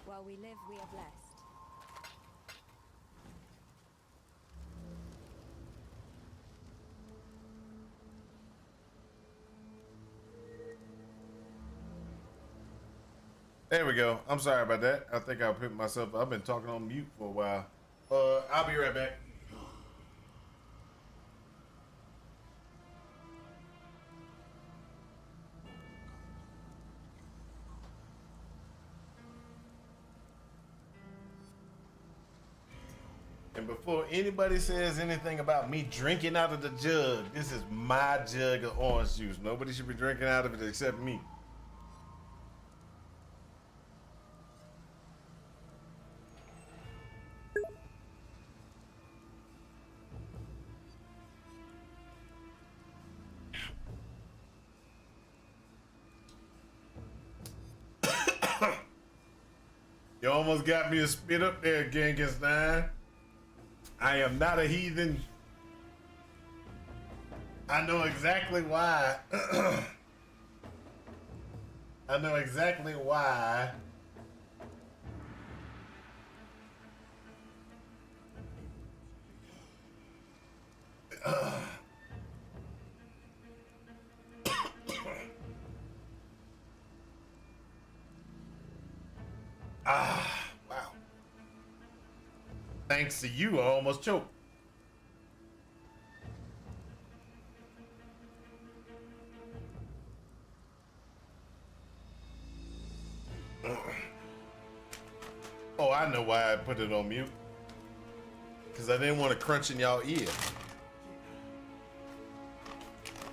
While we live, we are blessed. There we go. I'm sorry about that. I think I put myself. I've been talking on mute for a while. I'll be right back. And before anybody says anything about me drinking out of the jug, this is my jug of orange juice. Nobody should be drinking out of it except me. You almost got me to spit up there, Genghis-9. I am not a heathen. I know exactly why. I know exactly why. Wow. Thanks to you, I almost choked. Oh, I know why I put it on mute. Because I didn't want to crunch in y'all ear.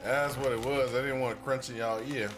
That's what it was. I didn't want to crunch in y'all ear.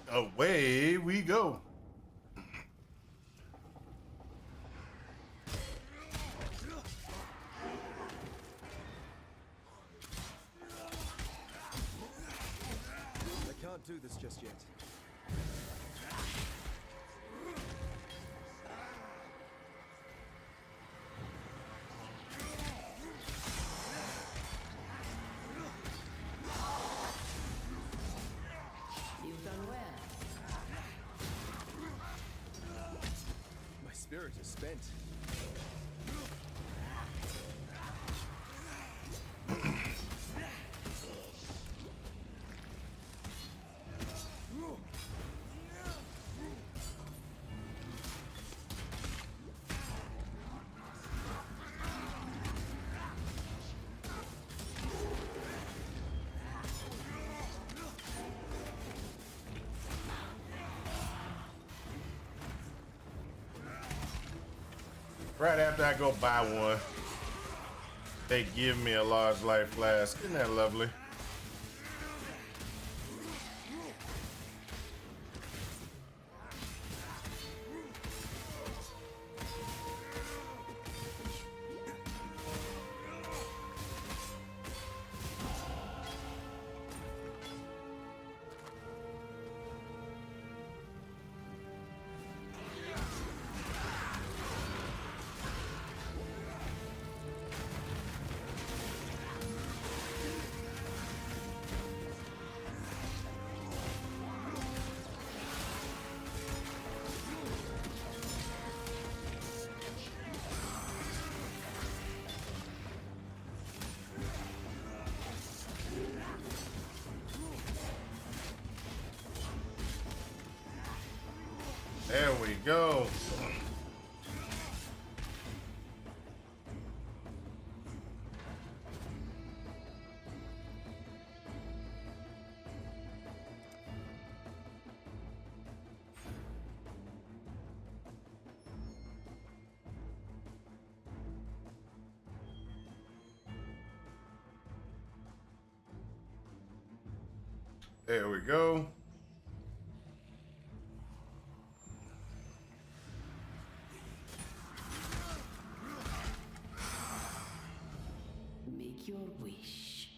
Away we go. I can't do this just yet. You've done well. My spirit is spent. Right after I go buy one, they give me a large life flask. Isn't that lovely? There we go. There we go. Make your wish.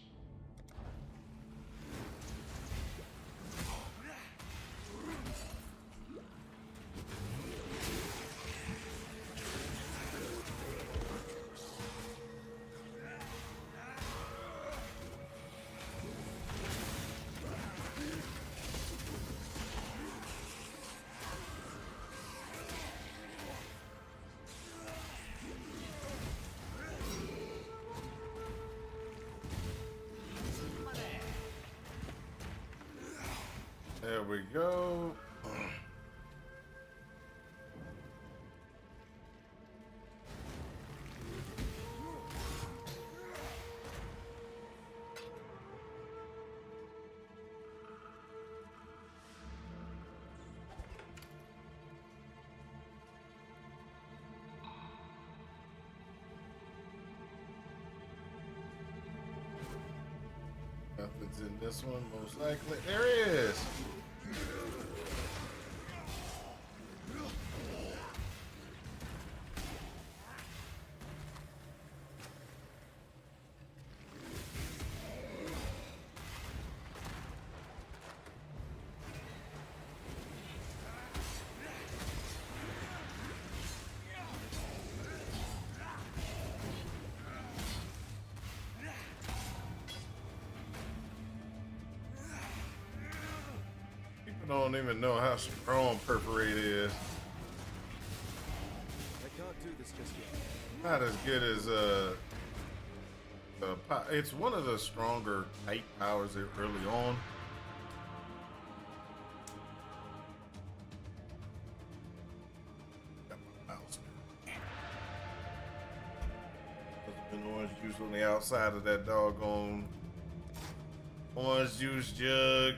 There we go. Nothing's in this one, most likely. There he is. Don't even know how strong Perforate is. I can't do this just yet. Not as good as it's one of the stronger type powers early on. Got my mouse. There's been orange juice on the outside of that doggone orange juice jug.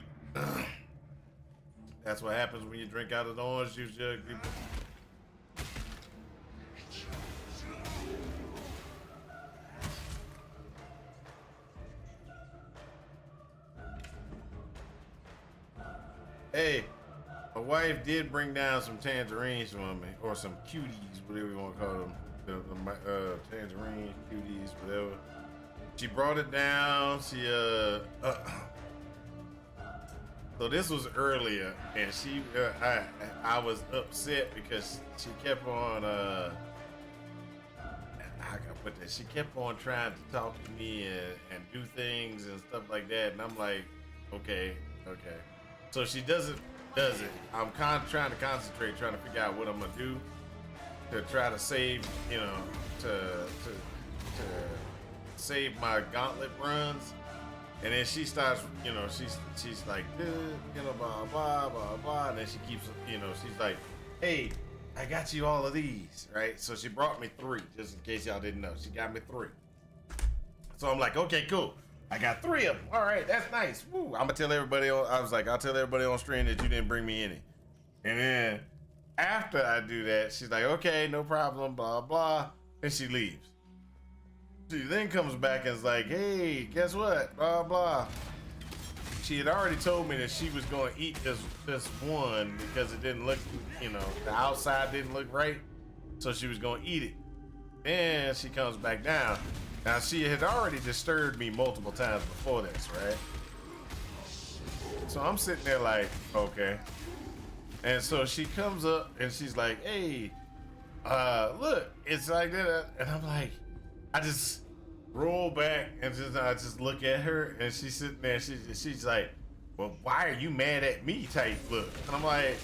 That's what happens when you drink out of the orange juice jug, people. Hey, my wife did bring down some tangerines for me, or some cuties, whatever you want to call them. The tangerines, cuties, whatever. She brought it down. She so this was earlier, and she, I was upset because she kept on, I gotta put that, she kept on trying to talk to me and do things and stuff like that, and I'm like, okay. So she does it. I'm trying to concentrate, trying to figure out what I'm gonna do to try to save, you know, to save my Gauntlet runs. And then she starts, you know, she's like, you know, blah, blah, blah, blah. And then she keeps, you know, she's like, hey, I got you all of these, right? So she brought me 3, just in case y'all didn't know. She got me 3. So I'm like, okay, cool. I got 3 of them. All right, that's nice. Woo. I'm going to tell everybody, I'll tell everybody on stream that you didn't bring me any. And then after I do that, she's like, okay, no problem, blah, blah. And she leaves. She then comes back and is like, hey, guess what? Blah, blah. She had already told me that she was going to eat this one because it didn't look, you know, the outside didn't look right. So she was going to eat it. Then she comes back down. Now, she had already disturbed me multiple times before this, right? So I'm sitting there like, okay. And so she comes up and she's like, hey, look, it's like that. And I'm like, I just roll back and I just look at her, and she's sitting there. She's like, well, why are you mad at me? Type look. And I'm like,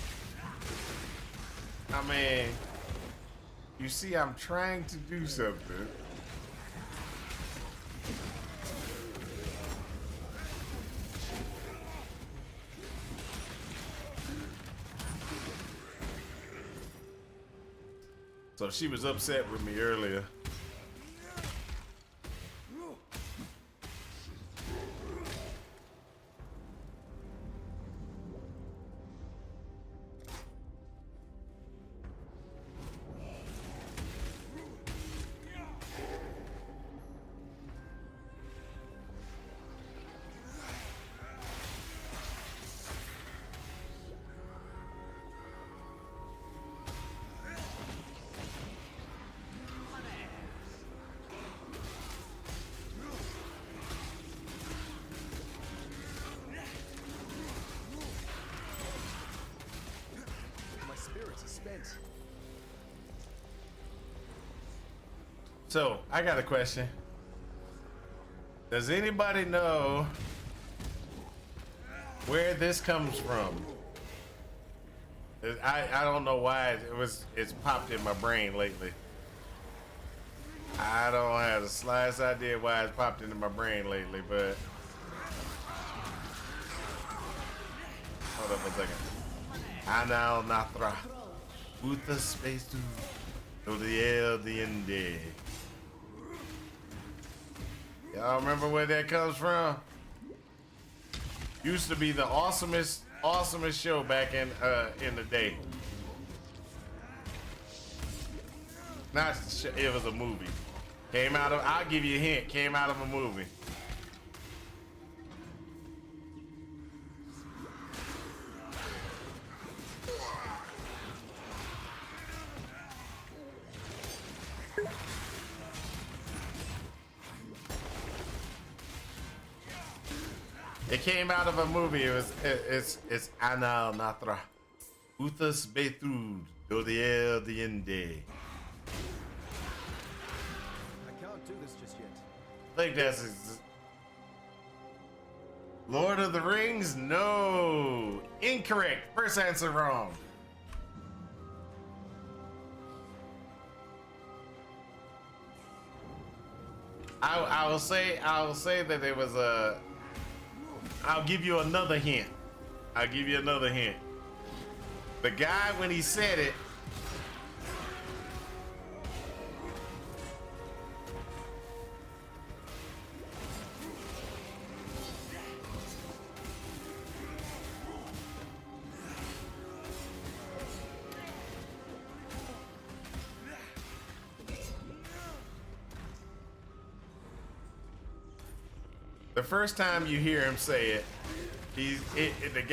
I mean, you see, I'm trying to do something. So she was upset with me earlier. So, I got a question. Does anybody know where this comes from? I don't know why it's popped in my brain lately. I don't have the slightest idea why it's popped into my brain lately, but Hold up a second. Anal Natra. Uta Space to Odiel Diende. Y'all remember where that comes from? Used to be the awesomest show back in the day. Not it was a movie. Came out of, I'll give you a hint, came out of a movie. It came out of a movie. It's Anal Natra. Uthas Betud Dodiel Diende. I can't do this just yet. I think that's Lord of the Rings? No. Incorrect. First answer wrong. I will say that it was a. I'll give you another hint. I'll give you another hint. The guy, when he said it, the first time you hear him say it, the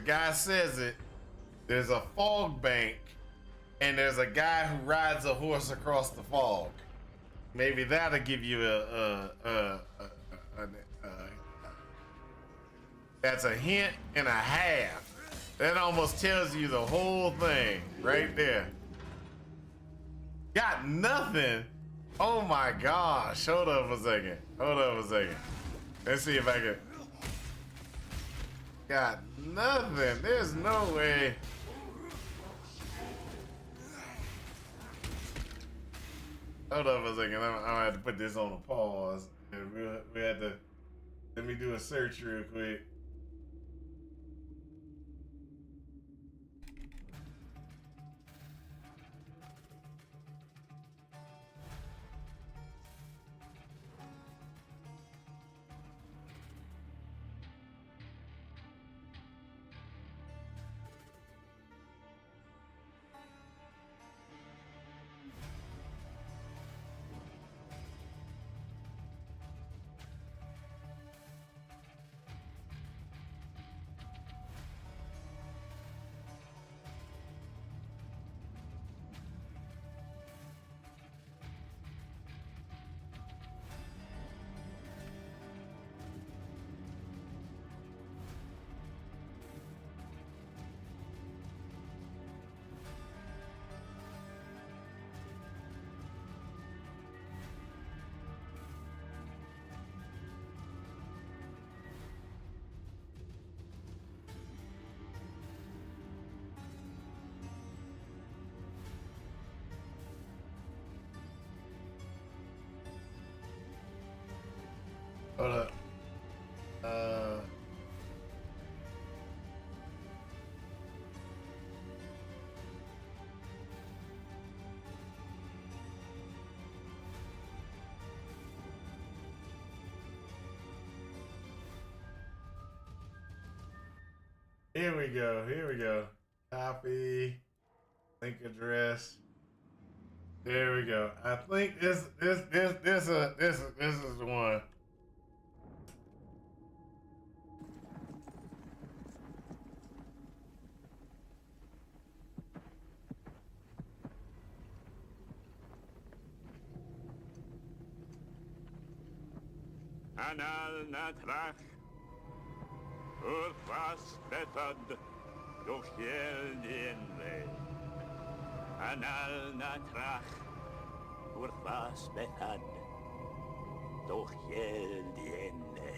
guy says it. There's a fog bank, and there's a guy who rides a horse across the fog. Maybe that'll give you that's a hint and a half. That almost tells you the whole thing right there. Got nothing. Oh my gosh. Hold up a second. Let's see if I can. Got nothing. There's no way. Hold up a second. I'm gonna have to put this on a pause. We had to. Let me do a search real quick. Hold up. Here we go. Copy. Link address. There we go. I think this is the one. Anal natrach, urfas betad, dochiel dienle. Anal natrach, urfas betad, dochiel dienle.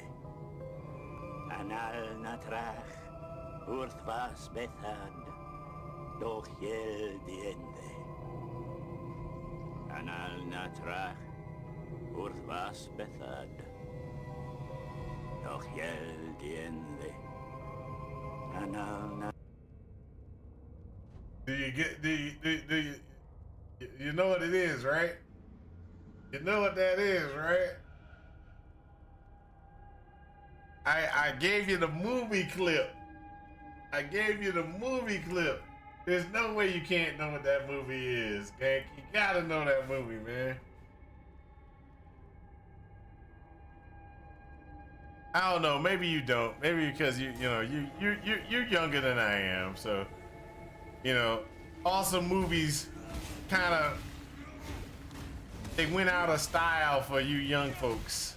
Anal natrach, urfas betad, dochiel dienle. Anal natrach, urfas betad. Doch yel diende. Do you get? Do you? You know what it is, right? You know what that is, right? I gave you the movie clip. I gave you the movie clip. There's no way you can't know what that movie is, gang. You gotta know that movie, man. I don't know. Maybe you don't. Maybe because you're younger than I am. So, awesome movies kind of they went out of style for you young folks.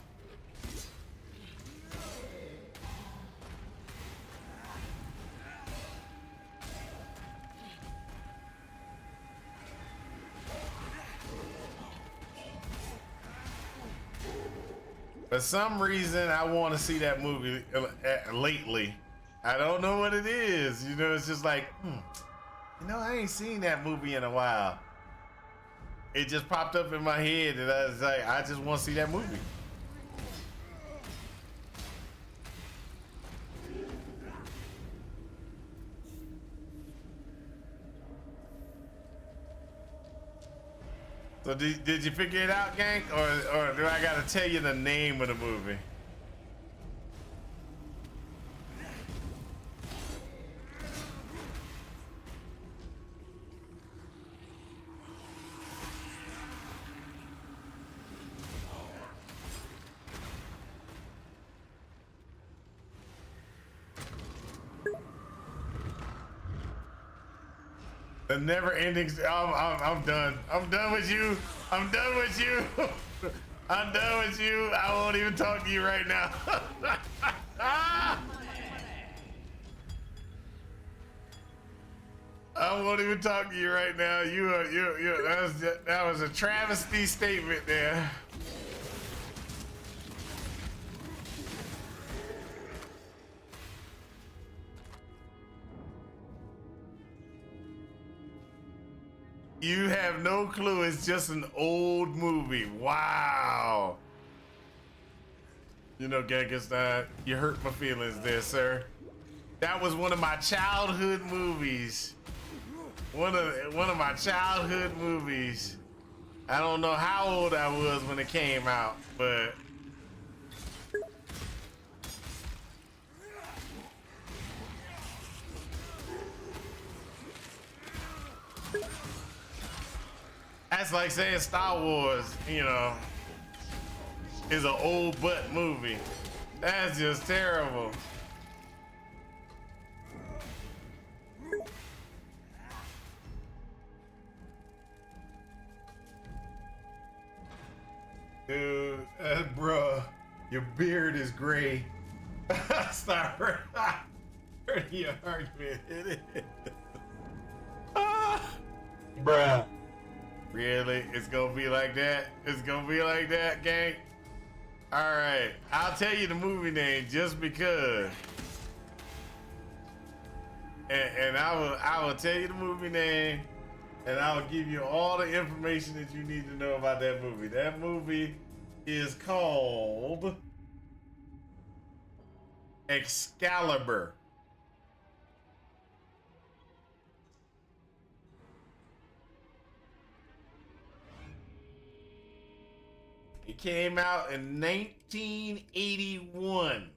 For some reason, I want to see that movie lately. I don't know what it is. It's just like, I ain't seen that movie in a while. It just popped up in my head, and I was like, I just want to see that movie. So did you figure it out, gang? Or do I gotta tell you the name of the movie? The never ending. I'm done. I'm done with you. I'm done with you. I'm done with you. I won't even talk to you right now. I won't even talk to you right now. That was a travesty statement there. You have no clue. It's just an old movie. Wow. Genghis, you hurt my feelings there, sir. That was one of my childhood movies. One of my childhood movies. I don't know how old I was when it came out, but that's like saying Star Wars, is an old butt movie. That's just terrible. Dude, bruh, your beard is gray. Stop hurting your argument. It is. Bruh. Really? It's gonna be like that? It's gonna be like that, gang? Alright, I'll tell you the movie name just because. And I will tell you the movie name, and I will give you all the information that you need to know about that movie. That movie is called Excalibur. It came out in 1981.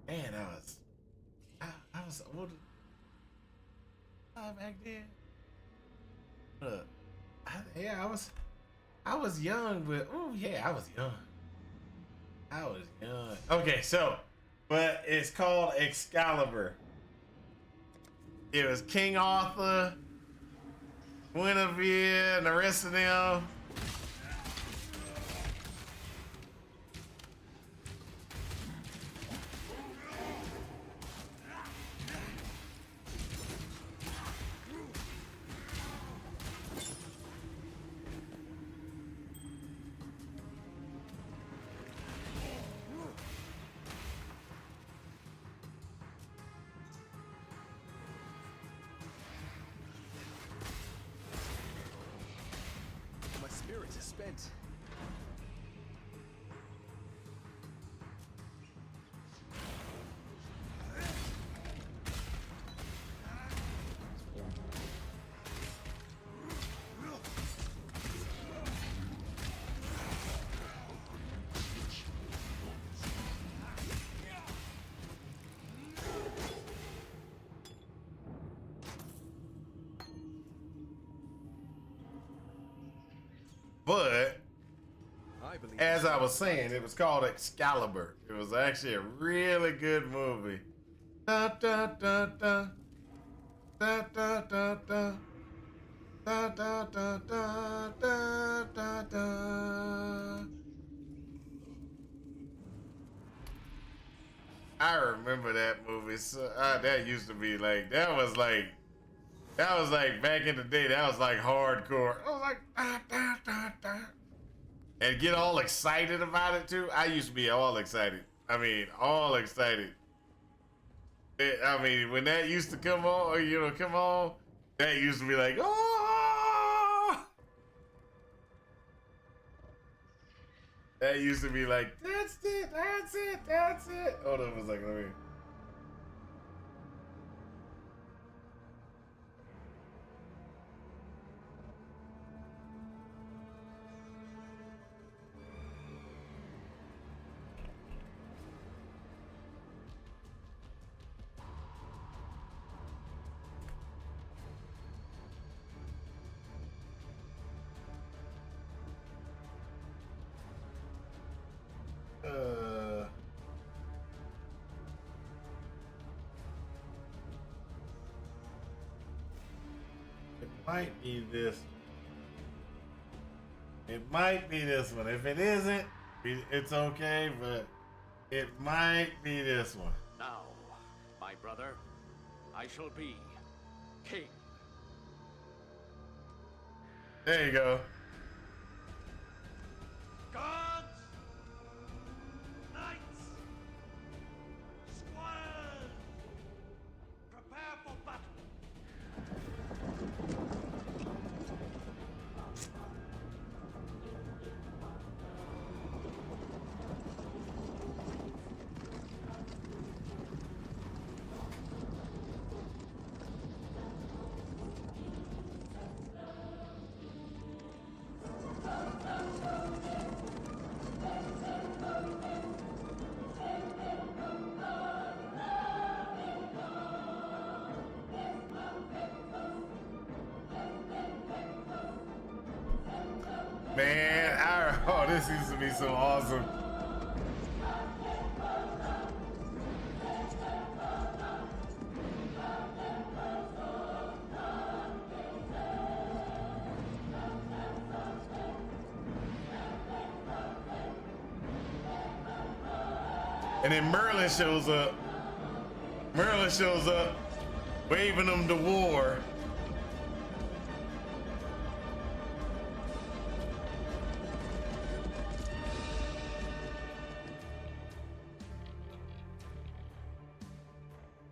Man, I was old back then. I was young, but I was young. Okay, but it's called Excalibur. It was King Arthur, Guinevere, and the rest of them. But I believe as I was saying, it was called Excalibur. It was actually a really good movie. Da da da da da da da da da da da da da da. I remember that movie. So that used to be like that was like back in the day. That was like hardcore. I was like da da da da. And get all excited about it too. I used to be all excited. I mean, all excited. I mean, when that used to come on, come on, that used to be like, oh! That used to be like, that's it, that's it, that's it. Hold on a second, let me. It might be this. It might be this one. If it isn't, it's okay, but it might be this one. Now, my brother, I shall be king. There you go. Guards! Knights! Squires! Prepare for battle! Man, this used to be so awesome. And then Merlin shows up. Merlin shows up, waving them to war.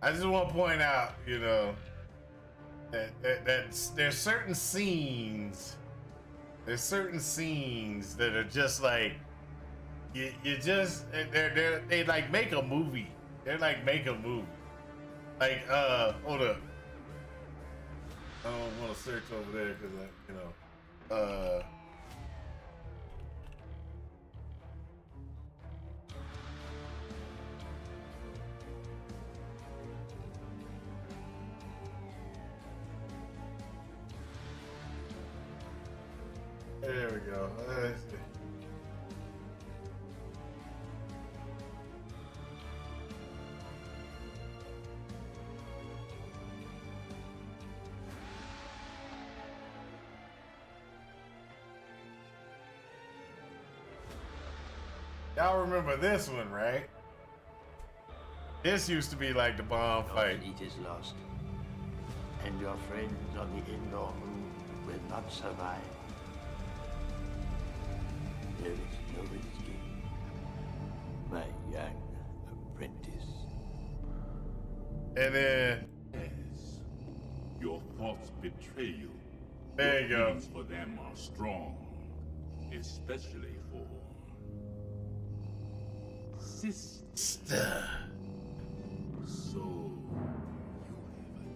I just want to point out, that there's certain scenes. There's certain scenes that are just like you just they like make a movie. They're like make a movie. Like hold up. I don't want to search over there because there we go. Let's see. Y'all remember this one, right? This used to be like the bomb fight. Your fleet is lost, and your friends on the indoor moon will not survive. There is no escape, my young apprentice. And then Yes. Your thoughts betray you. There you Your go. feelings for them are strong, especially for sister. So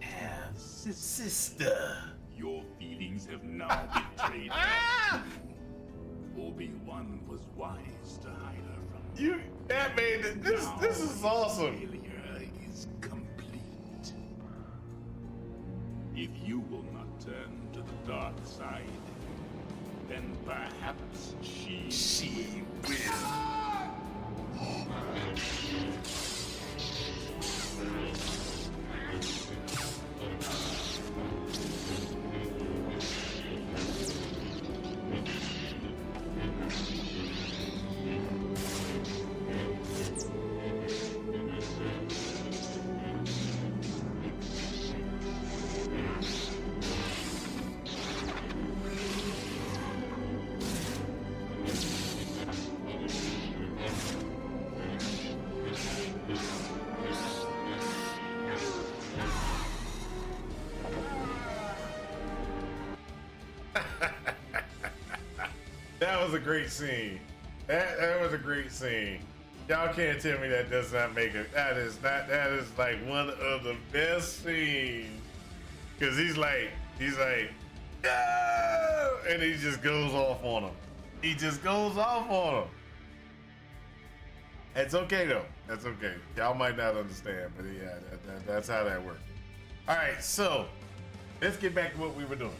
you have a sister. Your feelings have now betrayed her. Obi-Wan was wise to hide her from you. That made it. This is awesome. Failure is complete. If you will not turn to the dark side, then perhaps She will. That was a great scene. That was a great scene. Y'all can't tell me that does not make it. That is like one of the best scenes. Cause he's like, "No!" And he just goes off on him. He just goes off on him. It's okay though. That's okay. Y'all might not understand, but yeah, that's how that works. All right, so let's get back to what we were doing.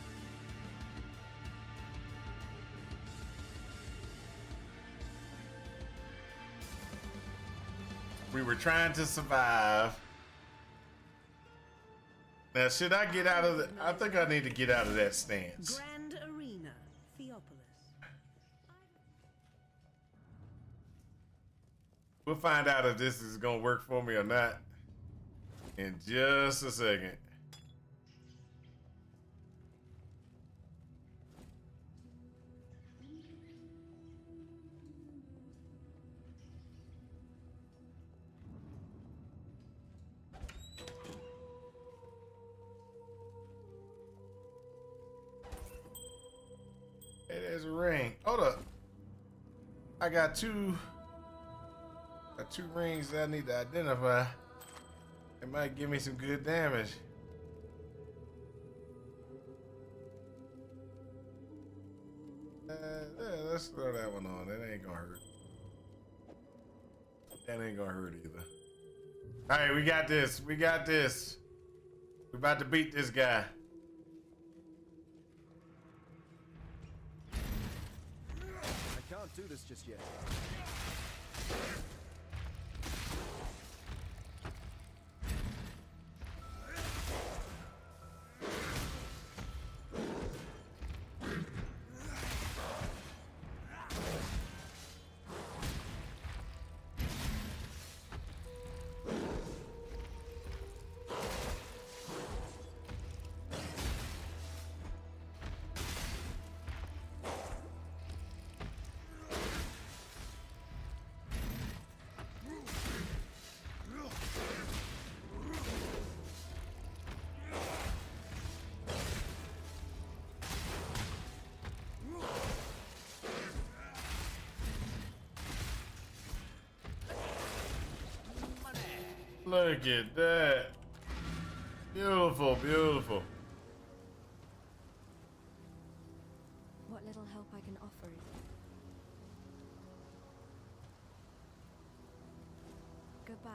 We were trying to survive. Now, should I get out of the... I think I need to get out of that stance. Grand Arena, Theopolis. We'll find out if this is going to work for me or not in just a second. Hey, there's a ring. Hold up. I got two rings that I need to identify. It might give me some good damage. Let's throw that one on. That ain't gonna hurt. That ain't gonna hurt either. All right, we got this. We got this. We're about to beat this guy. I can't do this just yet. Look at that. Beautiful, beautiful. What little help I can offer you. Goodbye.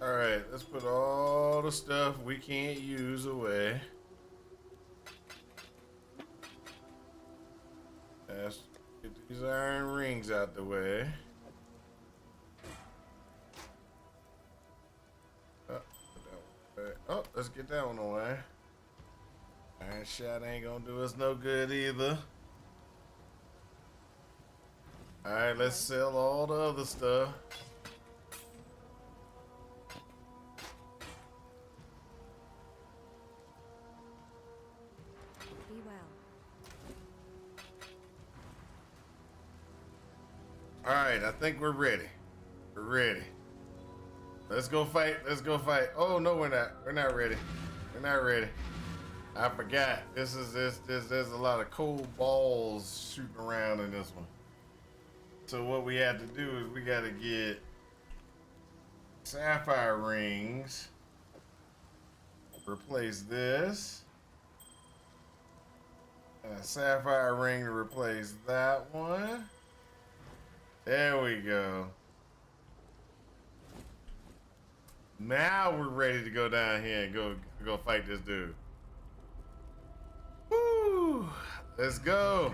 All right, let's put all the stuff we can't use away. Let's get these iron rings out the way. Oh, let's get that one away. Iron shot ain't gonna do us no good either. All right, let's sell all the other stuff. Be well. All right, I think we're ready. We're ready. Let's go fight. Let's go fight. Oh no, we're not. We're not ready. We're not ready. I forgot. There's a lot of cold balls shooting around in this one. So what we have to do is we got to get sapphire rings. Replace this. And a sapphire ring to replace that one. There we go. Now we're ready to go down here and go fight this dude. Woo! Let's go.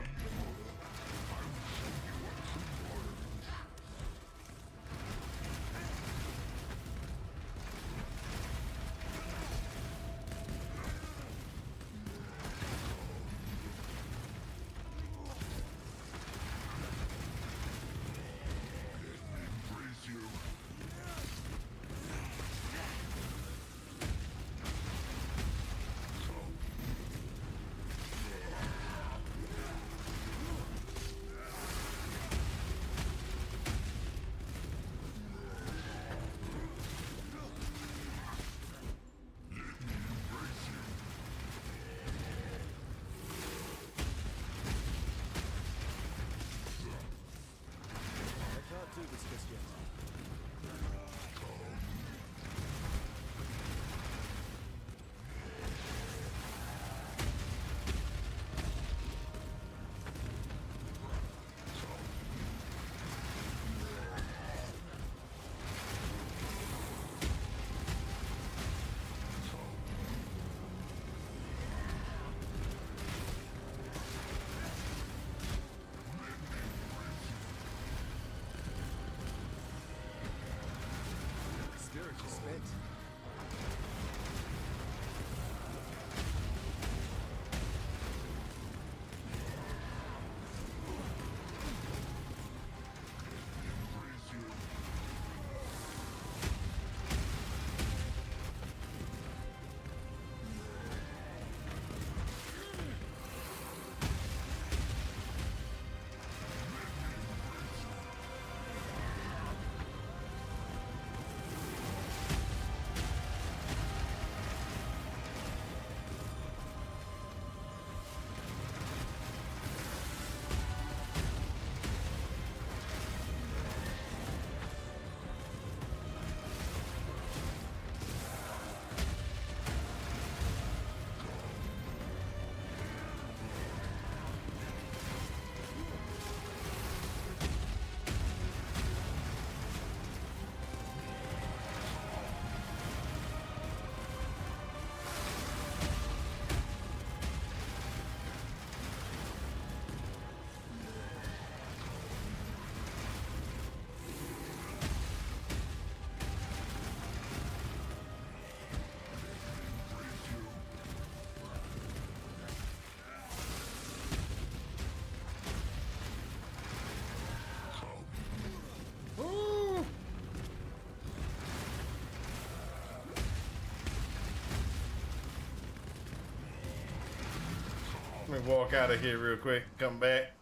Let me walk out of here real quick. Come back.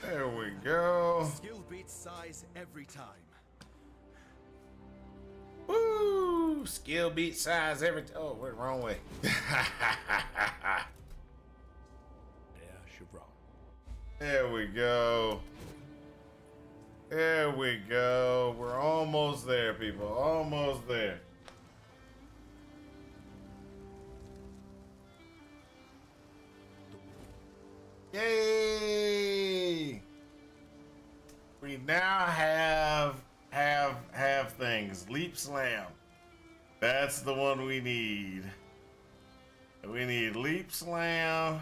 There we go. Skill beats size every time. Woo! Skill beat size every time. Oh, we're the wrong way. There we go. There we go. We're almost there, people. Almost there. Yay! We now have things. Leap slam. That's the one we need. We need Leap Slam.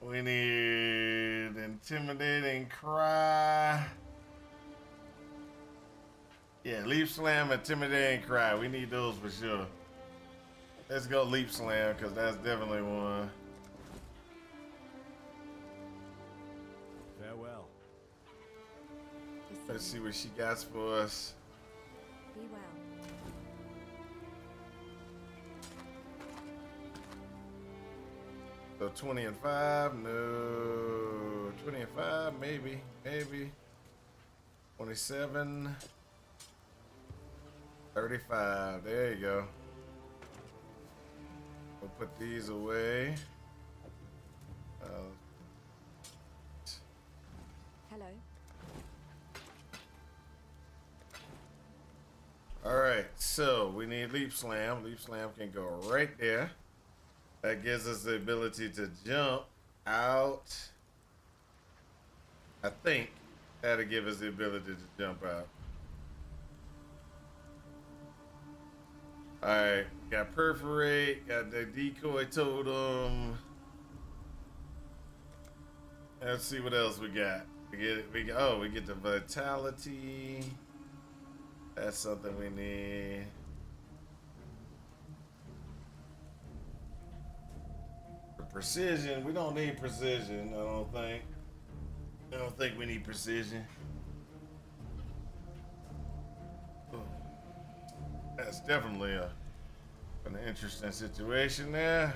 We need Intimidating Cry. Yeah, Leap Slam, Intimidating Cry. We need those for sure. Let's go Leap Slam, because that's definitely one. Farewell. Let's see what she got for us. Be well. So 20 and 5, no. 20 and 5, maybe, maybe. 27, 35, there you go. We'll put these away. Hello. All right, so we need Leap Slam. Leap Slam can go right there. That gives us the ability to jump out. I think that'll give us the ability to jump out. All right, got Perforate, got the Decoy Totem. Let's see what else we got. We get the Vitality. That's something we need. Precision, we don't need precision, I don't think. I don't think we need precision. That's definitely an interesting situation there.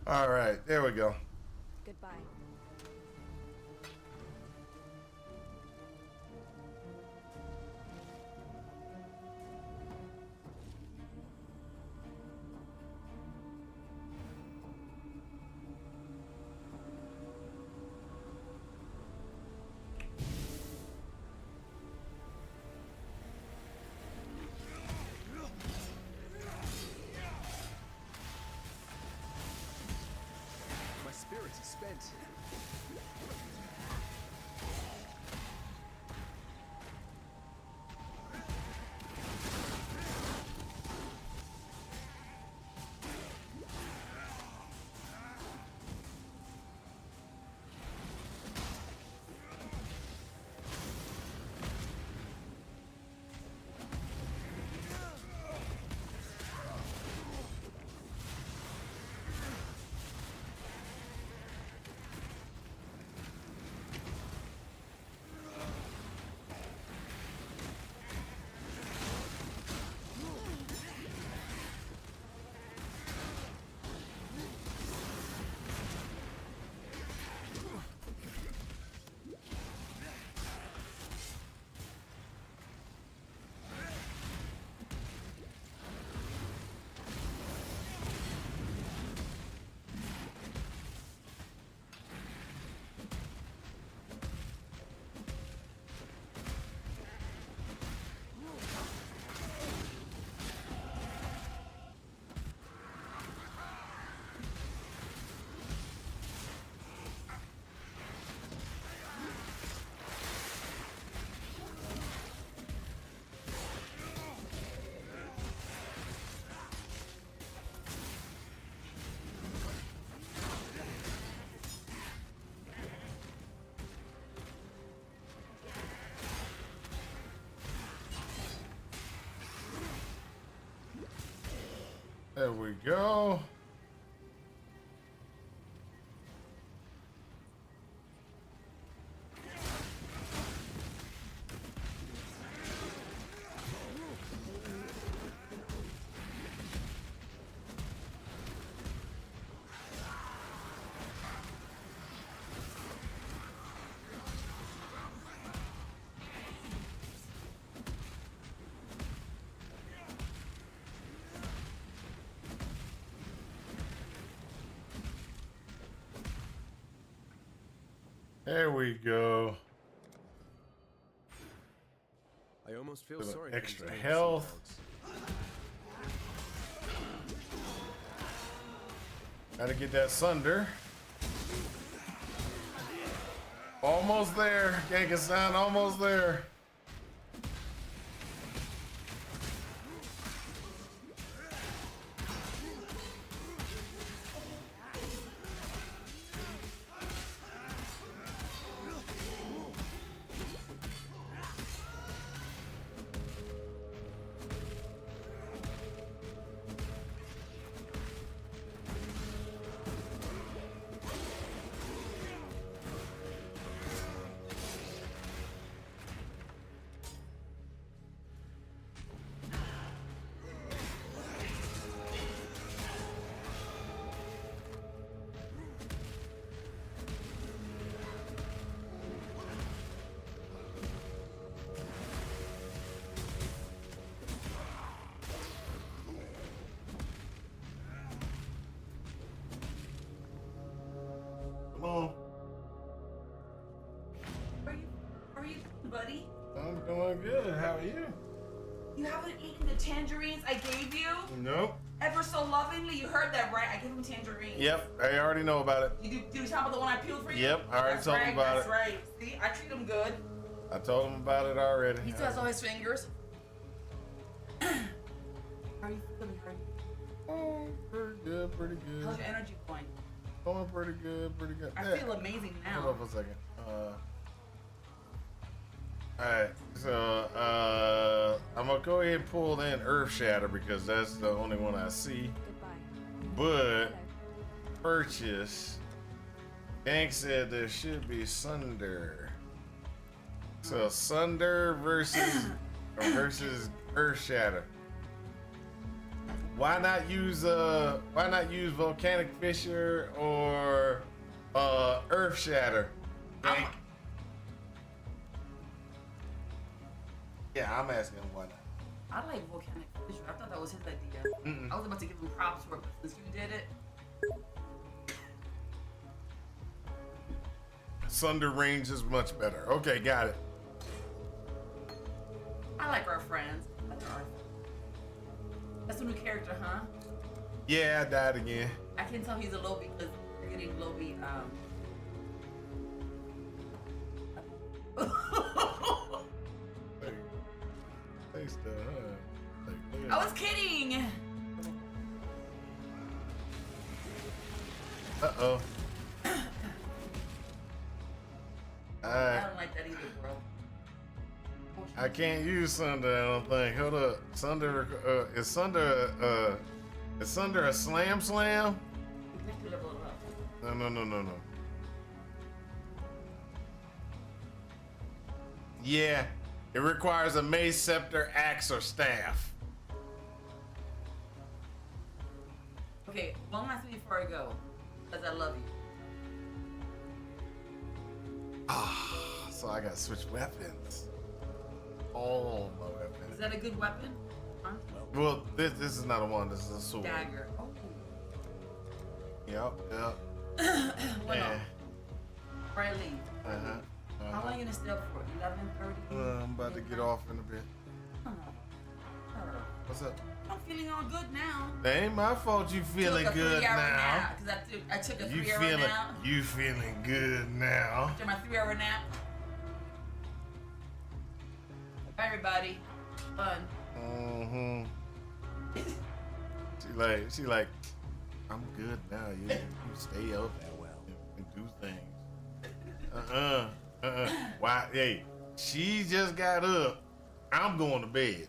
All right, there we go. Goodbye. My spirits are spent. There we go. There we go. I almost feel Little sorry. extra for these health. dogs. Gotta get that Sunder. Almost there, Genghis-san, almost there. Come on. How are you, buddy? I'm doing good. How are you? You haven't eaten the tangerines I gave you? Nope. Ever so lovingly, you heard that, right? I gave him tangerines. Yep, I already know about it. You talk about the one I peeled for you? Yep, I already told him about That's it. right. See, I treat him good. I told him about it already. He still has all his fingers. How are you feeling, Harry? Oh, pretty good, pretty good. How's your energy going? Going pretty good, pretty good. I feel amazing now. Hold on for a second. Alright, so I'm gonna go ahead and pull in Earth Shatter because that's the only one I see. But purchase. Gank said there should be Sunder. So Sunder versus Earth Shatter. Why not use Volcanic Fissure or Earth Shatter? Gank. Yeah, I'm asking why not. I like Volcanic Fissure. I thought that was his idea. I was about to give him props for it, but since you did it. Sunder range is much better. Okay, got it. I like our friends. I like our... That's a new character, huh? Yeah, I died again. I can tell he's a Lobby because you're getting Lobby, Hey, still, huh? I was kidding! Uh-oh. I don't like that either, bro. I can't use Sunder, I don't think. Hold up. Sunder, is Sunder a slam? No. Yeah, it requires a mace, scepter, axe, or staff. Okay, one last thing before I go, because I love you. So I gotta switch weapons. All my weapons. Is that a good weapon? Huh? Well, this is not a wand. This is a sword. Dagger. Oh. Yep. Well, Yeah. Riley. Uh-huh. How long are you gonna stay up for? 11:30? I'm about to get off in a bit. What's up? I'm feeling all good now. That ain't my fault you feeling good now. Because I took a 3-hour nap. You feeling good now. After my 3-hour nap. Bye, everybody. Fun. She like, I'm good now. You stay up and do things. Why? Hey, she just got up. I'm going to bed.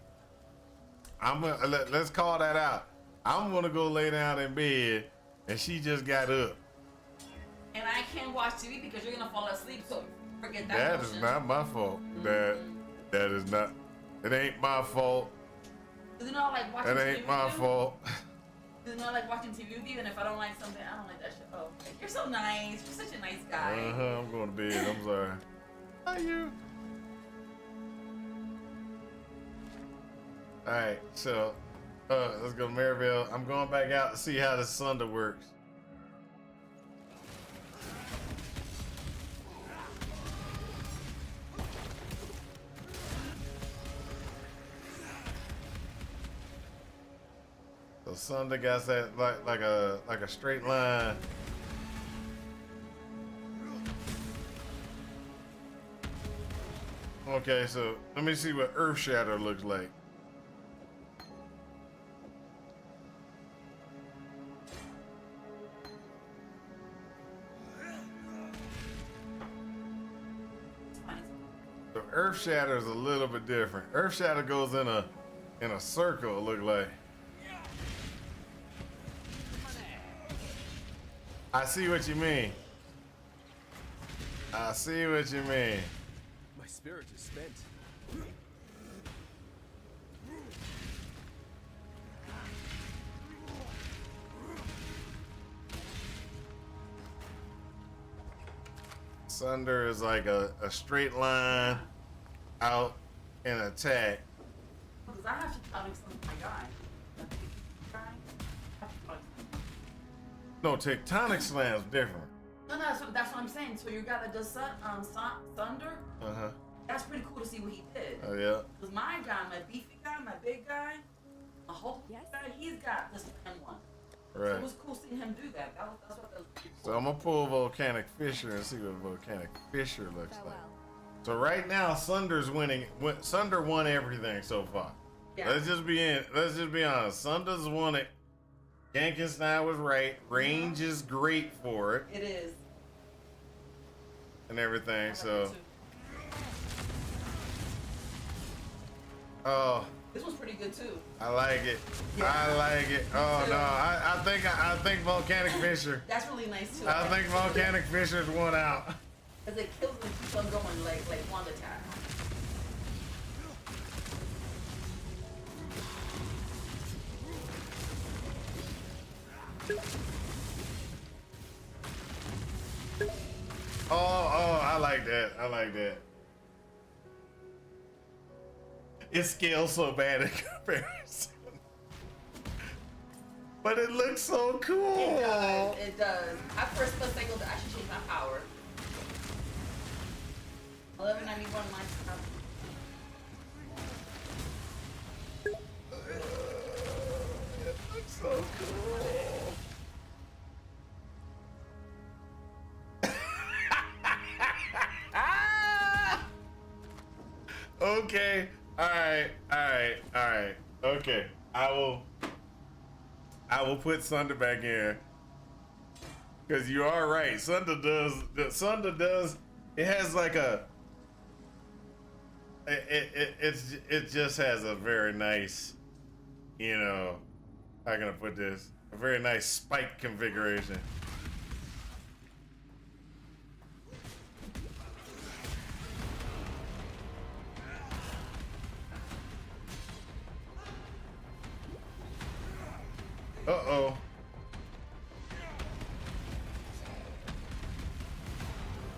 Let's call that out. I'm gonna go lay down in bed, and she just got up. And I can't watch TV because you're gonna fall asleep. So forget that. That is not my fault. That is not. It ain't my fault. Does it not like watching That TV ain't my with you? fault. Does it not like watching TV with you? And if I don't like something, I don't like that shit. Oh, you're so nice. You're such a nice guy. I'm going to bed. I'm sorry. How you? All right, so let's go to Maryville. I'm going back out to see how the Sunder works. So Sunder got that like a straight line. Okay, so let me see what Earth Shatter looks like. So Earth Shatter is a little bit different. Earth Shatter goes in a circle, it look like. I see what you mean. I see what you mean. My spirit is spent. Sunder is like a straight line out and attack. Because I have to tonic some my guy. No, tectonic slam's different. No, that's what I'm saying. So you got that does Thunder? Uh-huh. That's pretty cool to see what he did. Oh, yeah. Because my guy, my beefy guy, my big guy, my whole guy, he's got this one. Right. So it was cool seeing him do that. That's what that was cool. So I'm going to pull Volcanic Fissure and see what Volcanic Fissure looks like. So right now, Sunder's winning. Sunder won everything so far. Yeah. Let's just be honest. Sunder's won it. Genkenstein was right. Range is great for it. It is. And everything, so. Oh. This one's pretty good too. I like it. Yeah. I like it. Oh no, I think Volcanic Fissure. That's really nice too. I think Volcanic Fissure's won out. Because it kills them, keeps on going like one attack. Oh, I like that. I like that. It scales so bad in comparison. But it looks so cool. It does. It does. I first was able to actually change my power. 1191 my power. It looks so cool. Okay. All right. Okay. I will put Sunder back in. Cause you are right. Sunder does. It has like a. It just has a very nice, you know, how can I put this? A very nice spike configuration. Uh-oh.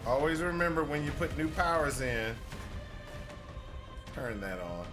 Always remember when you put new powers in, turn that on.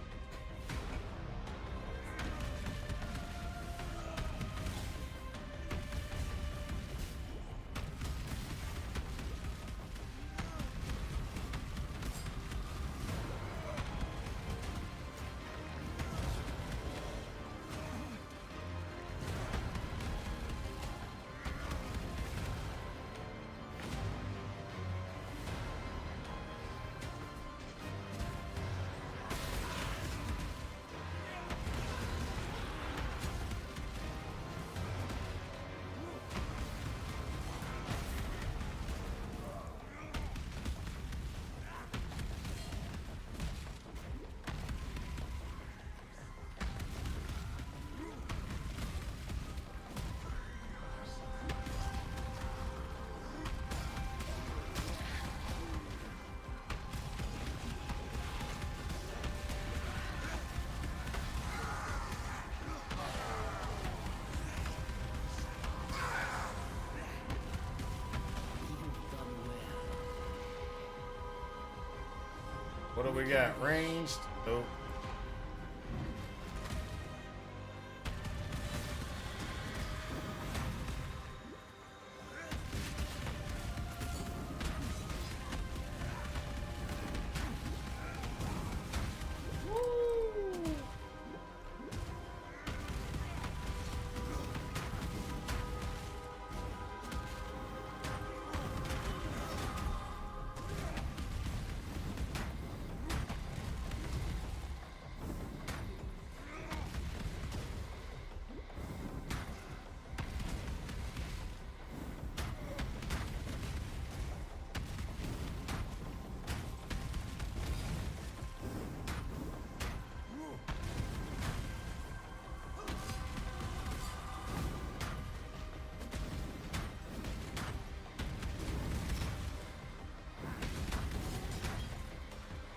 What do we got? Ranged? Nope.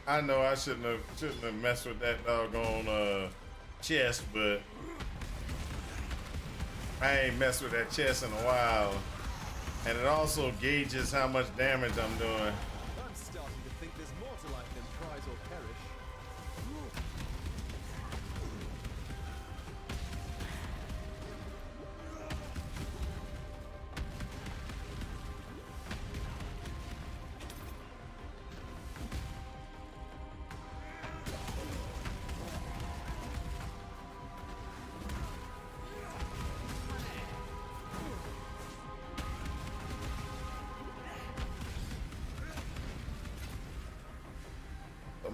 I know I shouldn't have messed with that doggone chest, but I ain't messed with that chest in a while. And it also gauges how much damage I'm doing. I'm starting to think there's more to life than prize or perish.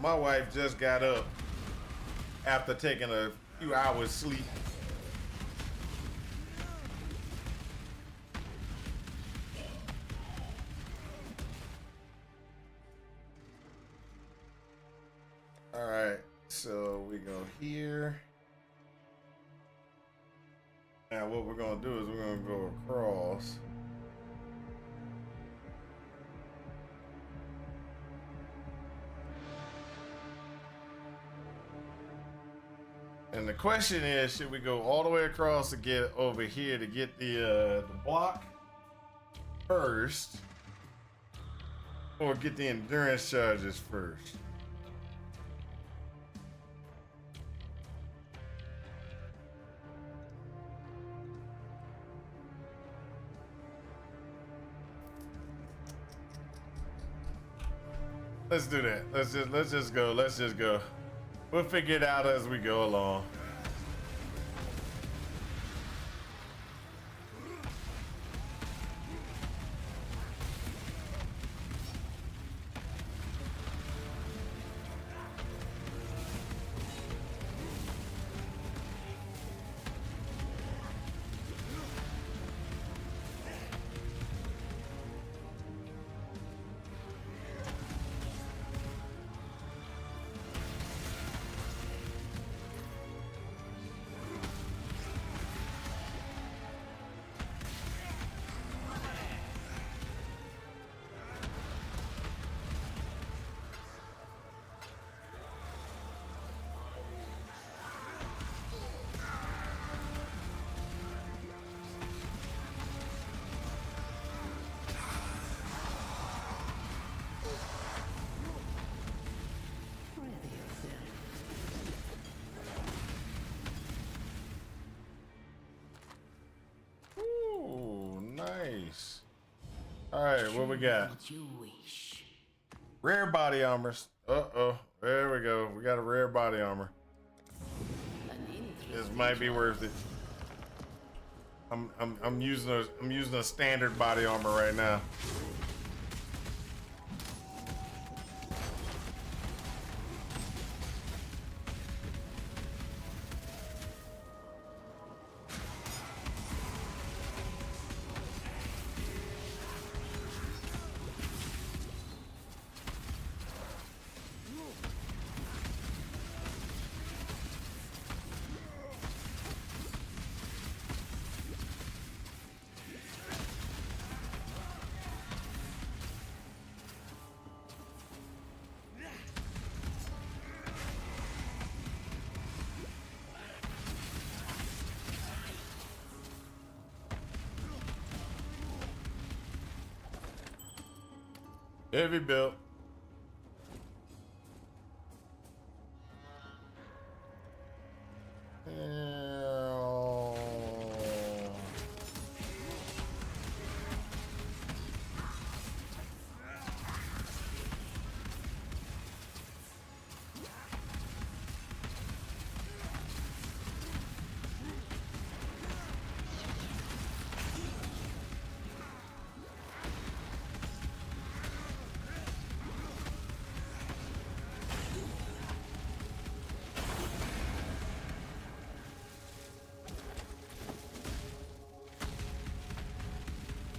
My wife just got up after taking a few hours sleep. All right, so we go here. Now what we're gonna do is we're gonna go across. And the question is, should we go all the way across to get over here to get the block first, or get the endurance charges first? Let's do that. Let's just go. We'll figure it out as we go along. Nice. All right, what we got? Rare body armors. Uh-oh. There we go. We got a rare body armor. This might be worth it. I'm using a standard body armor right now. Heavy built.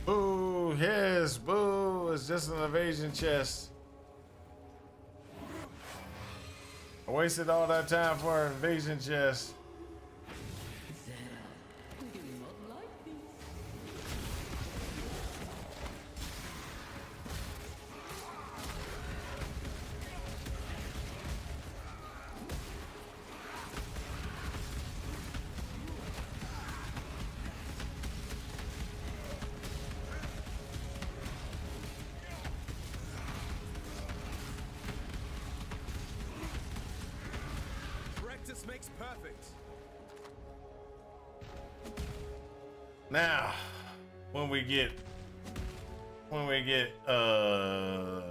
Boo, yes, boo. It's just an evasion chest. I wasted all that time for an evasion chest. Practice makes perfect. Now, when we get to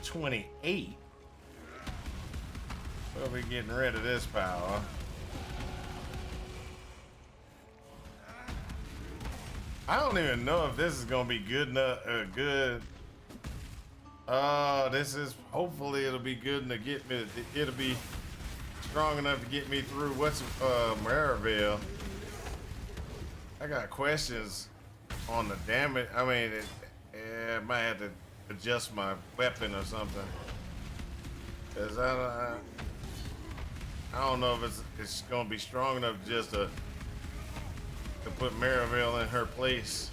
28, we'll be getting rid of this power. I don't even know if this is gonna be good enough. Good. This is, hopefully it'll be good enough to get me. It'll be strong enough to get me through what's Maraville. I got questions on the damage. I mean, I might have to adjust my weapon or something. Cause I don't know if it's gonna be strong enough just to put Maraville in her place.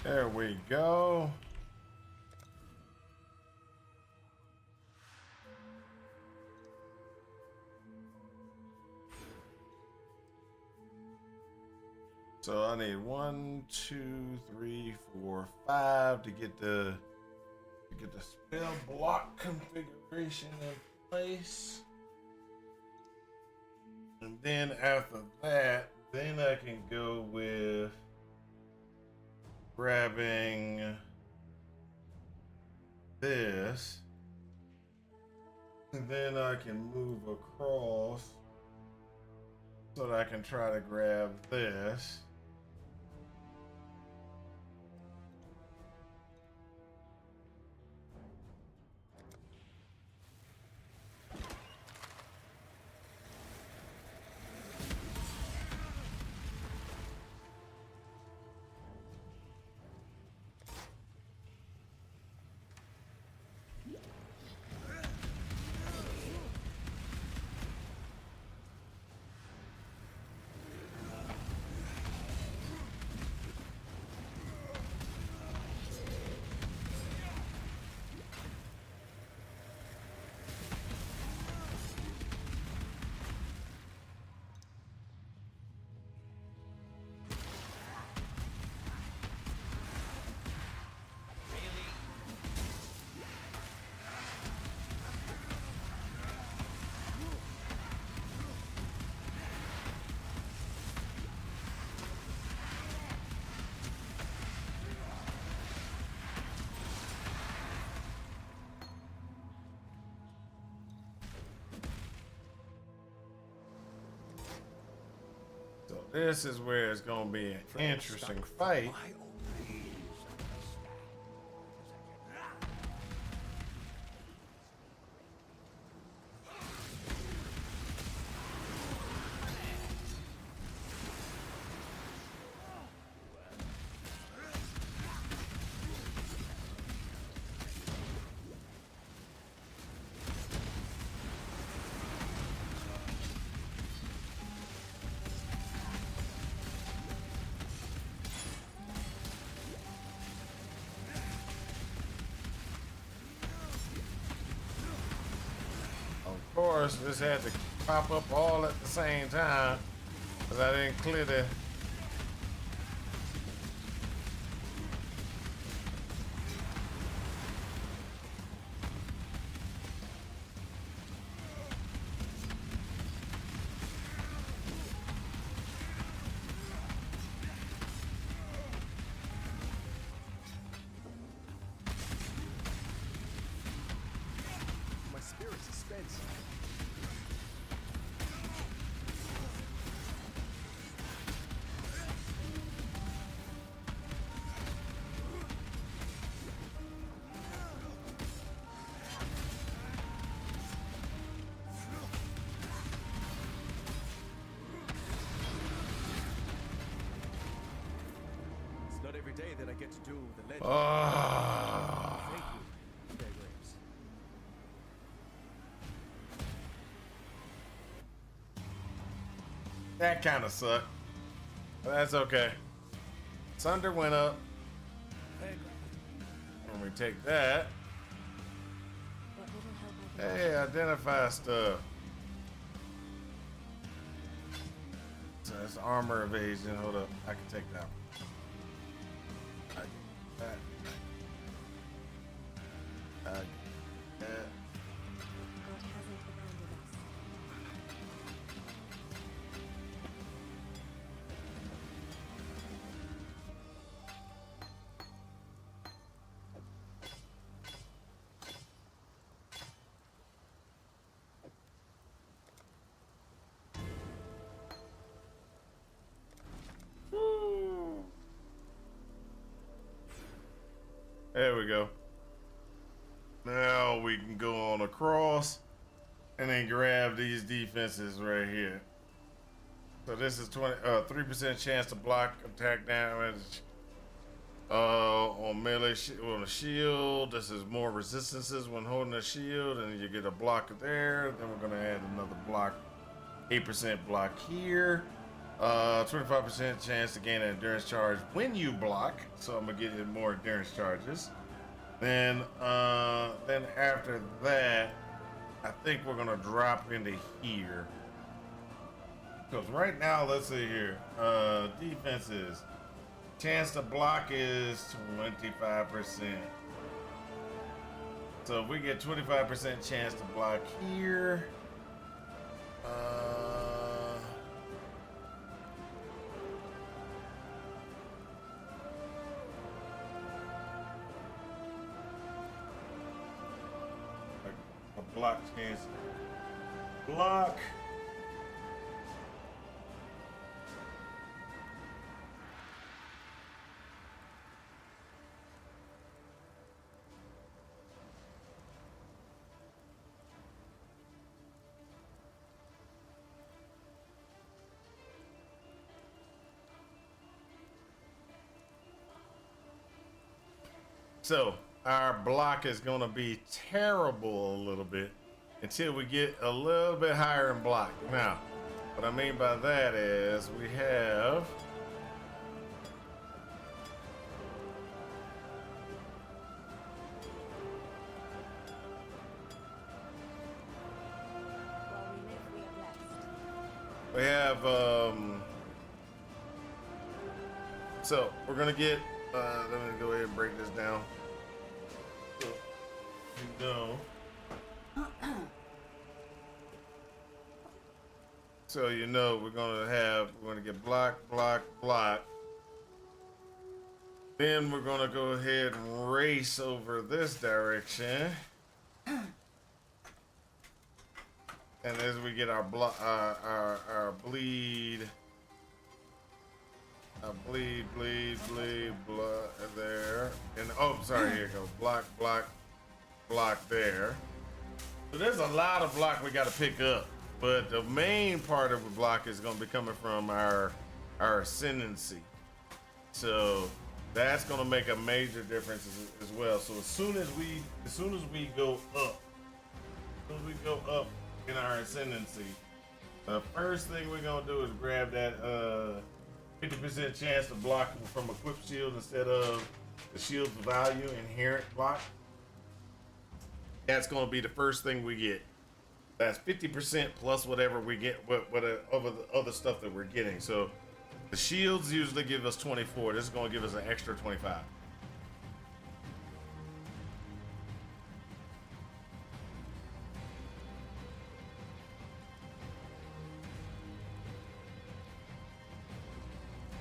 There we go. So I need 1, 2, 3, 4, 5 to get the spell block configuration in place. And then after that, then I can go with grabbing this, and then I can move across so that I can try to grab this. This is where it's gonna be an interesting fight. Of course, this had to pop up all at the same time because I didn't clear the. My spirit is spent. every day that I get to duel with a legend. Ah. Thank you, Fair Graves. That kind of sucked. But that's okay. Sunder went up. When we take that. Hey, identify stuff. So that's armor evasion. Hold up. I can take that. That. That. There we go. Now we can go on across and then grab these defenses right here. So this is 3% chance to block attack damage on melee on a shield. This is more resistances when holding a shield, and you get a block there. Then we're gonna add another block, 8% block here. 25% chance to gain an endurance charge when you block, so I'm gonna get in more endurance charges. Then after that, I think we're gonna drop into here. Because right now, let's see here, defenses, chance to block is 25%. So if we get 25% chance to block here, block chance. Block. So our block is going to be terrible a little bit until we get a little bit higher in block. Now, what I mean by that is we have so we're gonna get let me go ahead and break this down. So, so you know we're gonna get block, block, block. Then we're gonna go ahead and race over this direction. And as we get our block, our bleed, bleed, blood there. And oh, sorry, here you go. Block, block, block there. So there's a lot of block we got to pick up, but the main part of the block is going to be coming from our ascendancy. So that's going to make a major difference as well. So as soon as we go up, in our ascendancy, the first thing we're gonna do is grab that 50% chance to block from equipped shield instead of the shield's value inherent block. That's gonna be the first thing we get. That's 50% plus whatever we get, over the other stuff that we're getting. So the shields usually give us 24. This is gonna give us an extra 25.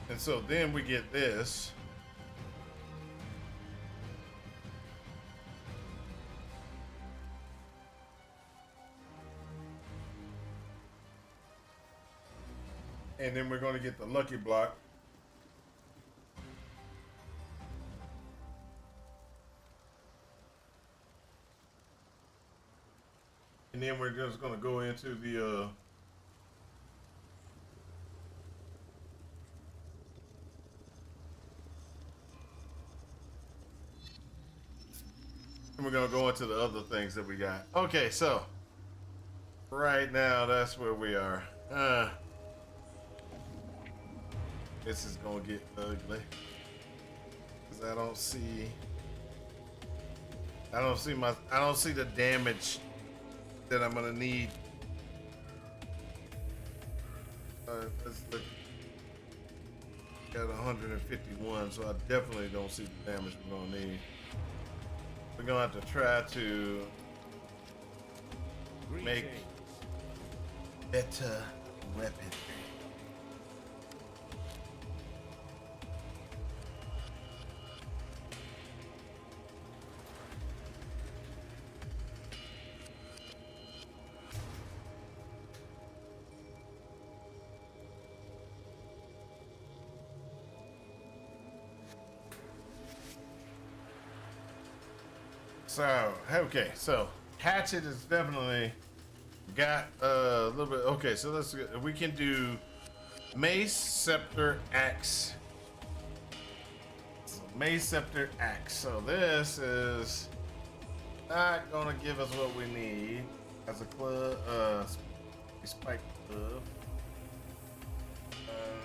And so then we get this. And then we're going to get the lucky block. And then we're just going to go into the And we're gonna go into the other things that we got. Okay, so right now that's where we are. This is gonna get ugly. Cause I don't see the damage that I'm gonna need. Let's look. Got 151, so I definitely don't see the damage we're gonna need. We're gonna have to try to make better weapons. So, okay, so hatchet is definitely got a little bit. Okay, so we can do mace, scepter, axe. So mace, scepter, axe. So this is not gonna give us what we need as a club, spike club.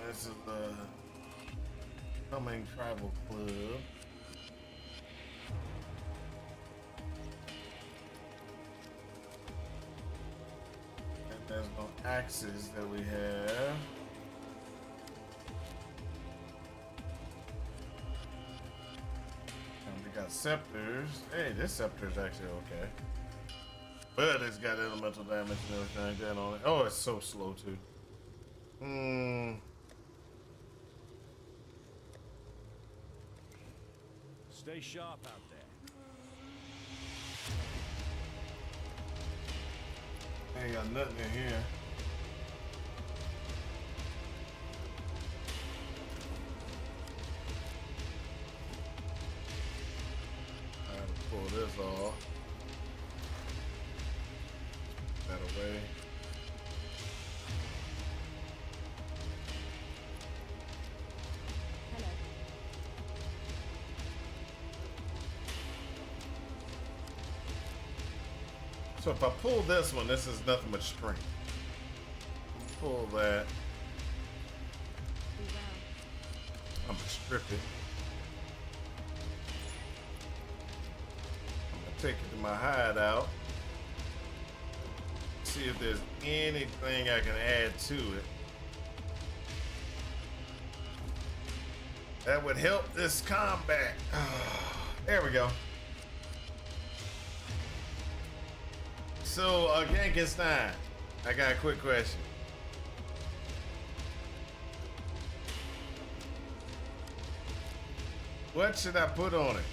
This is the coming tribal club. There's no axes that we have. And we got scepters. Hey, this scepter is actually okay. But it's got elemental damage and everything like that on it. Oh, it's so slow too. Stay sharp out there. Ain't got nothing in here. I have to pull this off. That away. So if I pull this one, this is nothing but strength. Pull that. I'm gonna strip it. I'm gonna take it to my hideout. See if there's anything I can add to it that would help this combat. There we go. So, Genkenstein, I got a quick question. What should I put on it?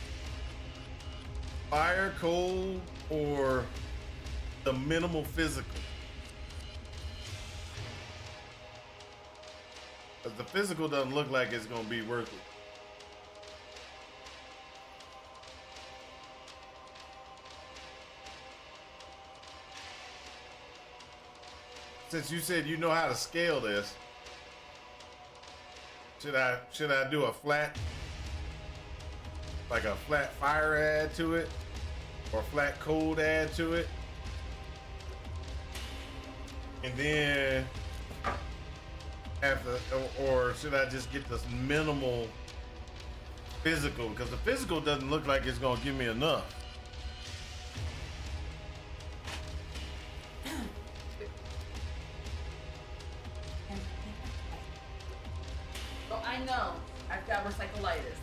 Fire, cold, or the minimal physical? Because the physical doesn't look like it's going to be worth it. Since you said you know how to scale this, should I do a flat, like a flat fire add to it, or flat cold add to it, and then after, or should I just get this minimal physical? Because the physical doesn't look like it's gonna give me enough. I know. I've got recycleitis.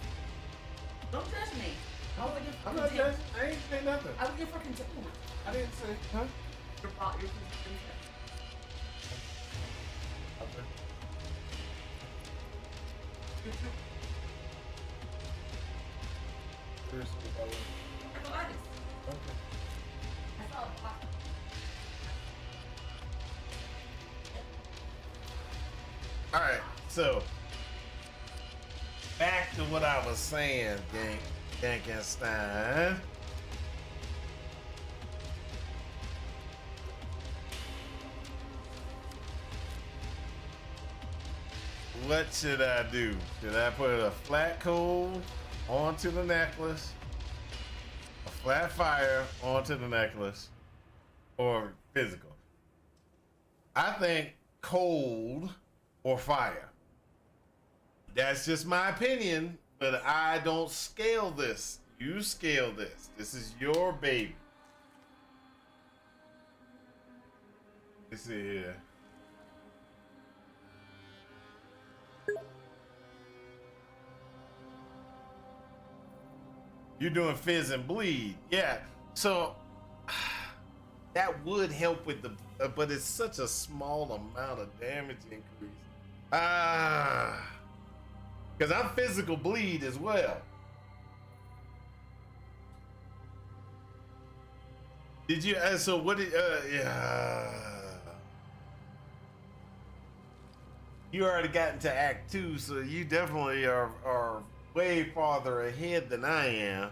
Don't judge me. I'm not judging. I ain't say nothing. I was here for containment. I didn't say, huh? Your fault. Your containment. Recycleitis. Okay. I saw a pop. All right, so back to what I was saying, Genkenstein. What should I do? Should I put a flat coal onto the necklace? A flat fire onto the necklace or physical. I think cold or fire. That's just my opinion, but I don't scale this. You scale this. This is your baby. Let's see here. You're doing fizz and bleed. Yeah. So that would help with the, but it's such a small amount of damage increase. Because I'm physical bleed as well. Did you, so what did, yeah. You already got into Act 2, so you definitely are way farther ahead than I am.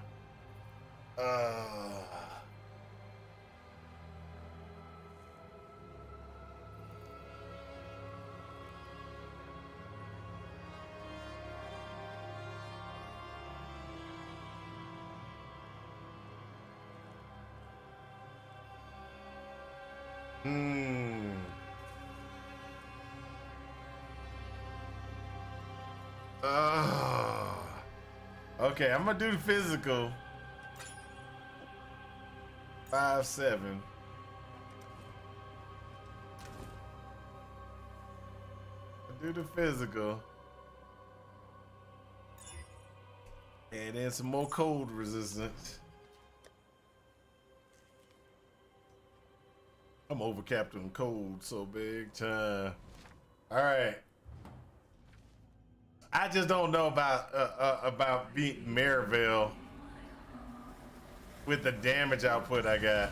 Okay, I'm gonna do the physical. 5-7. Do the physical. And then some more cold resistance. I'm overcapped on cold so big time. All right. I just don't know about beating Mariville with the damage output I got.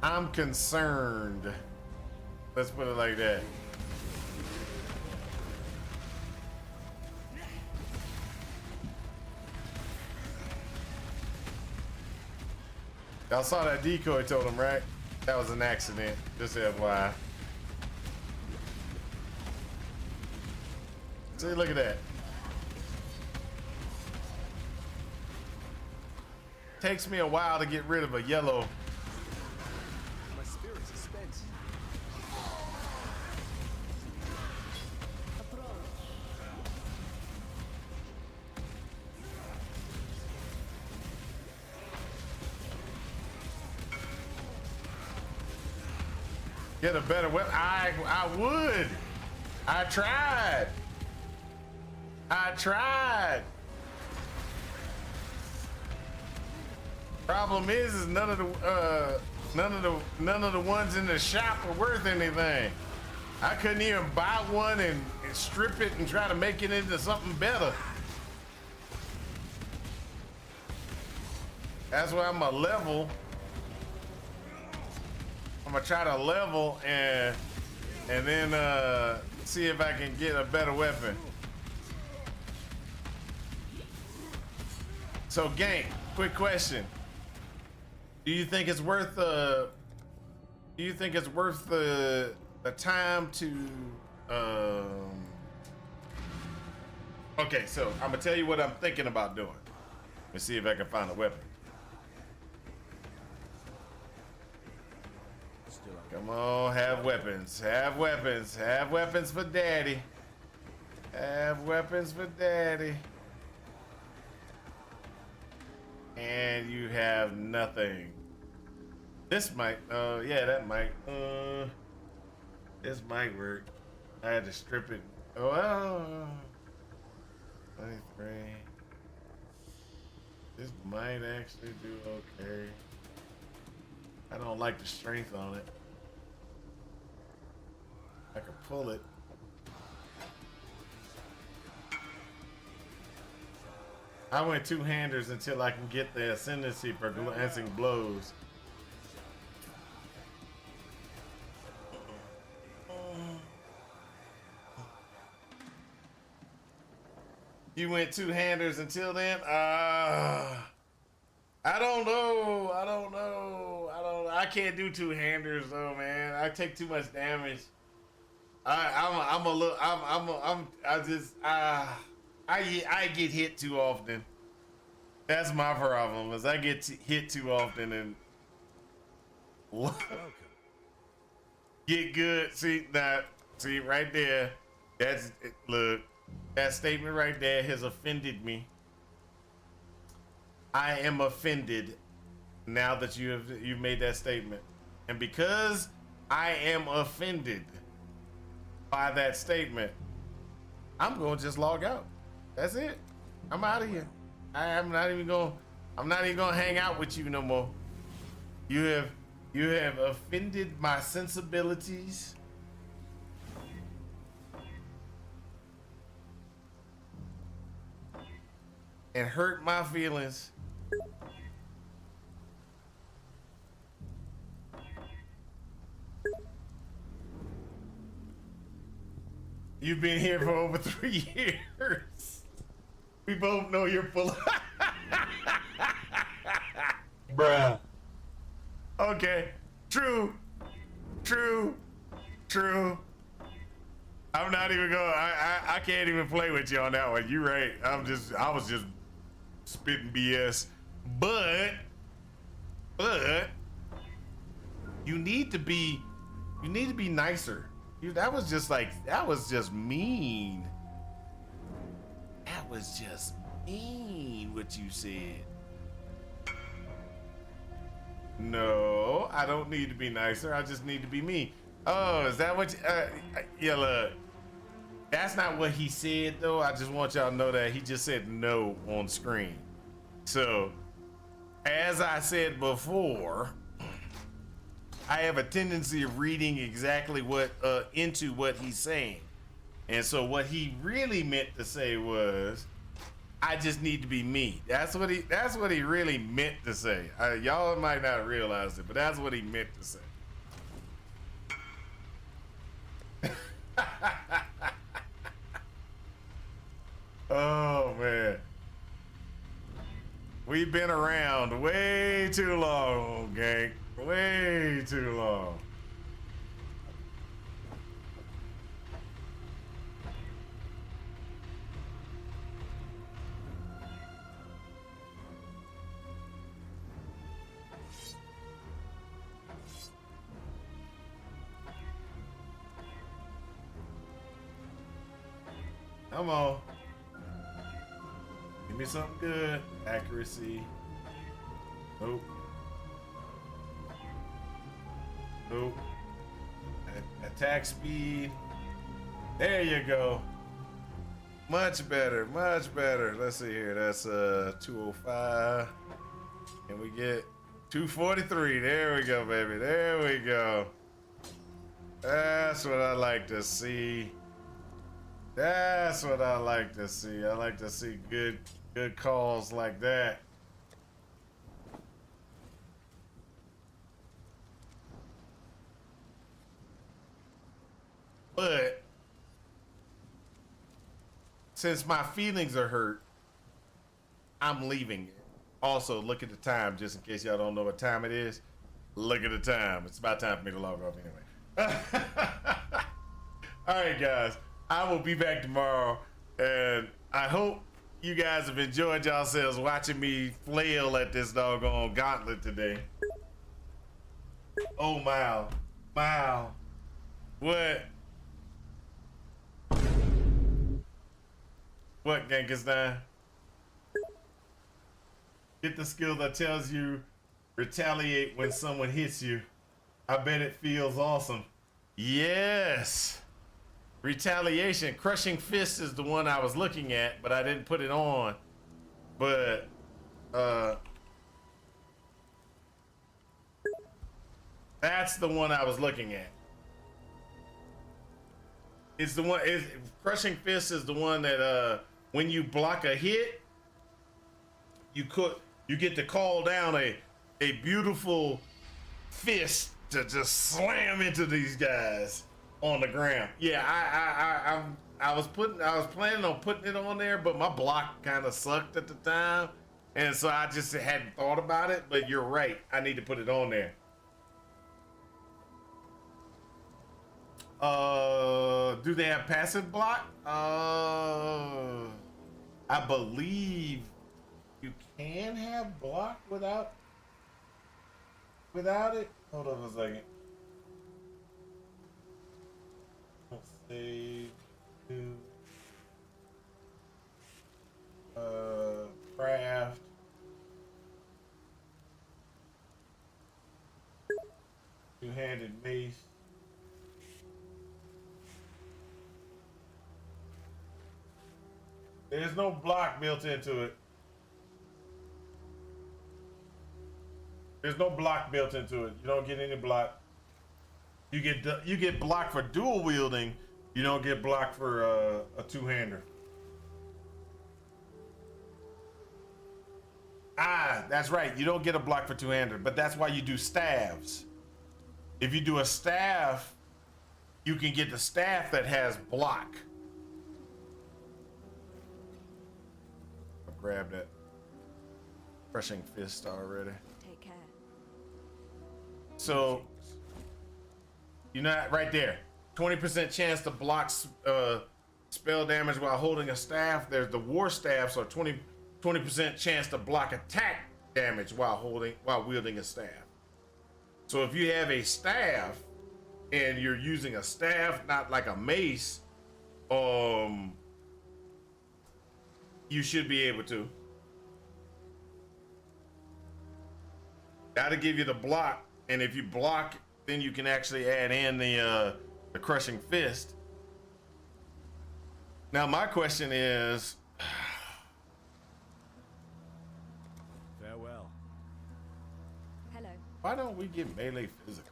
I'm concerned. Let's put it like that. Y'all saw that decoy totem, right? That was an accident, just FYI. See, look at that. Takes me a while to get rid of a yellow. My spirit's suspense. Get a better weapon. I would. I tried. Problem is none of the ones in the shop are worth anything. I couldn't even buy one and strip it and try to make it into something better. That's why I'm a level. I'm gonna try to level and then see if I can get a better weapon. So, Gank, quick question: Do you think it's worth the time to? Okay, so I'm gonna tell you what I'm thinking about doing. Let's see if I can find a weapon. Come on, have weapons. Have weapons. Have weapons for daddy. Have weapons for daddy. And you have nothing. This might, yeah, that might, this might work. I had to strip it. Oh, well, 23. This might actually do okay. I don't like the strength on it. I can pull it. I went two-handers until I can get the ascendancy for glancing blows. You went two-handers until then? I don't know. I can't do two-handers though, man. I take too much damage. I get hit too often. That's my problem, is I get hit too often and get good. See that? See right there. That's it. Look, that statement right there has offended me. I am offended now that you've made that statement, and because I am offended by that statement, I'm gonna just log out. That's it. I'm out of here. I'm not even gonna hang out with you no more. You have offended my sensibilities. And hurt my feelings. You've been here for over 3 years. We both know you're full of bruh. Okay. True. I'm not even going. I can't even play with you on that one. You're right. I was just spitting BS. But you need to be nicer. That was just mean. That was just mean what you said. No, I don't need to be nicer. I just need to be me. Oh, is that what yeah, look. That's not what he said though. I just want y'all to know that he just said no on screen. So, as I said before, I have a tendency of reading exactly what into what he's saying. And so what he really meant to say was, I just need to be me. That's what he really meant to say. Y'all might not realize it, but that's what he meant to say. Oh man. We've been around way too long, gang. Way too long. Come on. Give me something good. Accuracy. Nope. Nope. Attack speed. There you go. Much better, much better. Let's see here. That's 205. And we get 243. There we go, baby. There we go. That's what I like to see. That's what I like to see. I like to see good calls like that. But since my feelings are hurt, I'm leaving. Also, look at the time, just in case y'all don't know what time it is. Look at the time. It's about time for me to log off anyway. All right, guys. I will be back tomorrow, and I hope you guys have enjoyed yourselves watching me flail at this doggone gauntlet today. Oh, wow. Wow. What? What, Genghis-Khan? Get the skill that tells you retaliate when someone hits you. I bet it feels awesome. Yes. Retaliation. Crushing Fist is the one I was looking at, but I didn't put it on. But that's the one I was looking at. It's the one. Crushing Fist is the one that when you block a hit, you get to call down a beautiful fist to just slam into these guys on the ground. Yeah, I was planning on putting it on there, but my block kind of sucked at the time, and so I just hadn't thought about it. But you're right, I need to put it on there. Do they have passive block? I believe you can have block without it. Hold on a second. Let's see. Craft. Two-handed mace. There's no block built into it. There's no block built into it. You don't get any block. You get block for dual wielding. You don't get block for a two-hander. Ah, that's right. You don't get a block for two-hander, but that's why you do staves. If you do a staff, you can get the staff that has block. I'll grab that crushing fist already. Take care. So, you know, right there, 20% chance to block spell damage while holding a staff. There's the war staff, so 20% chance to block attack damage while wielding a staff. So if you have a staff and you're using a staff, not like a mace, you should be able to. That'll give you the block, and if you block, then you can actually add in the crushing fist. Now my question is, farewell. Hello. why don't we get melee physical?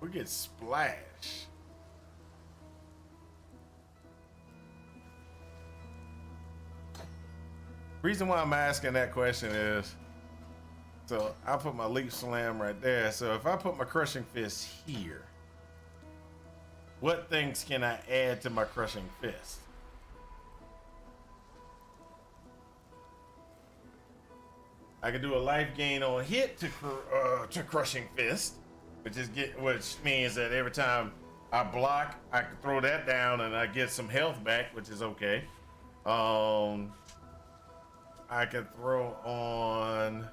We get splash. Reason why I'm asking that question is, so I put my leap slam right there. So if I put my crushing fist here, what things can I add to my crushing fist? I can do a life gain on hit to crushing fist, which means that every time I block, I can throw that down and I get some health back, which is okay. I can throw on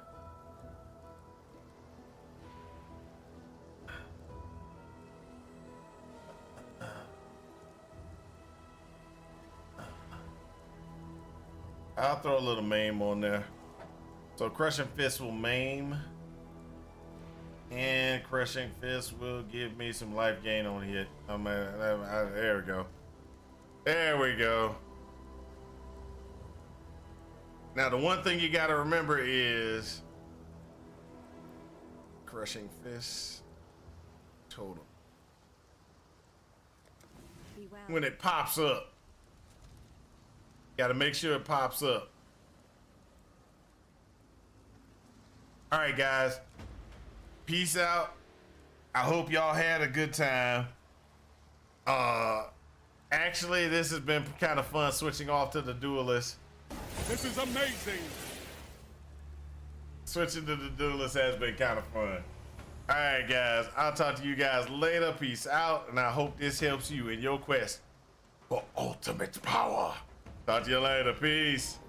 I'll throw a little maim on there. So crushing fist will maim, and crushing fist will give me some life gain on hit. There we go. There we go. Now the one thing you got to remember is crushing fist total. When it pops up, got to make sure it pops up. All right, guys. Peace out. I hope y'all had a good time. Actually, this has been kind of fun switching off to the duelist. This is amazing. Switching to the duelist has been kind of fun. All right, guys. I'll talk to you guys later. Peace out. And I hope this helps you in your quest for ultimate power. Talk to you later. Peace.